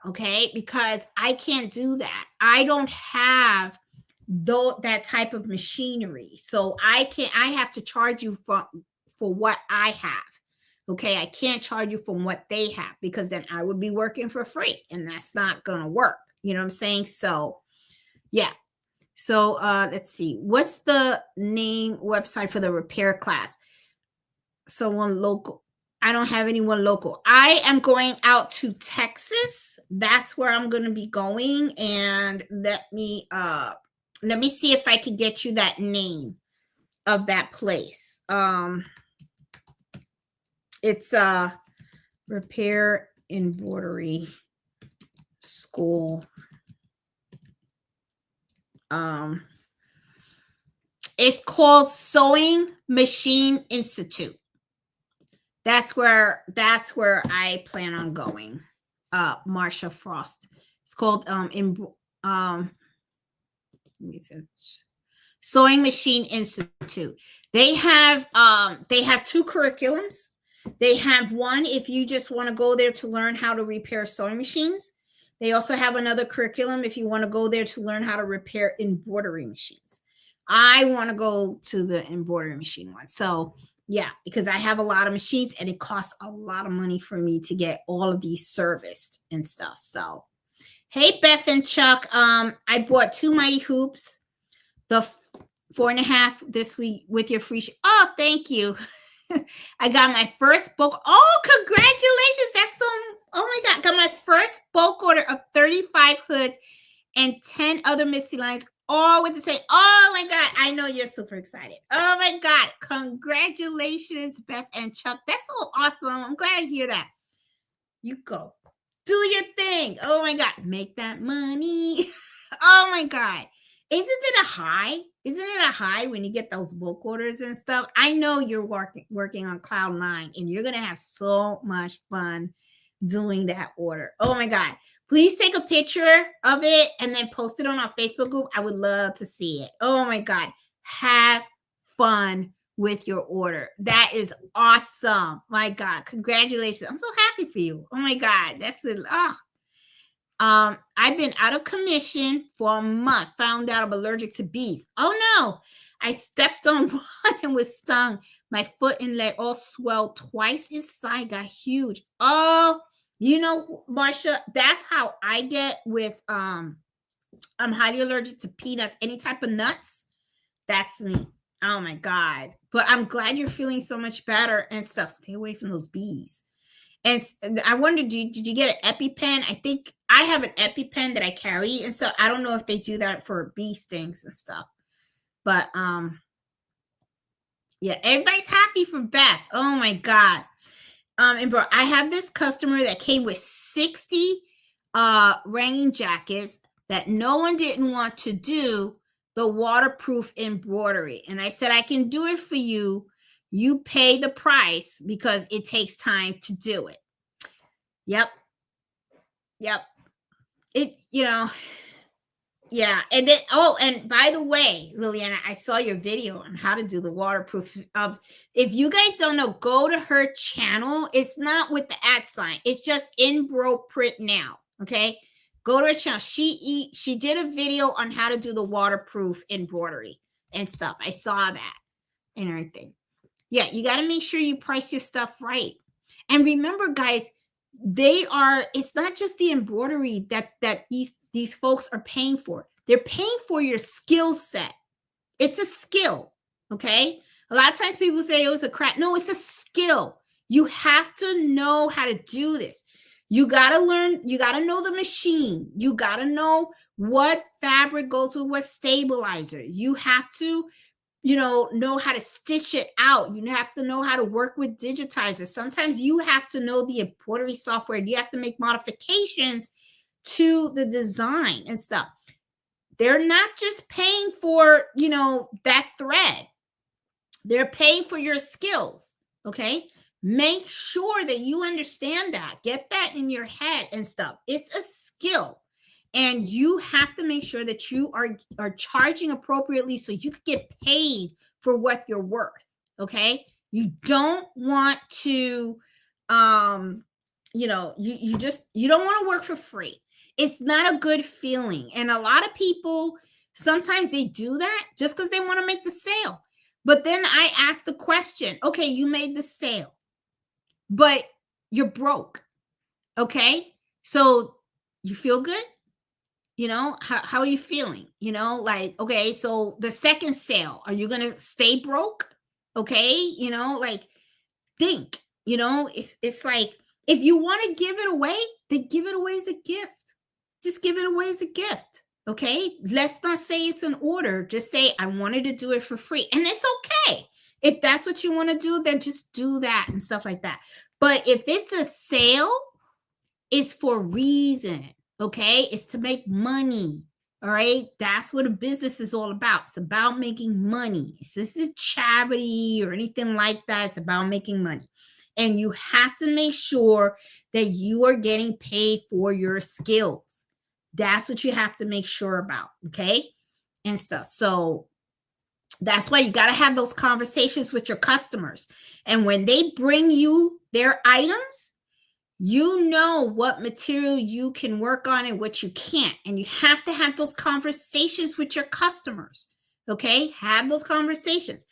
Okay. Because I can't do that. I don't have that type of machinery. So I have to charge you for what I have. Okay. I can't charge you from what they have, because then I would be working for free and that's not going to work. You know what I'm saying? So yeah. So let's see. What's the website for the repair class? Someone local. I don't have anyone local. I am going out to Texas. That's where I'm going to be going. And let me see if I can get you that name of that place. It's Repair Embroidery School. It's called Sewing Machine Institute. That's where I plan on going. Marsha Frost. It's called let me see, Sewing Machine Institute. They have two curriculums. They have one if you just want to go there to learn how to repair sewing machines. They also have another curriculum if you want to go there to learn how to repair embroidery machines. I want to go to the embroidery machine one. So yeah, because I have a lot of machines and it costs a lot of money for me to get all of these serviced and stuff. So hey, Beth and Chuck, I bought 2 Mighty Hoops, the 4.5 this week with your free. Oh, thank you. I got my first bulk. Oh, congratulations. That's so, oh my God. Got my first bulk order of 35 hoods and 10 other Missy lines, all with the same. Oh my God. I know you're super excited. Oh my God. Congratulations, Beth and Chuck. That's so awesome. I'm glad to hear that. You go. Do your thing. Oh my God. Make that money. Oh my God. Isn't it a high? Isn't it a high when you get those bulk orders and stuff? I know you're working on cloud 9 and you're going to have so much fun doing that order. Oh my God. Please take a picture of it and then post it on our Facebook group. I would love to see it. Oh my God. Have fun with your order. That is awesome. My God. Congratulations. I'm so happy for you. Oh my God. That's it. I've been out of commission for a month. Found out I'm allergic to bees. Oh no. I stepped on one and was stung. My foot and leg all swelled twice its size, got huge. Oh, you know, Marsha, that's how I get with I'm highly allergic to peanuts, any type of nuts. That's me. Oh my God. But I'm glad you're feeling so much better and stuff. Stay away from those bees. And I wonder, did you get an EpiPen? I think I have an EpiPen that I carry. And so I don't know if they do that for bee stings and stuff. But yeah, everybody's happy for Beth. Oh my God. And bro, I have this customer that came with 60 ranging jackets that no one didn't want to do the waterproof embroidery. And I said, I can do it for you. You pay the price because it takes time to do it. Yep. It, you know, yeah. And then, oh, and by the way, Liliana, I saw your video on how to do the waterproof. If you guys don't know, go to her channel. It's not with the @ It's just Embro Print Now. Okay. Go to her channel. She did a video on how to do the waterproof embroidery and stuff. I saw that and everything. Yeah, you got to make sure you price your stuff right. And remember, guys, it's not just the embroidery that these folks are paying for. They're paying for your skill set. It's a skill, okay? A lot of times people say, oh, it's a craft. No, it's a skill. You have to know how to do this. You got to learn. You got to know the machine. You got to know what fabric goes with what stabilizer. You have to know how to stitch it out. You have to know how to work with digitizers. Sometimes you have to know the embroidery software. You have to make modifications to the design and stuff. They're not just paying for, that thread. They're paying for your skills, okay? Make sure that you understand that. Get that in your head and stuff. It's a skill. And you have to make sure that you are charging appropriately so you can get paid for what you're worth. Okay. You don't want to, you don't want to work for free. It's not a good feeling. And a lot of people, sometimes they do that just because they want to make the sale. But then I ask the question, okay, you made the sale, but you're broke. Okay. So you feel good? How are you feeling? Okay, so the second sale, are you going to stay broke? Okay. Think, it's like, if you want to give it away, then give it away as a gift. Just give it away as a gift. Okay. Let's not say it's an order. Just say, I wanted to do it for free. And it's okay. If that's what you want to do, then just do that and stuff like that. But if it's a sale, it's for a reason. Okay, it's to make money. All right, that's what a business is all about. It's about making money. This is a charity or anything like that. It's about making money. And you have to make sure that you are getting paid for your skills. That's what you have to make sure about, okay? And stuff. So that's why you got to have those conversations with your customers. And when they bring you their items, you know what material you can work on and what you can't. And you have to have those conversations with your customers. Okay? Have those conversations.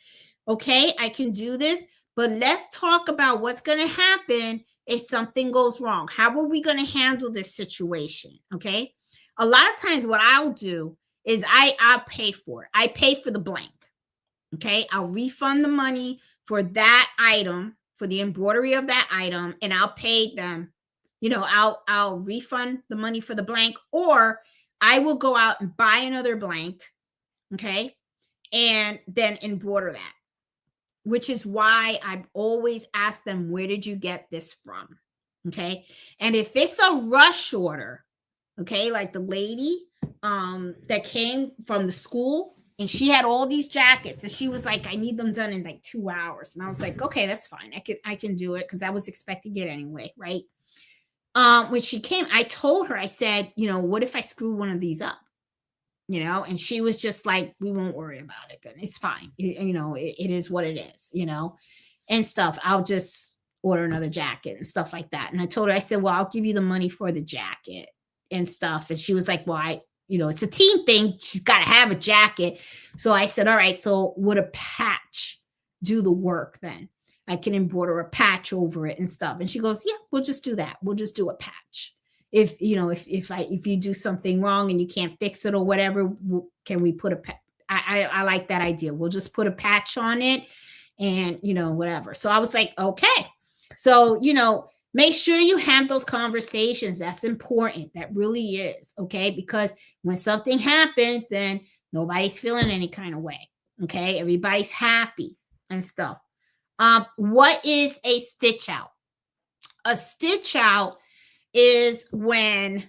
Okay, I can do this, but let's talk about what's going to happen if something goes wrong. How are we going to handle this situation? Okay? A lot of times what I'll do is I'll pay for it. I pay for the blank. Okay? I'll refund the money for that item, for the embroidery of that item, and I'll pay them. I'll refund the money for the blank, or I will go out and buy another blank, okay, and then embroider that, which is why I always ask them, where did you get this from? Okay. And if it's a rush order, okay, like the lady that came from the school, and she had all these jackets, and she was like, I need them done in like 2 hours. And I was like, okay, that's fine. I can do it, because I was expecting it anyway, right? When she came, I told her, I said, what if I screw one of these up? And she was just like, we won't worry about it. Then it's fine. It is what it is, and stuff. I'll just order another jacket and stuff like that. And I told her, I said, well, I'll give you the money for the jacket and stuff. And she was like, well, it's a team thing. She's got to have a jacket. So I said, all right, so would a patch do the work then? I can embroider a patch over it and stuff. And she goes, yeah, we'll just do that. We'll just do a patch. If you do something wrong and you can't fix it or whatever, can we put a patch? I like that idea. We'll just put a patch on it and, whatever. So I was like, okay. So, make sure you have those conversations. That's important. That really is. Okay. Because when something happens, then nobody's feeling any kind of way. Okay. Everybody's happy and stuff. What is a stitch out? A stitch out is when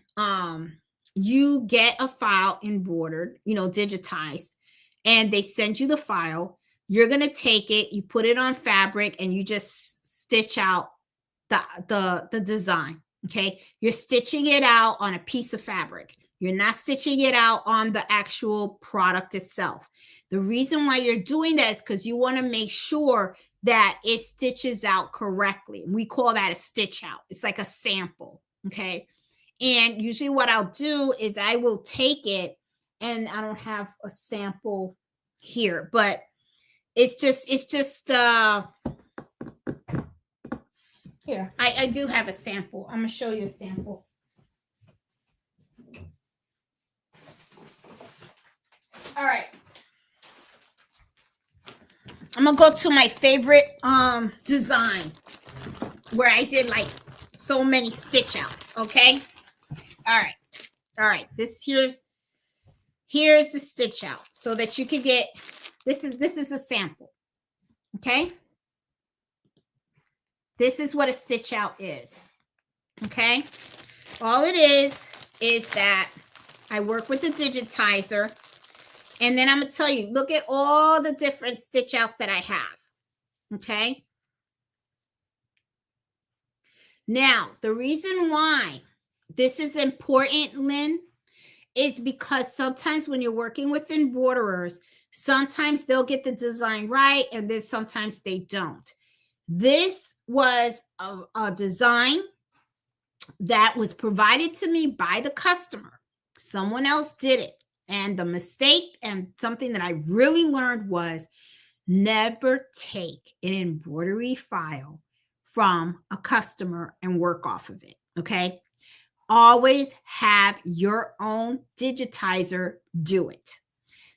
you get a file embroidered, digitized, and they send you the file. You're going to take it, you put it on fabric, and you just stitch out the design. Okay. You're stitching it out on a piece of fabric. You're not stitching it out on the actual product itself. The reason why you're doing that is because you want to make sure that it stitches out correctly. We call that a stitch out. It's like a sample. Okay. And usually what I'll do is I will take it, and I don't have a sample here, but it's just here. I do have a sample. I'm going to show you a sample. All right. I'm going to go to my favorite design where I did like so many stitch outs. Okay. All right. Here's the stitch out so that you can get, this is a sample. Okay. This is what a stitch out is. Okay. All it is that I work with the digitizer, and then I'm going to tell you, look at all the different stitch outs that I have. Okay. Now, the reason why this is important, Lynn, is because sometimes when you're working with embroiderers, sometimes they'll get the design right, and then sometimes they don't. This was a design that was provided to me by the customer. Someone else did it. And the mistake, and something that I really learned, was never take an embroidery file from a customer and work off of it. Okay. Always have your own digitizer do it.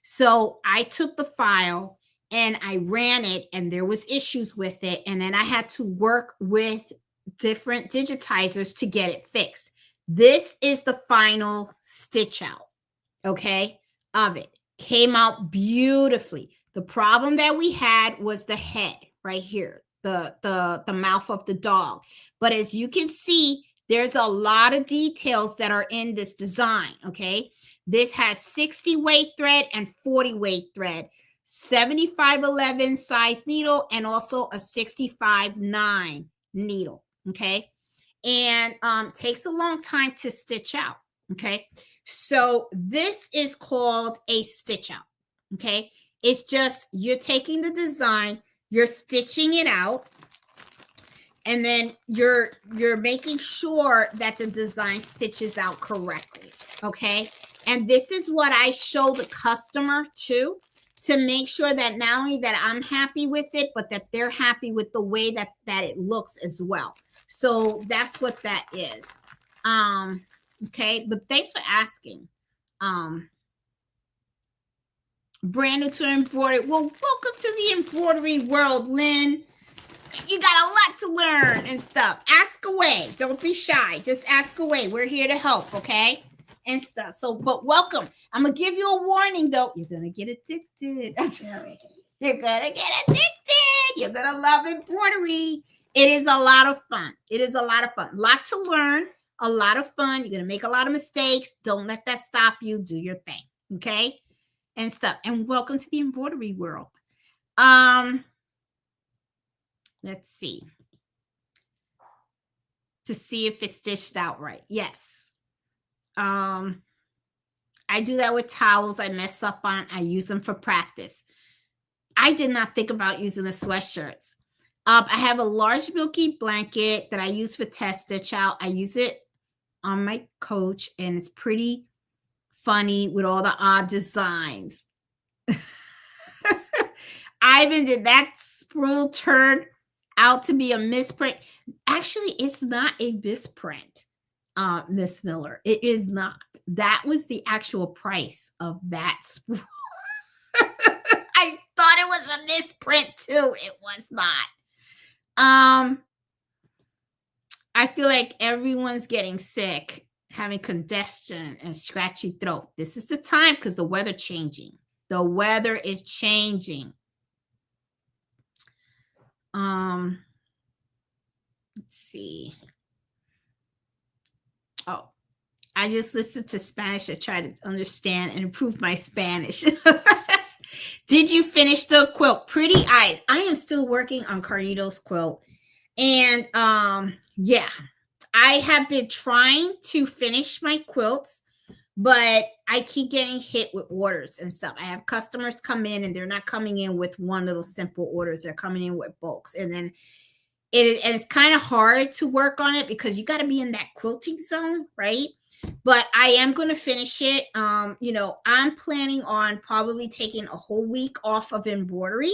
So I took the file and I ran it, and there was issues with it. And then I had to work with different digitizers to get it fixed. This is the final stitch out, okay, of it. Came out beautifully. The problem that we had was the head right here, the mouth of the dog. But as you can see, there's a lot of details that are in this design, okay? This has 60 weight thread and 40 weight thread, 7511 size needle, and also a 65.9 needle, okay? And takes a long time to stitch out, okay? So this is called a stitch out, okay? It's just you're taking the design, you're stitching it out, and then you're making sure that the design stitches out correctly, okay? And this is what I show the customer too, to make sure that not only that I'm happy with it, but that they're happy with the way that it looks as well. So that's what that is. Okay, but thanks for asking. Brand new to embroidery. Well, welcome to the embroidery world, Lynn. You got a lot to learn and stuff. Ask away. Don't be shy. Just ask away. We're here to help, okay? And stuff. So, but welcome. I'm going to give you a warning, though. You're going to get addicted. You're going to get addicted. You're going to love embroidery. It is a lot of fun. It is a lot of fun. A lot to learn. A lot of fun. You're going to make a lot of mistakes. Don't let that stop you. Do your thing, okay? And stuff. And welcome to the embroidery world. Let's see. To see if it's stitched out right. Yes. I do that with towels. I mess up on. I use them for practice. I did not think about using the sweatshirts. I have a large milky blanket that I use for test stitch out. I use it on my coach, and it's pretty funny with all the odd designs. Ivan, did that spool turn out to be a misprint? Actually, it's not a misprint, Miss Miller. It is not. That was the actual price of that spool. I thought it was a misprint too. It was not. I feel like everyone's getting sick, having congestion and scratchy throat. This is the time because the weather changing. The weather is changing. Let's see. Oh, I just listened to Spanish to try to understand and improve my Spanish. Did you finish the quilt? Pretty eyes. I am still working on Carlito's quilt. And yeah, I have been trying to finish my quilts, but I keep getting hit with orders and stuff. I have customers come in and they're not coming in with one little simple orders. They're coming in with bulks. And then it's kind of hard to work on it because you got to be in that quilting zone, right? But I am going to finish it. You know, I'm planning on probably taking a whole week off of embroidery.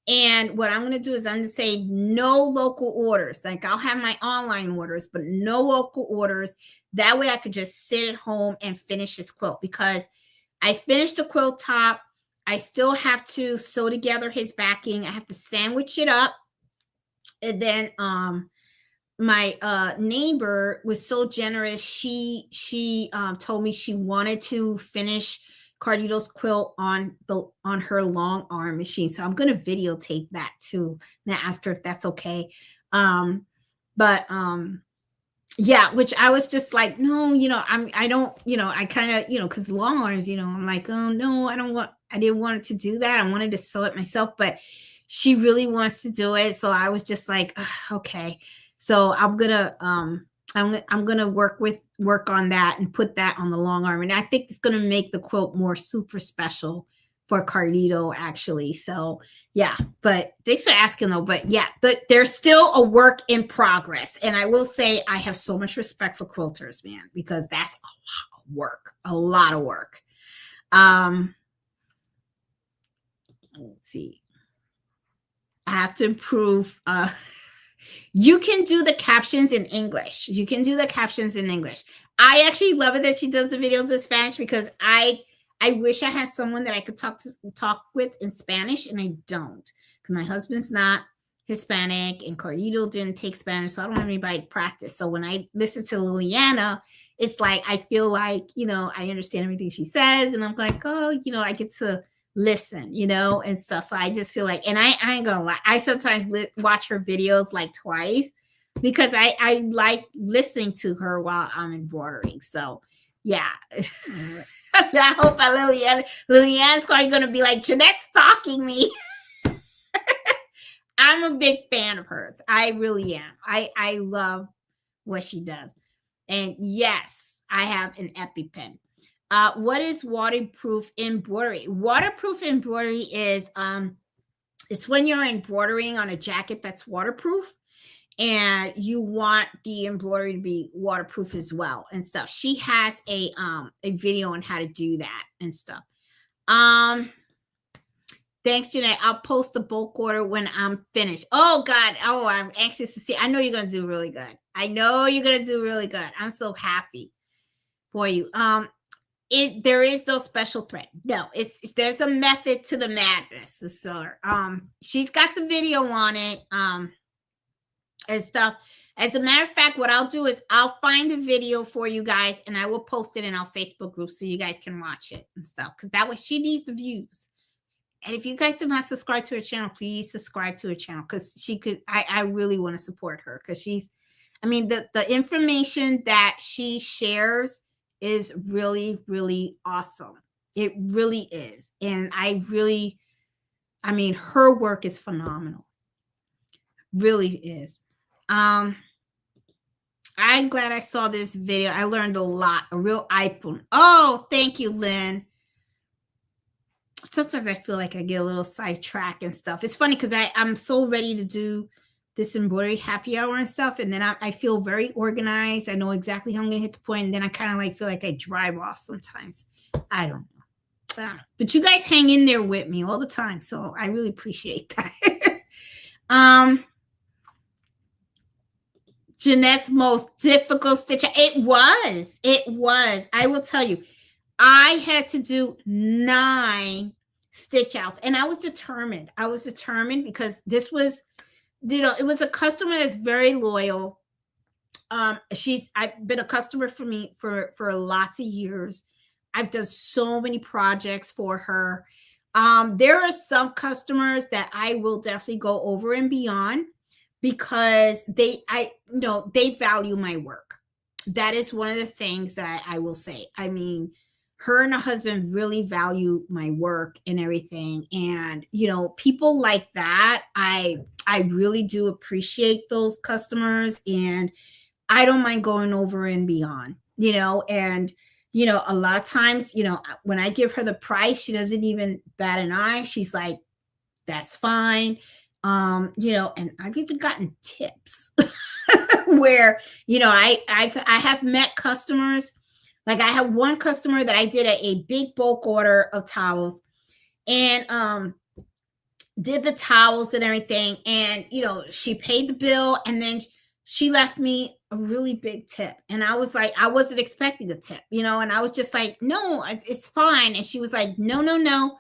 And what I'm going to do is I'm going to say no local orders. Like I'll have my online orders, but no local orders. That way I could just sit at home and finish this quilt because I finished the quilt top. I still have to sew together his backing. I have to sandwich it up. And then my neighbor was so generous. She told me she wanted to finish Carlito's quilt on her long arm machine. So I'm going to videotape that too and ask her if that's okay. Yeah, which I was just like, no, you know, I don't, you know, I kind of, you know, cause long arms, you know, I'm like, oh no, I didn't want to do that. I wanted to sew it myself, but she really wants to do it. So I was just like, okay. So I'm gonna work on that and put that on the long arm. And I think it's going to make the quilt more super special for Carlito, actually. So yeah, but thanks for asking though. But yeah, there's still a work in progress. And I will say I have so much respect for quilters, man, because that's a lot of work. Let's see. I have to improve. You can do the captions in English. You can do the captions in English. I actually love it that she does the videos in Spanish because I wish I had someone that I could talk with in Spanish, and I don't because my husband's not Hispanic and Carlito didn't take Spanish, so I don't have anybody to practice. So when I listen to Liliana, it's like I feel like, you know, I understand everything she says, and I'm like, oh, you know, I get to listen, you know, and stuff. So I just feel like, and I ain't gonna lie, I sometimes watch her videos like twice because I like listening to her while I'm embroidering. So yeah. I hope Liliana's probably gonna be like, Jeanette's stalking me. I'm a big fan of hers. I really am. I love what she does. And yes, I have an EpiPen. What is waterproof embroidery? Waterproof embroidery is it's when you're embroidering on a jacket that's waterproof and you want the embroidery to be waterproof as well and stuff. She has a video on how to do that and stuff. Thanks, Jeanette. I'll post the bulk order when I'm finished. Oh God. Oh, I'm anxious to see. I know you're gonna do really good. I know you're gonna do really good. I'm so happy for you. There is no special thread. No, there's a method to the madness. So she's got the video on it. And stuff. As a matter of fact, what I'll do is I'll find the video for you guys and I will post it in our Facebook group so you guys can watch it and stuff. Because that way she needs the views. And if you guys have not subscribed to her channel, please subscribe to her channel because she could. I really want to support her because she's. I mean, the information that she shares is really, really awesome. It really is, and I mean, her work is phenomenal. Really is. I'm glad I saw this video. I learned a lot. A real eye-opener. Oh, thank you, Lynn. Sometimes I feel like I get a little sidetracked and stuff. It's funny because I'm so ready to do this embroidery happy hour and stuff. And then I feel very organized. I know exactly how I'm going to hit the point. And then I kind of like feel like I drive off sometimes. I don't know. But you guys hang in there with me all the time. So I really appreciate that. Jeanette's most difficult stitch. It was. I will tell you. I had to do 9 stitch outs and I was determined. Because this was, it was a customer that's very loyal. I've been a customer for me for lots of years. I've done so many projects for her. There are some customers that I will definitely go over and beyond because they value my work. That is one of the things that I will say. I mean, her and her husband really value my work and everything. And, people like that, I really do appreciate those customers and I don't mind going over and beyond, and, a lot of times, when I give her the price, she doesn't even bat an eye. She's like, that's fine. And I've even gotten tips where, I have met customers. Like I have one customer that I did a big bulk order of towels and did the towels and everything. And, she paid the bill and then she left me a really big tip. And I was like, I wasn't expecting a tip, and I was just like, no, it's fine. And she was like, no,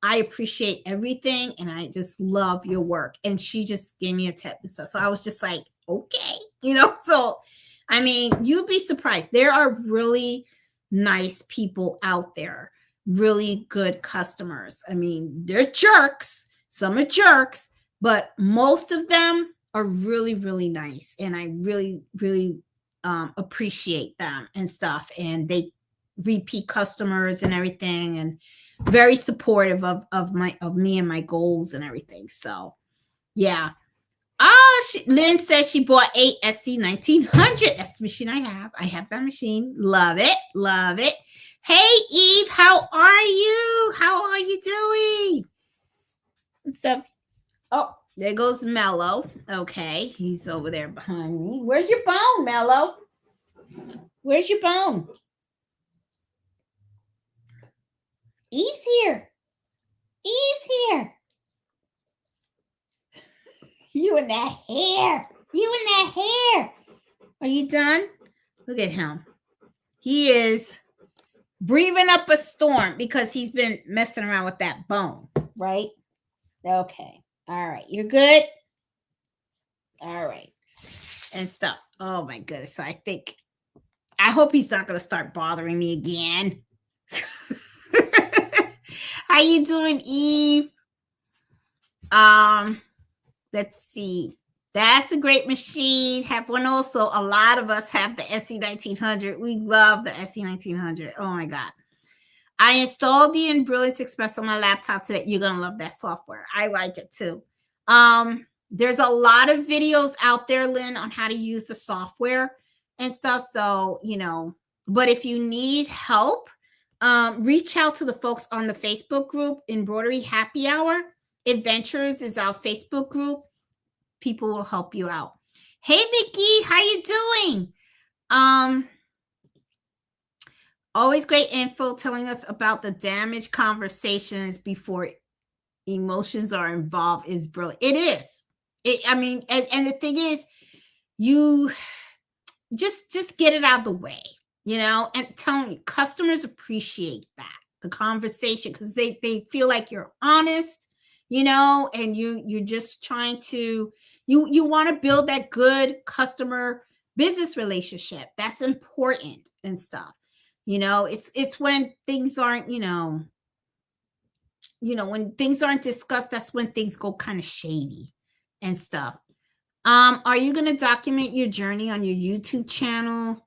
I appreciate everything. And I just love your work. And she just gave me a tip and stuff. So I was just like, okay, so I mean, you'd be surprised. There are really nice people out there, really good customers. I mean, they're jerks. Some are jerks, but most of them are really, really nice. And I really, really appreciate them and stuff. And they repeat customers and everything and very supportive of me and my goals and everything. So, yeah. Lynn says she bought 8 SC1900. That's the machine I have. I have that machine. Love it. Hey, Eve, how are you doing? So, oh, there goes Mello. Okay, he's over there behind me. Where's your bone, Mello? Where's your bone? Eve's here. You and that hair. Are you done? Look at him. He is breathing up a storm because he's been messing around with that bone, right? Okay. All right. You're good? All right. And stuff. Oh, my goodness. So I hope he's not going to start bothering me again. How you doing, Eve? Let's see. That's a great machine. Have one also. A lot of us have the SC1900. We love the SC1900. Oh my God. I installed the Brilliance Express on my laptop today. You're going to love that software. I like it too. there's a lot of videos out there, Lynn, on how to use the software and stuff. So, but if you need help, reach out to the folks on the Facebook group, Embroidery Happy Hour. Adventures is our Facebook group. People will help you out. Hey, Vicky, how you doing? Always great info telling us about the damaged conversations before emotions are involved is brilliant. It is. And the thing is, you just get it out of the way, and tell me, customers appreciate that, the conversation, because they feel like you're honest, and you're just trying to, you want to build that good customer business relationship. That's important and stuff. It's when things aren't, when things aren't discussed, that's when things go kind of shady and stuff. Are you going to document your journey on your YouTube channel?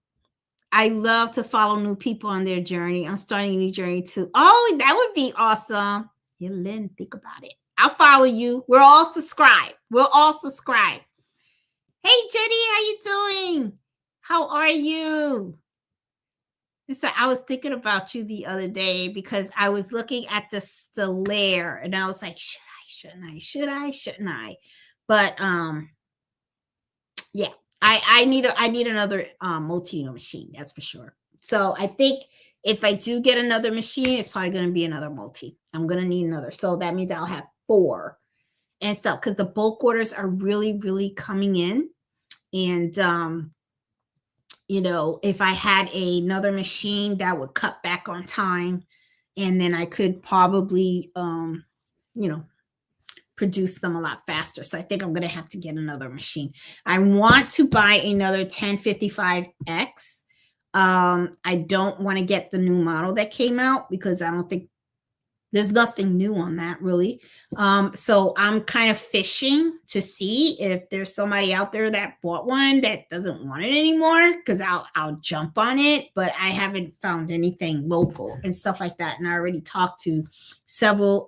I love to follow new people on their journey. I'm starting a new journey too. Oh, that would be awesome. Yeah, Lynn, think about it. I'll follow you. We're all subscribed. Hey, Jenny, how you doing? How are you? So I was thinking about you the other day because I was looking at the Stellaire and I was like, should I? But yeah, I need another multi-unit machine, that's for sure. So I think if I do get another machine, it's probably going to be another multi. I'm going to need another. So that means I'll have 4 and stuff, because the bulk orders are really, really coming in. And if I had another machine, that would cut back on time, and then I could probably, produce them a lot faster. So I think I'm going to have to get another machine. I want to buy another 1055X. I don't want to get the new model that came out because I don't think there's nothing new on that really. So I'm kind of fishing to see if there's somebody out there that bought one that doesn't want it anymore, because I'll jump on it, but I haven't found anything local and stuff like that. And I already talked to several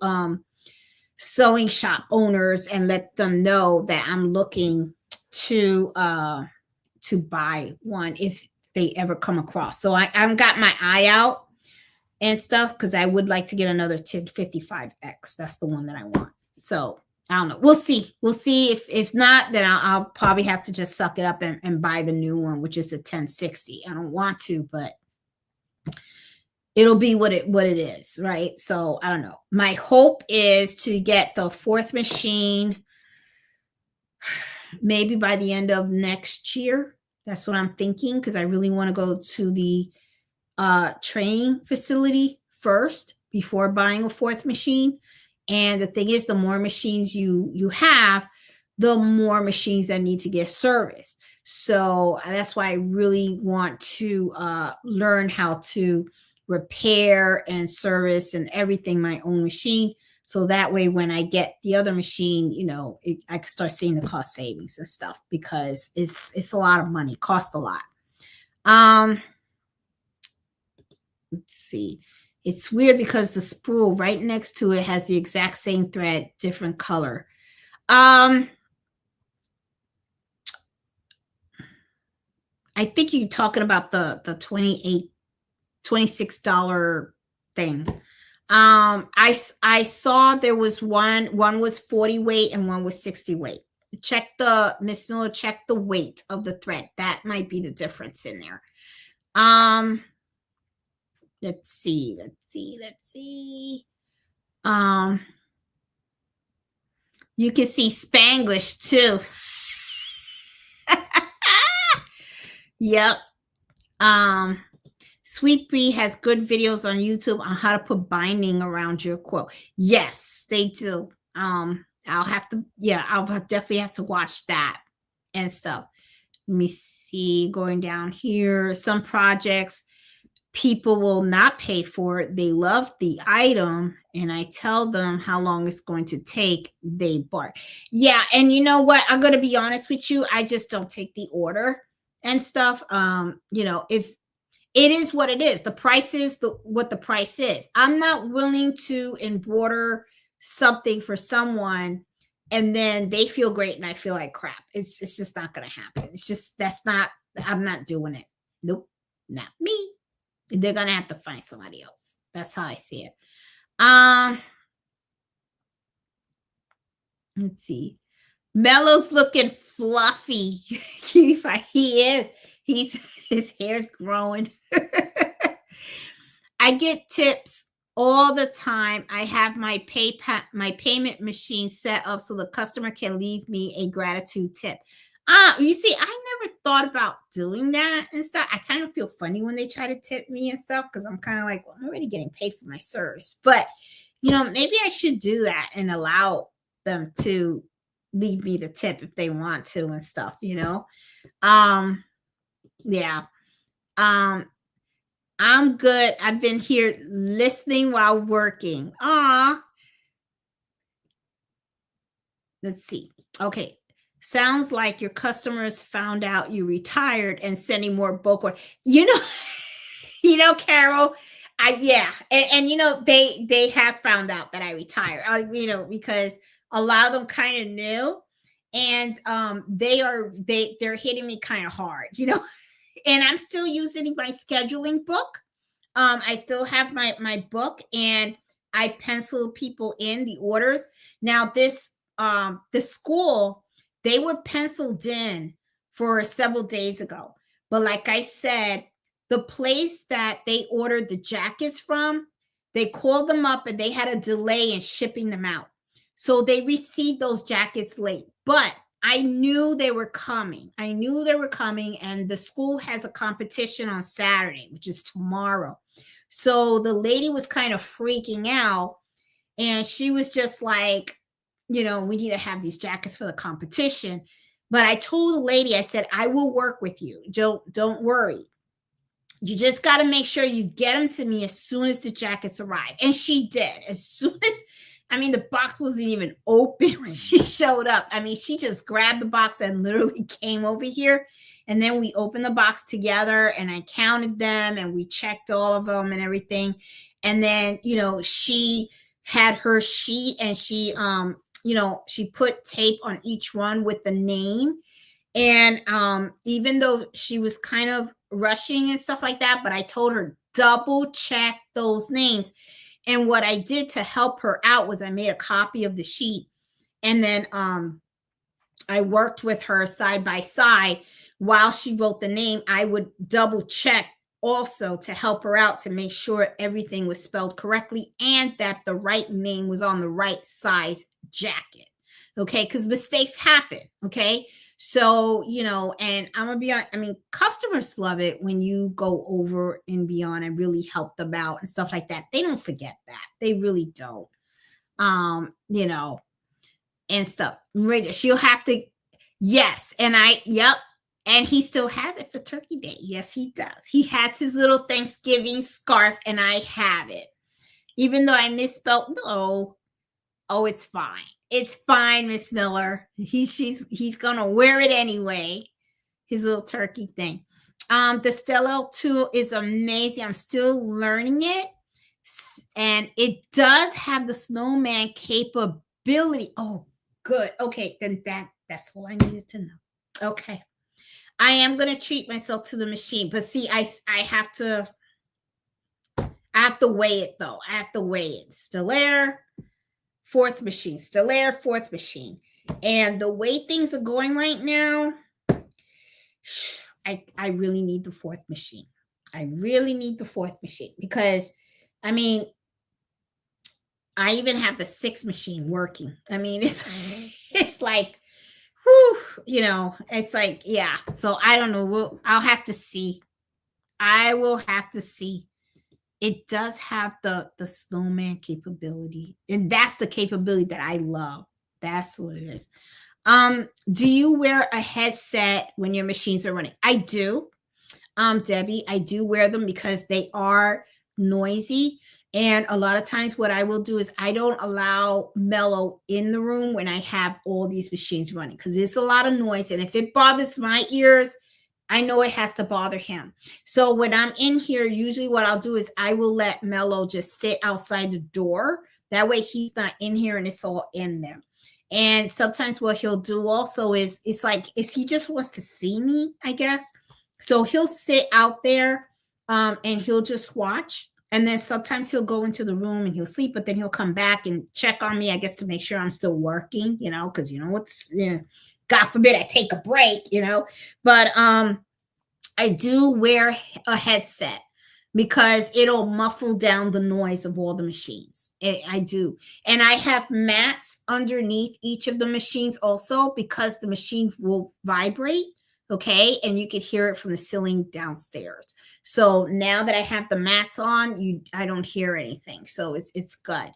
sewing shop owners and let them know that I'm looking to buy one if they ever come across. So I've got my eye out and stuff, because I would like to get another 1055X. That's the one that I want. So I don't know. We'll see. If not, then I'll probably have to just suck it up and buy the new one, which is a 1060. I don't want to, but it'll be what it is, right? So I don't know. My hope is to get the 4th machine maybe by the end of next year. That's what I'm thinking, because I really want to go to the training facility first before buying a 4th machine. And the thing is, the more machines you have, the more machines that need to get serviced. So that's why I really want to learn how to repair and service and everything my own machine. So that way, when I get the other machine, I can start seeing the cost savings and stuff, because it's a lot of money, cost a lot. Let's see. It's weird because the spool right next to it has the exact same thread, different color. I think you're talking about the $26 thing. I saw there was one was 40 weight and one was 60 weight. Miss Miller, check the weight of the thread. That might be the difference in there. Let's see. You can see Spanglish too. Yep. Sweet Bee has good videos on YouTube on how to put binding around your quilt. Yes, they do. I'll definitely have to watch that and stuff. Let me see, going down here, some projects people will not pay for it. They love the item, and I tell them how long it's going to take. They bark. Yeah, and you know what? I'm going to be honest with you. I just don't take the order and stuff. If it is what it is, the price is what the price is. I'm not willing to embroider something for someone and then they feel great and I feel like crap. It's just not gonna happen. It's just I'm not doing it. Nope, not me. They're gonna have to find somebody else. That's how I see it. Um, let's see. Mellow's looking fluffy. Cutie pie. He is. His hair's growing. I get tips all the time. I have my payment machine set up so the customer can leave me a gratitude tip. You see, I never thought about doing that and stuff. I kind of feel funny when they try to tip me and stuff because I'm kind of like, well, I'm already getting paid for my service. But maybe I should do that and allow them to leave me the tip if they want to and stuff. Yeah. I'm good. I've been here listening while working. Let's see. Okay. Sounds like your customers found out you retired and sending more bulk order. Carol, they have found out that I retired. Because a lot of them kind of knew, and they're hitting me kind of hard, and I'm still using my scheduling book. I still have my book, and I pencil people in the orders. Now the school, they were penciled in for several days ago, but like I said, the place that they ordered the jackets from, they called them up and they had a delay in shipping them out, so they received those jackets late. But I knew they were coming. And the school has a competition on Saturday, which is tomorrow. So the lady was kind of freaking out, and she was just like, we need to have these jackets for the competition. But I told the lady, I said, I will work with you. Don't worry. You just got to make sure you get them to me as soon as the jackets arrive. And she did. As soon as, the box wasn't even open when she showed up. She just grabbed the box and literally came over here. And then we opened the box together and I counted them and we checked all of them and everything. And then, she had her sheet and she put tape on each one with the name. And even though she was kind of rushing and stuff like that, but I told her, double check those names. And what I did to help her out was I made a copy of the sheet. And then I worked with her side by side while she wrote the name. I would double check also to help her out to make sure everything was spelled correctly and that the right name was on the right size jacket. Okay, because mistakes happen. Okay. So, and I'm going to be on, customers love it when you go over and beyond and really help them out and stuff like that. They don't forget that. They really don't. And stuff. She'll have to, yes. And yep. And he still has it for Turkey Day. Yes, he does. He has his little Thanksgiving scarf and I have it. Even though I misspelled, no. Oh, it's fine. It's fine, Miss Miller. He's gonna wear it anyway. His little turkey thing. The Stello tool is amazing. I'm still learning it, and it does have the snowman capability. Oh, good. Okay, then that's all I needed to know. Okay, I am gonna treat myself to the machine, but see, I have to weigh it though. I have to weigh it. Stellaire. Fourth machine, Stellaire, fourth machine. And the way things are going right now, I really need the fourth machine. I really need the fourth machine because, I even have the sixth machine working. It's like, whew, it's like, yeah. So I don't know. I'll have to see. I will have to see. It does have the snowman capability, and that's the capability that I love. That's what it is. Do you wear a headset when your machines are running? I do. Debbie, I do wear them because they are noisy. And a lot of times what I will do is I don't allow Mellow in the room when I have all these machines running because there's a lot of noise. And if it bothers my ears, I know it has to bother him. So when I'm in here, usually what I'll do is I will let Mellow just sit outside the door That way he's not in here and it's all in there. And sometimes what he'll do also is he just wants to see me, I guess. So he'll sit out there and he'll just watch. And then sometimes he'll go into the room and he'll sleep, but then he'll come back and check on me, I guess, to make sure I'm still working, because what's, God forbid I take a break, But I do wear a headset because it'll muffle down the noise of all the machines. I do. And I have mats underneath each of the machines also, because the machine will vibrate. Okay. And you could hear it from the ceiling downstairs. So now that I have the mats on, I don't hear anything. So it's good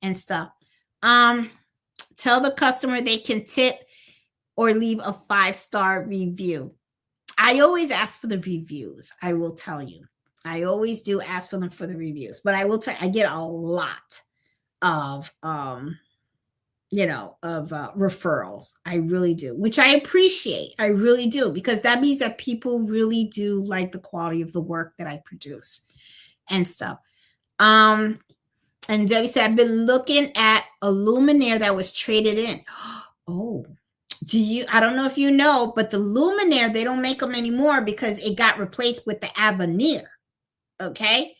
and stuff. Tell the customer they can tip or leave a 5-star review. I always ask for the reviews. I will tell you. I always do ask for them for the reviews, but I will tell you, I get a lot of referrals. I really do, which I appreciate. I really do, because that means that people really do like the quality of the work that I produce and stuff. And Debbie said, I've been looking at a luminaire that was traded in. Oh, I don't know if you know, but the luminaire, they don't make them anymore because it got replaced with the Avenir. Okay.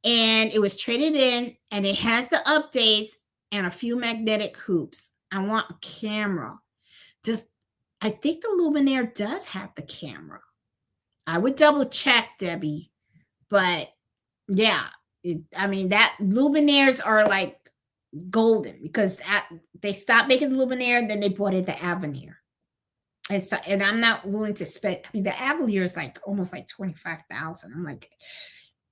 And it was traded in and it has the updates and a few magnetic hoops. I want a camera. I think the luminaire does have the camera. I would double check, Debbie, but yeah, that luminaires are like golden, because they stopped making the luminaire, then they brought in the Avenir. And I'm not willing to spend, the Avenir is like almost like $25,000. I'm like,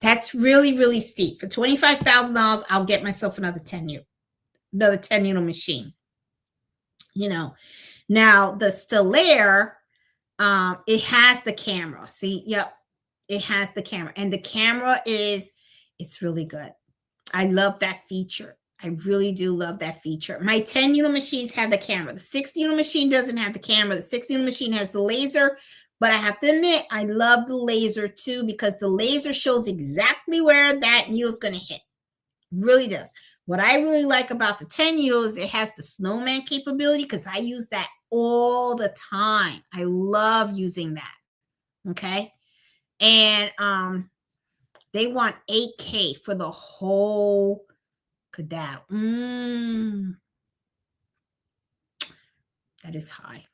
that's really, really steep. For $25,000, I'll get myself another 10 unit machine. Now the Stellaire, it has the camera. See, yep, it has the camera, and the camera it's really good. I love that feature. I really do love that feature. My 10 unit machines have the camera. The 60 unit machine doesn't have the camera. The 60 unit machine has the laser. But I have to admit, I love the laser too, because the laser shows exactly where that needle is going to hit. Really does. What I really like about the 10 needle is it has the snowman capability, because I use that all the time. I love using that. Okay. And they want 8K for the whole cadaver. That is high.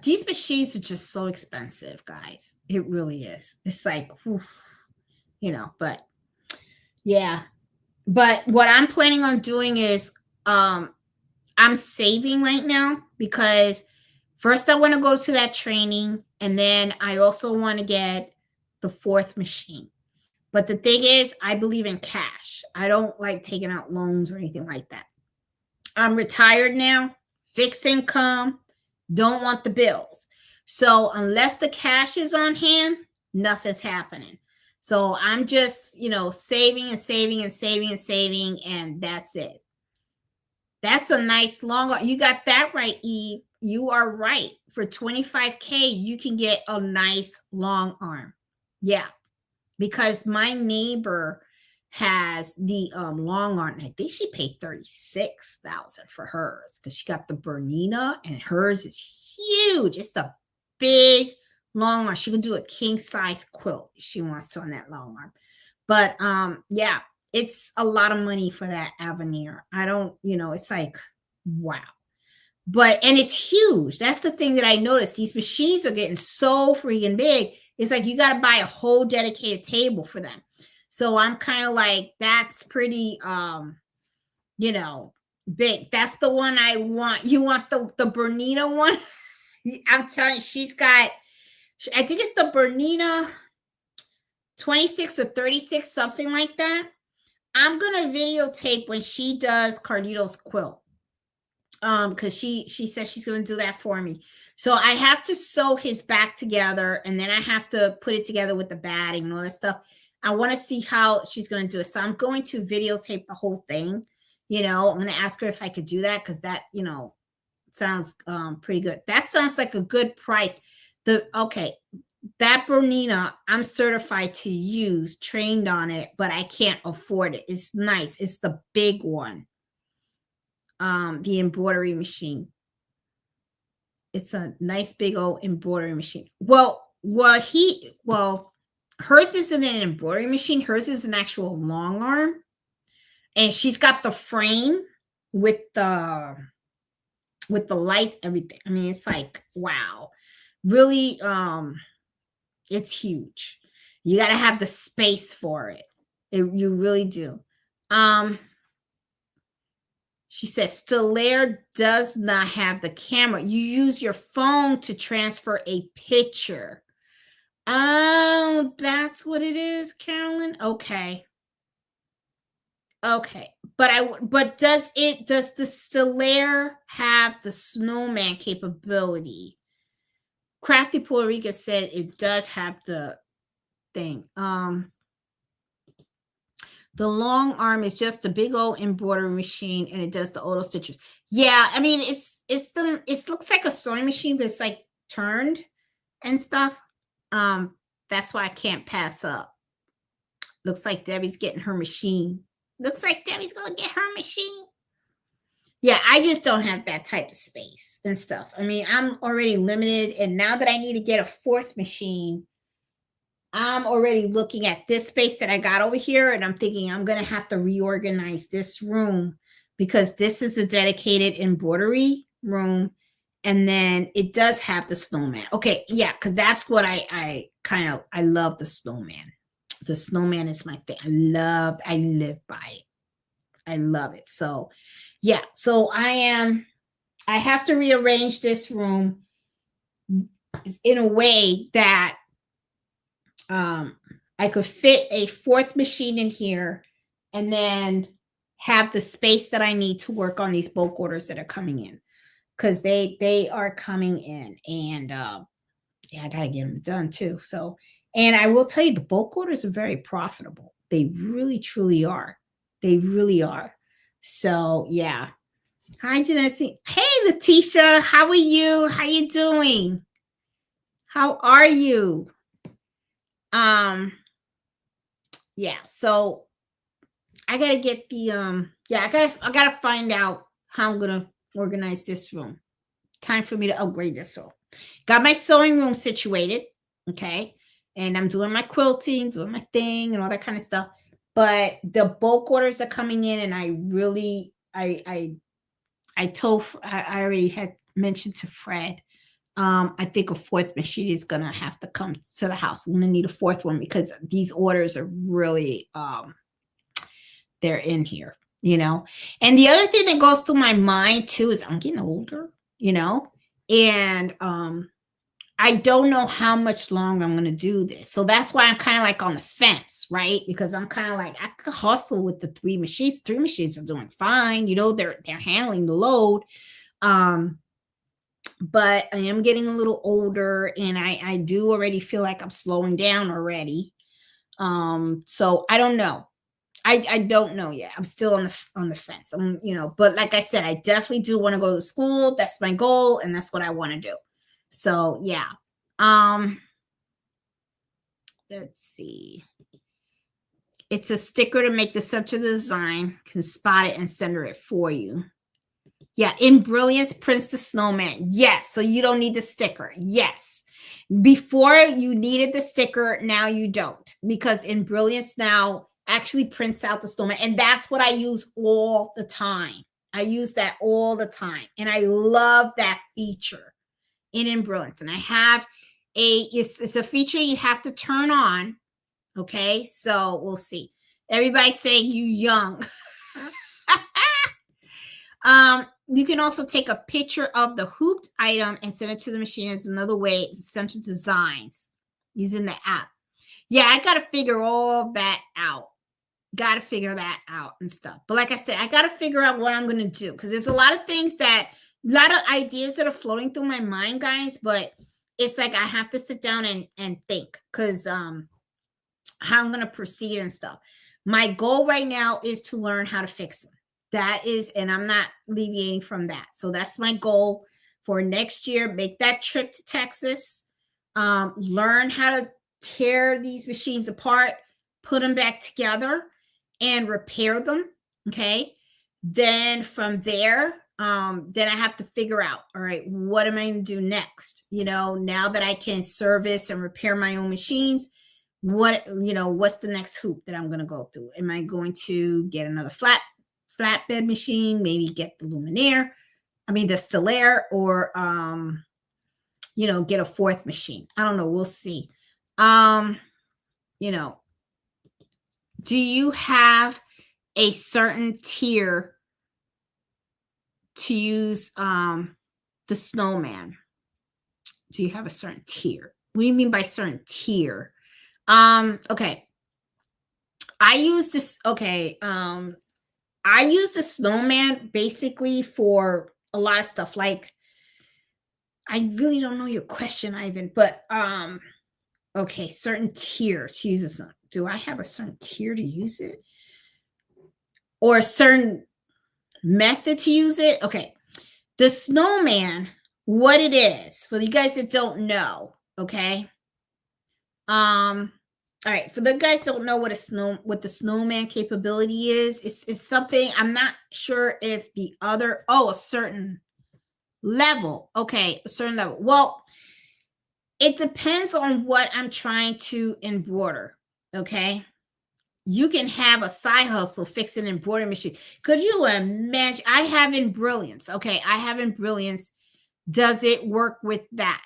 These machines are just so expensive, guys. It really is. It's like, but yeah. But what I'm planning on doing is I'm saving right now, because first I want to go to that training, and then I also want to get the 4th machine. But the thing is, I believe in cash. I don't like taking out loans or anything like that. I'm retired now, fixed income. Don't want the bills. So unless the cash is on hand, nothing's happening. So I'm just, saving and saving and saving and saving, and that's it. That's a nice long arm. You got that right, Eve. You are right. For $25K, you can get a nice long arm. Yeah. Because my neighbor has the long arm. I think she paid $36,000 for hers, because she got the Bernina, and hers is huge. It's the big long arm. She can do a king size quilt if she wants to on that long arm. But yeah, it's a lot of money for that Avenir. I don't, it's like, wow. And it's huge. That's the thing that I noticed. These machines are getting so freaking big. It's like you got to buy a whole dedicated table for them. So I'm kind of like, that's pretty, big. That's the one I want. You want the Bernina one? I'm telling you, she's got, I think it's the Bernina 26 or 36, something like that. I'm going to videotape when she does Carlito's quilt. Because she says she's going to do that for me. So I have to sew his back together, and then I have to put it together with the batting and all that stuff. I want to see how she's going to do it. So I'm going to videotape the whole thing. I'm going to ask her if I could do that, because that, sounds pretty good. That sounds like a good price. Okay, that Bernina, I'm certified to use, trained on it, but I can't afford it. It's nice. It's the big one. The embroidery machine. It's a nice big old embroidery machine. Well, hers isn't an embroidery machine. Hers is an actual long arm. And she's got the frame with the lights, everything. I mean, it's like, wow. Really, it's huge. You got to have the space for it. You really do. She says Stellaire does not have the camera. You use your phone to transfer a picture. Oh, that's what it is, Carolyn. Okay. Okay. But does the Stellaire have the snowman capability? Crafty Puerto Rico said it does have the thing. The long arm is just a big old embroidery machine, and it does the auto stitches. Yeah, I mean it looks like a sewing machine, but it's like turned and stuff. That's why I can't pass up. Looks like Debbie's getting her machine. Looks like Debbie's gonna get her machine. Yeah, I just don't have that type of space and stuff. I mean, I'm already limited, and now that I need to get a fourth machine, I'm already looking at this space that I got over here, and I'm thinking I'm going to have to reorganize this room because this is a dedicated embroidery room. And then it does have the snowman. Okay, yeah, because that's what I love the snowman. The snowman is my thing. I live by it. I love it. So yeah, so I have to rearrange this room in a way that I could fit a fourth machine in here and then have the space that I need to work on these bulk orders that are coming in, because they are coming in, and yeah, I gotta get them done too. So, and I will tell you, the bulk orders are very profitable. They really truly are. They really are. So yeah. Hi, Janessa. Hey, Letitia. How are you? How you doing? How are you? Yeah, so I gotta get the I gotta find out how I'm gonna organize this room. Time for me to upgrade this room. Got my sewing room situated, okay, and I'm doing my quilting, doing my thing, and all that kind of stuff. But the bulk orders are coming in, and I really I already had mentioned to Fred. I think a fourth machine is gonna have to come to the house. I'm gonna need a fourth one because these orders are really they're in here, you know. And the other thing that goes through my mind too is I'm getting older, you know, and I don't know how much longer I'm gonna do this. So that's why I'm kind of like on the fence, right? Because I'm kind of like, I could hustle with the three machines. Three machines are doing fine, you know, they're handling the load. But I am getting a little older, and I do already feel like I'm slowing down already. So I don't know. I don't know yet. I'm still on the fence. You know, but like I said, I definitely do want to go to school. That's my goal, and that's what I want to do. So yeah. Let's see. It's a sticker to make the center of the design, can spot it and center it for you. Yeah, in Brilliance prints the snowman. Yes, so you don't need the sticker. Yes. Before you needed the sticker, now you don't, because in Brilliance now actually prints out the snowman, and that's what I use all the time. I use that all the time, and I love that feature in Brilliance. And I have it's a feature you have to turn on. Okay, so we'll see. Everybody's saying you young. You can also take a picture of the hooped item and send it to the machine as another way to send to designs using the app. Yeah, I got to figure all that out. Got to figure that out and stuff. But like I said, I got to figure out what I'm going to do, because there's a lot of things a lot of ideas that are floating through my mind, guys. But it's like I have to sit down and think, because how I'm going to proceed and stuff. My goal right now is to learn how to fix them. That is, and I'm not deviating from that. So that's my goal for next year. Make that trip to Texas. learn how to tear these machines apart, put them back together, and repair them. Okay. Then from there, then I have to figure out, all right, what am I going to do next? Now that I can service and repair my own machines, what's the next hoop that I'm going to go through? Am I going to get another flatbed machine, maybe get the the Stellaire, or get a fourth machine? I don't know. We'll see. Do you have a certain tier to use the snowman? Do you have a certain tier? What do you mean by certain tier? Okay. I use this. Okay. I use the snowman basically for a lot of stuff. Like, I really don't know your question, Ivan, but okay, certain tier to use this. Do I have a certain tier to use it? Or a certain method to use it? Okay. The snowman, what it is, for you guys that don't know, okay? All right, for the guys that don't know what the snowman capability is, it's something, I'm not sure if a certain level. Okay, a certain level. Well, it depends on what I'm trying to embroider. Okay. You can have a side hustle, fix an embroidery machine. Could you imagine? I have in Brilliance. Okay, I have in Brilliance. Does it work with that?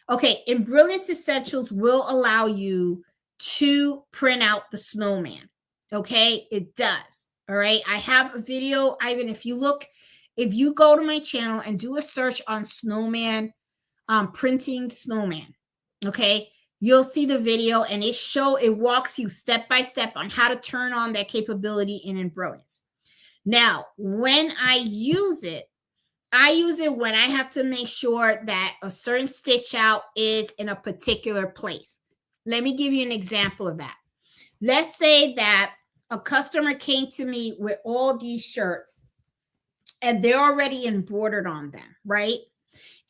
Okay, in Brilliance Essentials will allow you to print out the snowman. Okay, it does. All right, I have a video, Ivan. If you go to my channel and do a search on snowman, printing snowman, okay, you'll see the video, and it walks you step by step on how to turn on that capability in Brilliance. Now, when I use it when I have to make sure that a certain stitch out is in a particular place. Let me give you an example of that. Let's say that a customer came to me with all these shirts and they're already embroidered on them, right?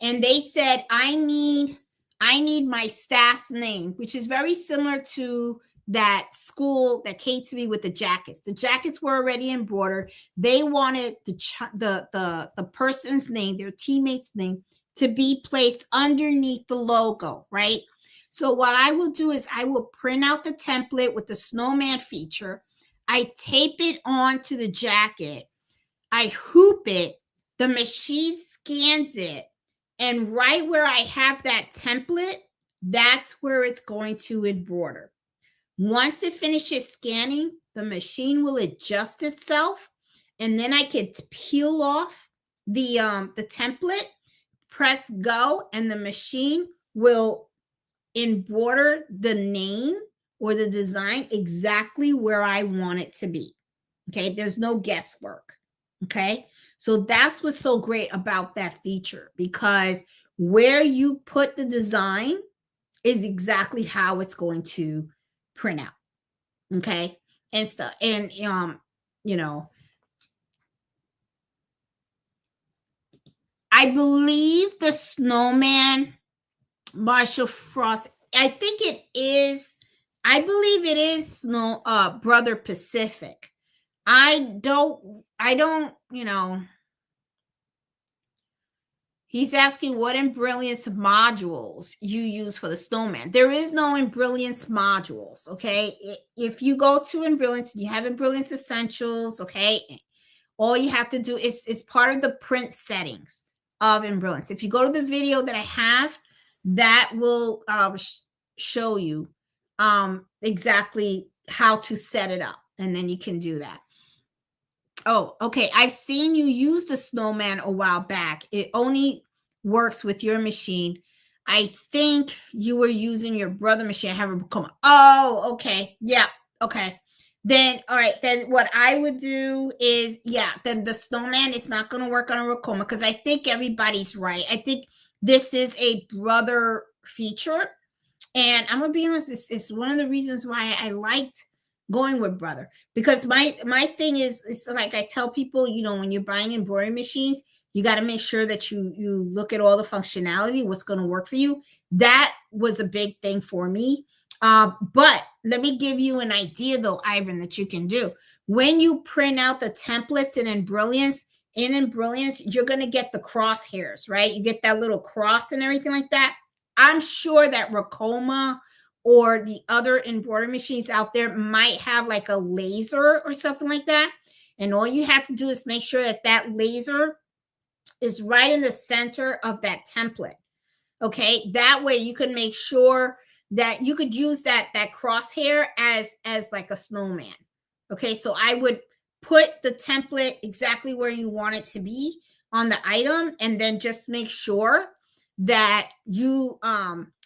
And they said, I need my staff's name, which is very similar to that school that came to me with the jackets. The jackets were already embroidered. They wanted the person's name, their teammate's name, to be placed underneath the logo, right? So what I will do is I will print out the template with the snowman feature. I tape it onto the jacket. I hoop it. The machine scans it. And right where I have that template, that's where it's going to embroider. Once it finishes scanning, the machine will adjust itself, and then I can peel off the template, press go, and the machine will embroider the name or the design exactly where I want it to be. Okay, there's no guesswork. Okay, so that's what's so great about that feature, because where you put the design is exactly how it's going to print out. Okay, and stuff. And I believe the snowman, Marshall Frost, I think it is, I believe it is Brother Pacific. I don't, he's asking what Embrilliance modules you use for the snowman. There is no Embrilliance modules, okay? If you go to Embrilliance, you have Embrilliance Essentials, okay? All you have to do is part of the print settings of Embrilliance. If you go to the video that I have, that will show you exactly how to set it up, and then you can do that. Oh, okay. I've seen you use the snowman a while back. It only works with your machine. I think you were using your brother machine. I haven't come. Oh, okay. Yeah. Okay. Then, all right. Then what I would do is, then the snowman is not going to work on a Racoma, because I think everybody's right. I think this is a brother feature. And I'm going to be honest, it's one of the reasons why I liked going with brother, because my thing is, it's like I tell people, when you're buying embroidery machines, You got to make sure that you look at all the functionality, what's going to work for you. That was a big thing for me. But let me give you an idea though, Ivan, that you can do. When you print out the templates in Embroidery, you're going to get the crosshairs, right? You get that little cross and everything like that. I'm sure that Racoma or the other embroidery machines out there might have like a laser or something like that. And all you have to do is make sure that that laser is right in the center of that template. Okay, that way you can make sure that you could use that crosshair as like a snowman. Okay, so I would put the template exactly where you want it to be on the item, and then just make sure that you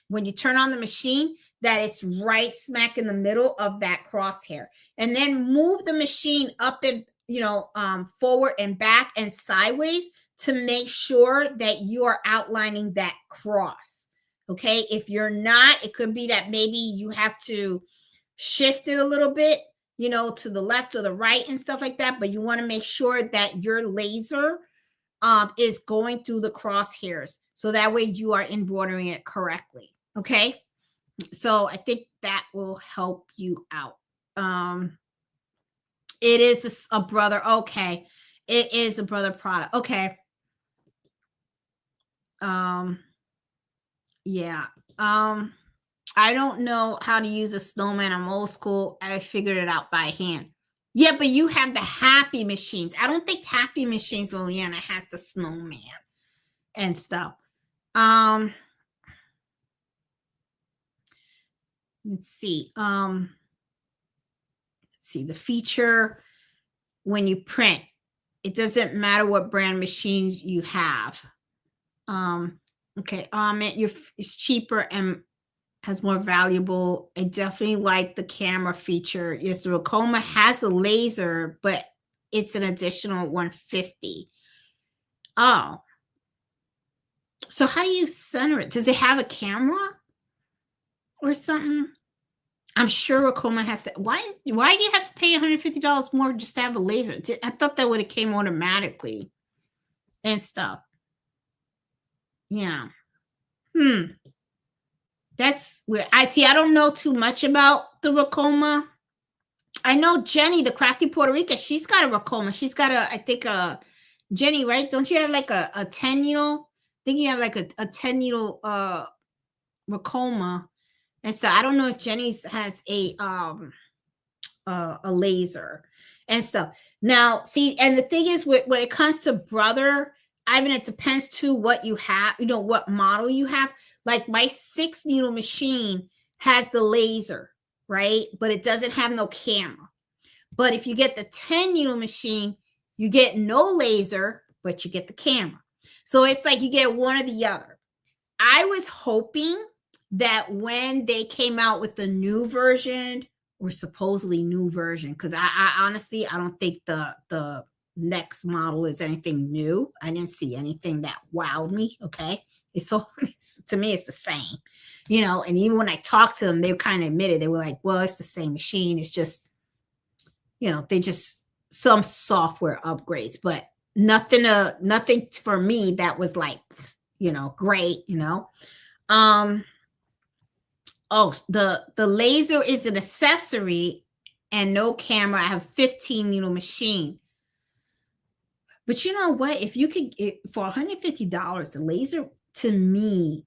when you turn on the machine, that it's right smack in the middle of that crosshair, and then move the machine up and forward and back and sideways to make sure that you are outlining that cross. Okay, if you're not, it could be that maybe you have to shift it a little bit, to the left or the right and stuff like that, but you want to make sure that your laser is going through the crosshairs, so that way you are embroidering it correctly. Okay, so I think that will help you out. It is a brother. Okay, it is a brother product. Okay. Yeah. I don't know how to use a snowman. I'm old school. I figured it out by hand. Yeah, but you have the Happy Machines. I don't think Happy Machines, Liliana, has the snowman and stuff. Let's see. Let's see the feature when you print. It doesn't matter what brand machines you have. Okay. It's cheaper and has more valuable. I definitely like the camera feature. Yes, the Racoma has a laser, but it's an additional $150. Oh. So how do you center it? Does it have a camera or something? I'm sure Racoma has to. Why do you have to pay $150 more just to have a laser? I thought that would have came automatically and stuff. Yeah. That's weird. I don't know too much about the Racoma. I know Jenny, the crafty Puerto Rican, she's got a Racoma. She's got a Jenny, right? Don't you have like a 10 needle? I think you have like a 10 needle Racoma. And so I don't know if Jenny's has a laser and stuff. Now, see, and the thing is, when it comes to brother, Ivan, it depends to what you have, what model you have. Like my 6 needle machine has the laser, right? But it doesn't have no camera. But if you get the 10 needle machine, you get no laser, but you get the camera. So it's like you get one or the other. I was hoping that when they came out with the new version, or supposedly new version, because I honestly, I don't think the next model is anything new. I didn't see anything that wowed me. Okay. To me, it's the same, and even when I talked to them, they kind of admitted, they were like, well, it's the same machine. It's just, they just some software upgrades, but nothing for me that was like, great, Oh, the laser is an accessory and no camera. I have 15 needle machine. But you know what? If you could get for $150, the laser, to me,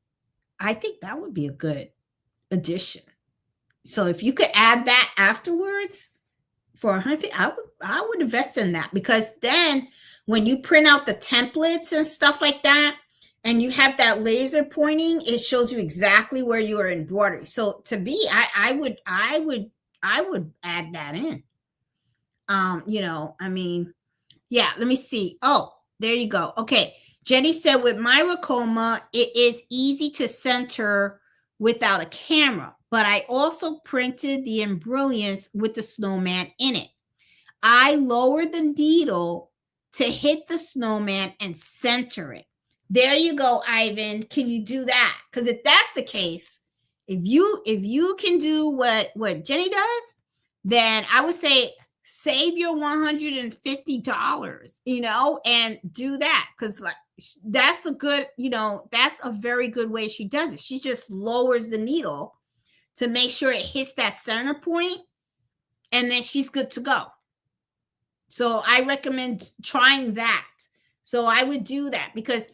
I think that would be a good addition. So if you could add that afterwards for $150, I would invest in that, because then when you print out the templates and stuff like that, and you have that laser pointing, it shows you exactly where you are embroidering. So to me, I would add that in. Yeah, let me see. Oh, there you go. Okay. Jenny said, with my Racoma, it is easy to center without a camera, but I also printed the embrilliance with the snowman in it. I lowered the needle to hit the snowman and center it. There you go, Ivan. Can you do that? Because if that's the case, if you can do what Jenny does, then I would say save your $150, and do that. Because like that's a good, that's a very good way she does it. She just lowers the needle to make sure it hits that center point, and then she's good to go. So I recommend trying that. So I would do that because,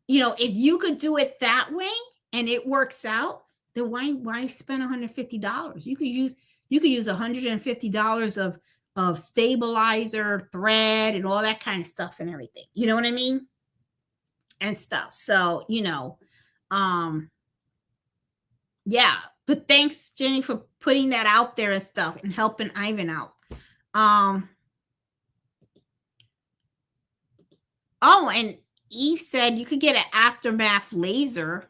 if you could do it that way and it works out, then why spend $150? You could use $150 of stabilizer, thread, and all that kind of stuff and everything. You know what I mean? And stuff. So, yeah. But thanks, Jenny, for putting that out there and stuff and helping Ivan out. Oh, and Eve said you could get an aftermath laser.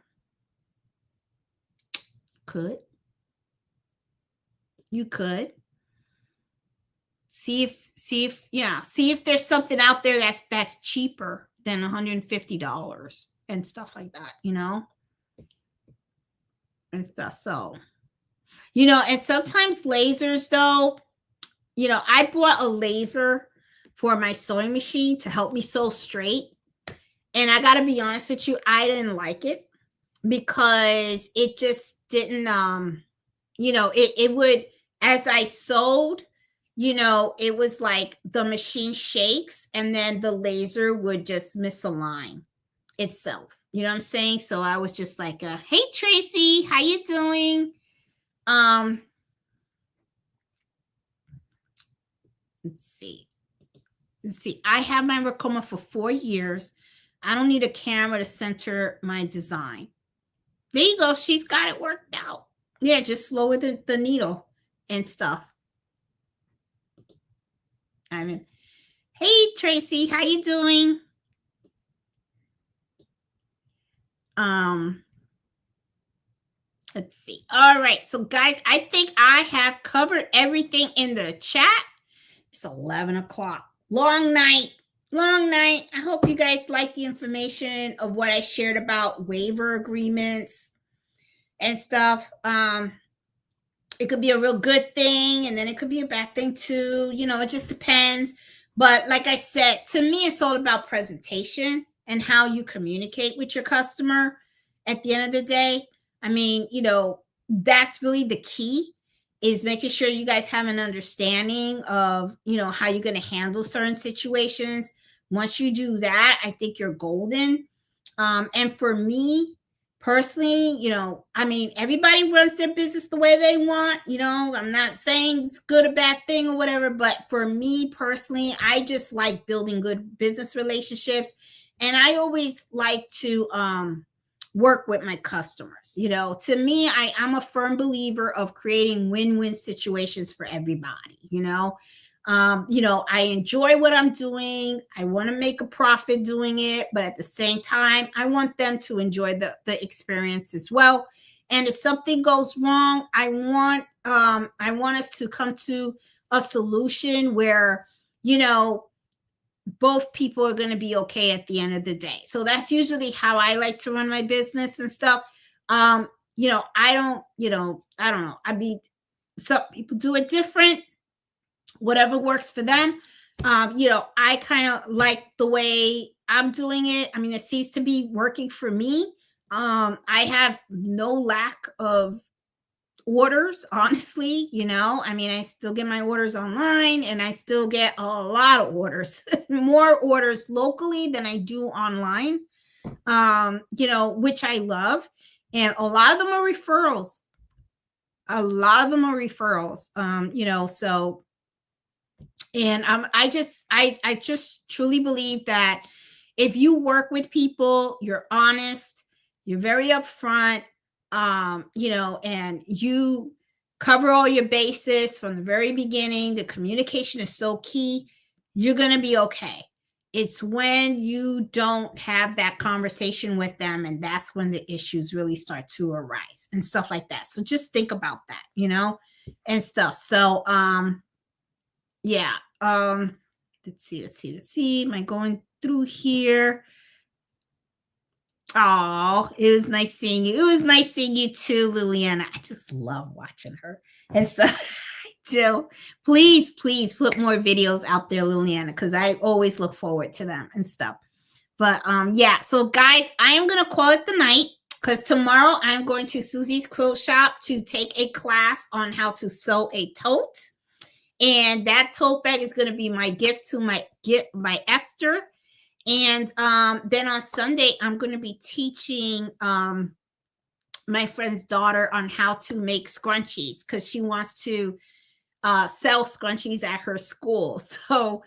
You could see if there's something out there that's cheaper than $150 and stuff like that, and stuff. So, and sometimes lasers though, I bought a laser for my sewing machine to help me sew straight. And I got to be honest with you, I didn't like it because it just didn't, it would, as I sewed, it was like the machine shakes and then the laser would just misalign itself. You know what I'm saying? So I was just like, hey, Tracy, how you doing? Let's see. I have my Racoma for 4 years. I don't need a camera to center my design. There you go. She's got it worked out. Yeah, just lower the needle and stuff. Hey, Tracy, how you doing? Let's see. All right. So, guys, I think I have covered everything in the chat. It's 11 o'clock. Long night. I hope you guys like the information of what I shared about waiver agreements and stuff. It could be a real good thing, and then it could be a bad thing too. It just depends. But like I said, to me, it's all about presentation and how you communicate with your customer at the end of the day. I mean, that's really the key, is making sure you guys have an understanding of, how you're going to handle certain situations. Once you do that, I think you're golden. And for me personally, everybody runs their business the way they want. I'm not saying it's good or bad thing or whatever, but for me personally, I just like building good business relationships. And I always like to work with my customers. To me, I'm a firm believer of creating win-win situations for everybody. I enjoy what I'm doing. I want to make a profit doing it, but at the same time, I want them to enjoy the experience as well. And if something goes wrong, I want us to come to a solution where, both people are going to be okay at the end of the day. So that's usually how I like to run my business and stuff. I don't know. Some people do it different, whatever works for them. I kind of like the way I'm doing it. It seems to be working for me. I have no lack of orders, honestly. I still get my orders online, and I still get a lot of orders, more orders locally than I do online, which I love. And a lot of them are referrals. So, and I just truly believe that if you work with people, you're honest, you're very upfront, and you cover all your bases from the very beginning, the communication is so key, you're going to be okay. It's when you don't have that conversation with them, and that's when the issues really start to arise and stuff like that. So just think about that, and stuff. So, yeah. Let's see. Am I going through here? Oh, it was nice seeing you. It was nice seeing you too, Liliana. I just love watching her. And so I So please, please put more videos out there, Liliana, because I always look forward to them and stuff. But yeah, so guys, I am gonna call it the night because tomorrow I'm going to Susie's Quilt Shop to take a class on how to sew a tote. And that tote bag is going to be my gift to my Esther. And then on Sunday, I'm going to be teaching my friend's daughter on how to make scrunchies because she wants to sell scrunchies at her school. So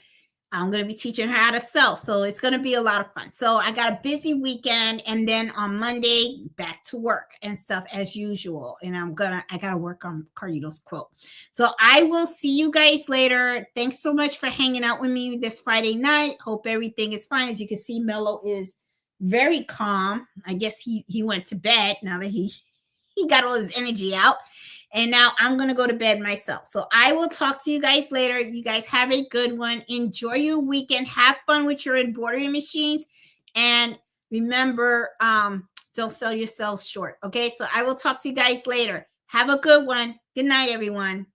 I'm going to be teaching her how to sew. So it's going to be a lot of fun. So I got a busy weekend. And then on Monday, back to work and stuff as usual. And I got to work on Carlito's quilt. So I will see you guys later. Thanks so much for hanging out with me this Friday night. Hope everything is fine. As you can see, Mello is very calm. I guess he went to bed now that he got all his energy out. And now I'm going to go to bed myself. So I will talk to you guys later. You guys have a good one. Enjoy your weekend. Have fun with your embroidery machines. And remember, don't sell yourselves short. Okay, so I will talk to you guys later. Have a good one. Good night, everyone.